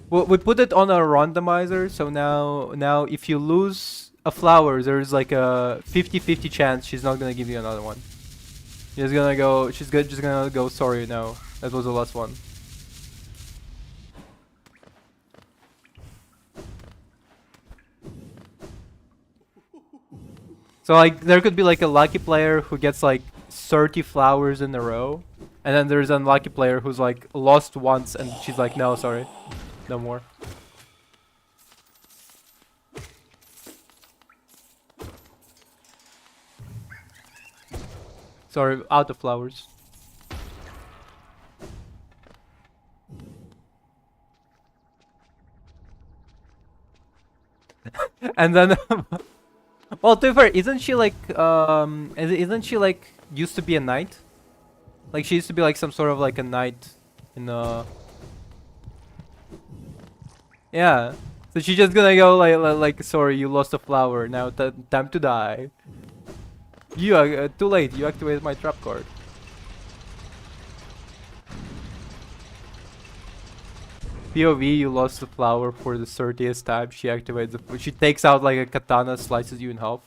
Well, we put it on a randomizer, so now if you lose a flower, there's like a 50-50 chance she's not gonna give you another one. She's gonna go. Just gonna go. Sorry, no, that was the last one. So like there could be like a lucky player who gets like 30 flowers in a row, and then there's an unlucky player who's like lost once and she's like, no, sorry, no more. Sorry, out of flowers. And then well, to be fair, isn't she like isn't she like used to be a knight? Like she used to be like some sort of like a knight in yeah. So she's just gonna go like sorry, you lost a flower. Now time to die. You are too late. You activated my trap card. POV, you lost the flower for the 30th time. She activates the. She takes out like a katana, slices you in half.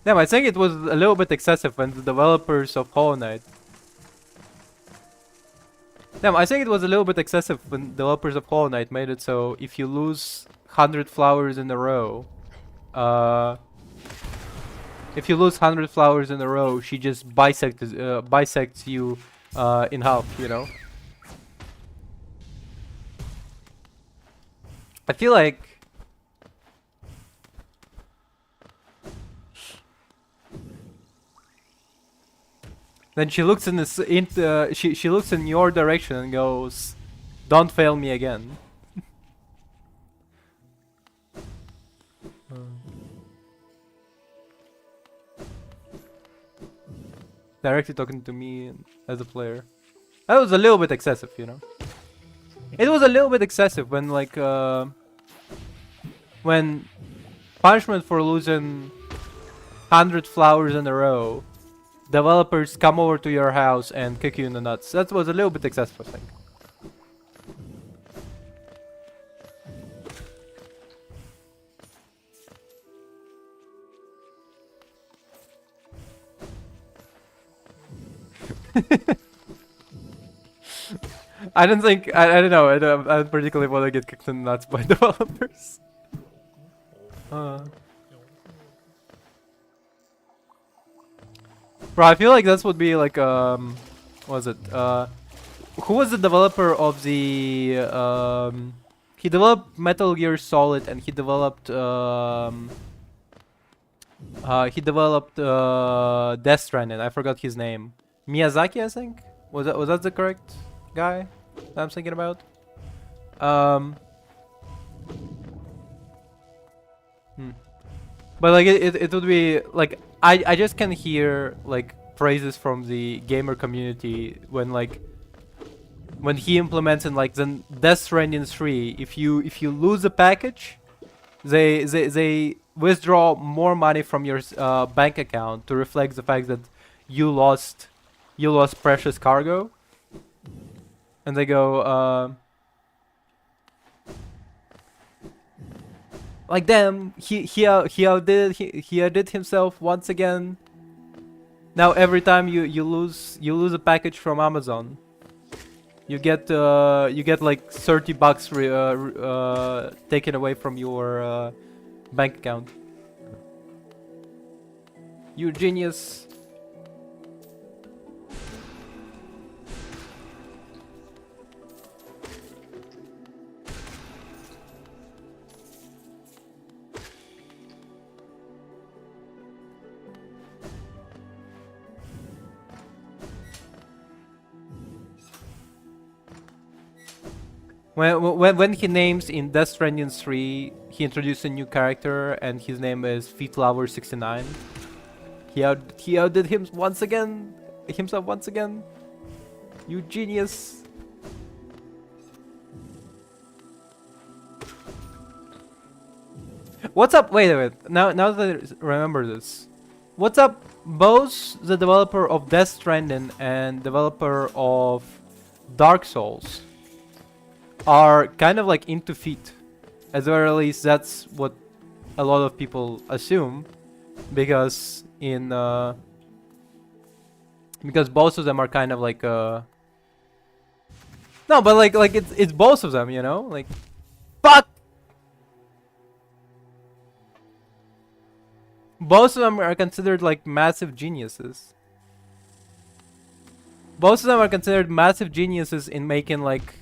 Damn, I think it was a little bit excessive when the developers of Hollow Knight. Damn, I think it was a little bit excessive when developers of Hollow Knight made it so if you lose 100 flowers in a row, if you lose 100 flowers in a row, she just bisects you in half, you know? I feel like... Then she looks in this, she looks in your direction and goes, "Don't fail me again." Directly talking to me as a player. That was a little bit excessive, you know. It was a little bit excessive when like when punishment for losing 100 flowers in a row. Developers come over to your house and kick you in the nuts. That was a little bit excessive, I think. I don't think I don't know. I don't particularly want to get kicked in the nuts by developers. Bro, I feel like this would be like what was it? Who was the developer of the he developed Metal Gear Solid and he developed Death Stranding. I forgot his name. Miyazaki, I think. Was that the correct guy that I'm thinking about? But like it would be like I just can hear like phrases from the gamer community when like when he implements in like the Death Stranding 3, if you lose a package, they withdraw more money from your bank account to reflect the fact that you lost precious cargo, and they go like damn, he outdid himself once again. Now every time you lose a package from Amazon, you get like $30 taken away from your bank account. You genius. When he names in Death Stranding 3, he introduced a new character and his name is Feet Lover 69. He outdid him once again. Himself once again. You genius. What's up? Wait. Now that I remember this, what's up? Both the developer of Death Stranding and developer of Dark Souls are kind of like into feet. At the very least, that's what a lot of people assume, because because both of them are kind of like no, but like it's both of them, you know, like fuck. Both of them are considered like massive geniuses. Both of them are considered massive geniuses in making like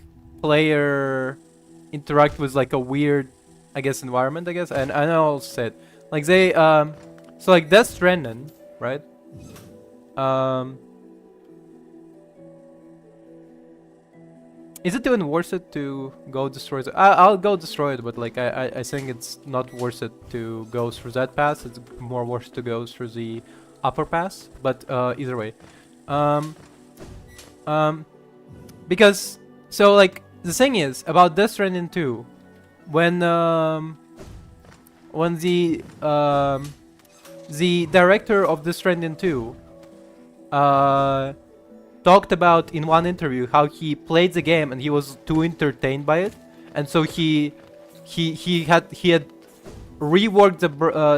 player interact with like a weird, I guess, environment, I guess. And I know I'll say it. Like they so like Death Stranding, right? Is it even worth it to go destroy it? I'll go destroy it, but like I think it's not worth it to go through that pass. It's more worth to go through the upper pass. But either way, because so like the thing is about Death Stranding 2, when the director of Death Stranding 2 talked about in one interview how he played the game and he was too entertained by it, and so he had reworked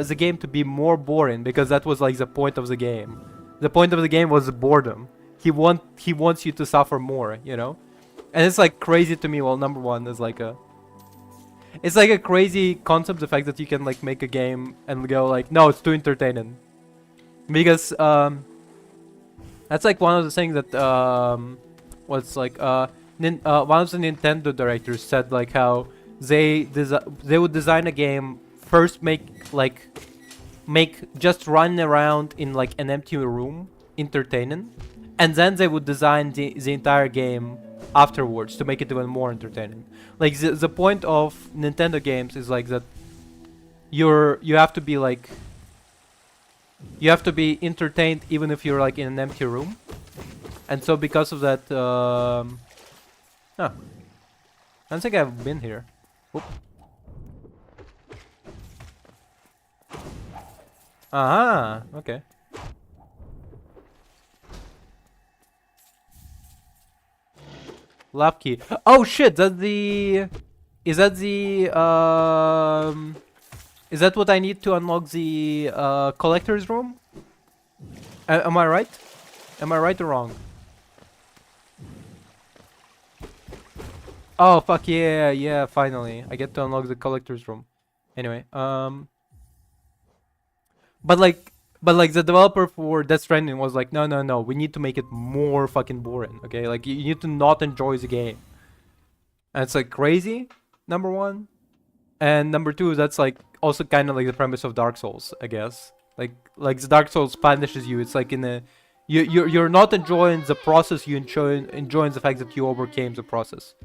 the game to be more boring, because that was like the point of the game. The point of the game was boredom. He wants you to suffer more, you know. And it's like crazy to me. Well, number one is like it's like a crazy concept, the fact that you can like make a game and go like, no, it's too entertaining, because that's like one of the things that what's like one of the Nintendo directors said, like how they would design a game first, make just running around in like an empty room entertaining, and then they would design the entire game afterwards to make it even more entertaining. Like the point of Nintendo games is like that you have to be like, you have to be entertained even if you're like in an empty room. And so because of that, I don't think I've been here. Whoop. Aha, okay. Lab key. Oh shit, is that what I need to unlock the collector's room? Am I right? Am I right or wrong? Oh fuck yeah, finally. I get to unlock the collector's room. Anyway, but like the developer for Death Stranding was like, no, we need to make it more fucking boring, okay? Like you need to not enjoy the game. And it's like crazy, number one. And number two, that's like also kind of like the premise of Dark Souls, I guess. Like the Dark Souls punishes you. It's like you're not enjoying the process, you enjoying the fact that you overcame the process.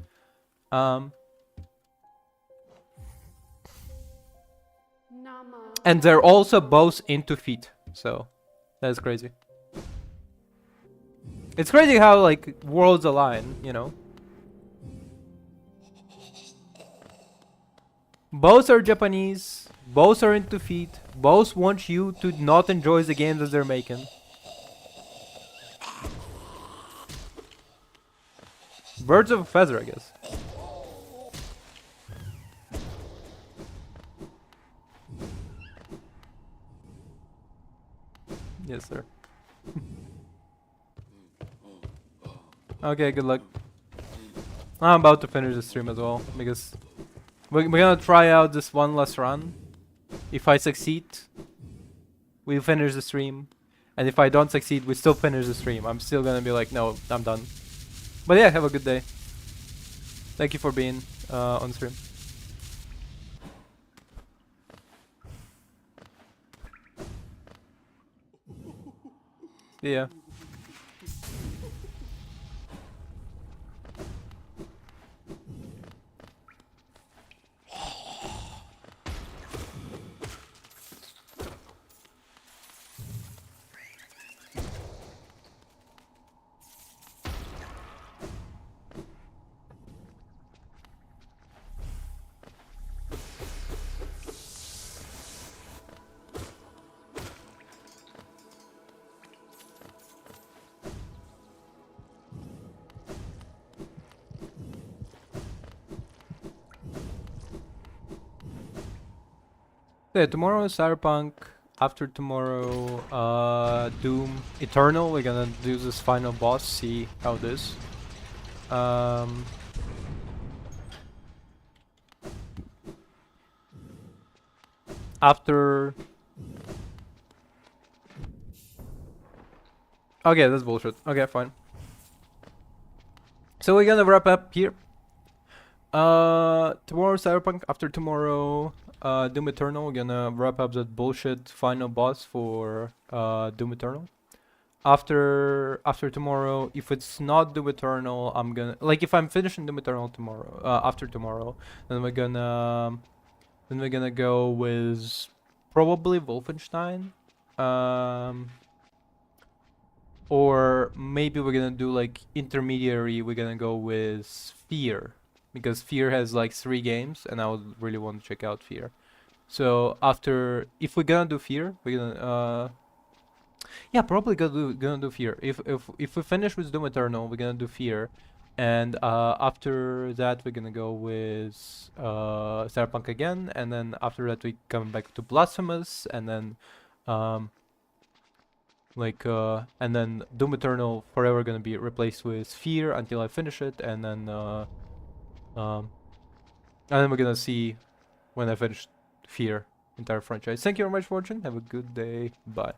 And they're also both into feet, so that's crazy. It's crazy how like worlds align, you know. Both are Japanese, both are into feet, both want you to not enjoy the games that they're making. Birds of a feather, I guess. Yes, sir. Okay, good luck. I'm about to finish the stream as well, because we're gonna try out this one last run. If I succeed, we finish the stream. And if I don't succeed, we still finish the stream. I'm still gonna be like, no, I'm done. But yeah, have a good day. Thank you for being on stream. Yeah. Yeah, tomorrow is Cyberpunk. After tomorrow, Doom Eternal. We're gonna do this final boss, see how it is. After... Okay, that's bullshit. Okay, fine. So we're gonna wrap up here. Tomorrow Cyberpunk, after tomorrow Doom Eternal. We're gonna wrap up that bullshit final boss for Doom Eternal. After tomorrow, if it's not Doom Eternal, I'm gonna, like, if I'm finishing Doom Eternal tomorrow, after tomorrow, then we're gonna go with probably Wolfenstein. Or maybe we're gonna do like intermediary, we're gonna go with Fear. Because Fear has like 3 games and I would really want to check out Fear. So after, if we're gonna do Fear, we're gonna yeah, probably gonna do Fear. If we finish with Doom Eternal, we're gonna do Fear. And after that we're gonna go with Cyberpunk again, and then after that we come back to Blasphemous, and then and then Doom Eternal forever gonna be replaced with Fear until I finish it, and then we're gonna see when I finish Fear entire franchise. Thank you very much for watching. Have a good day. Bye.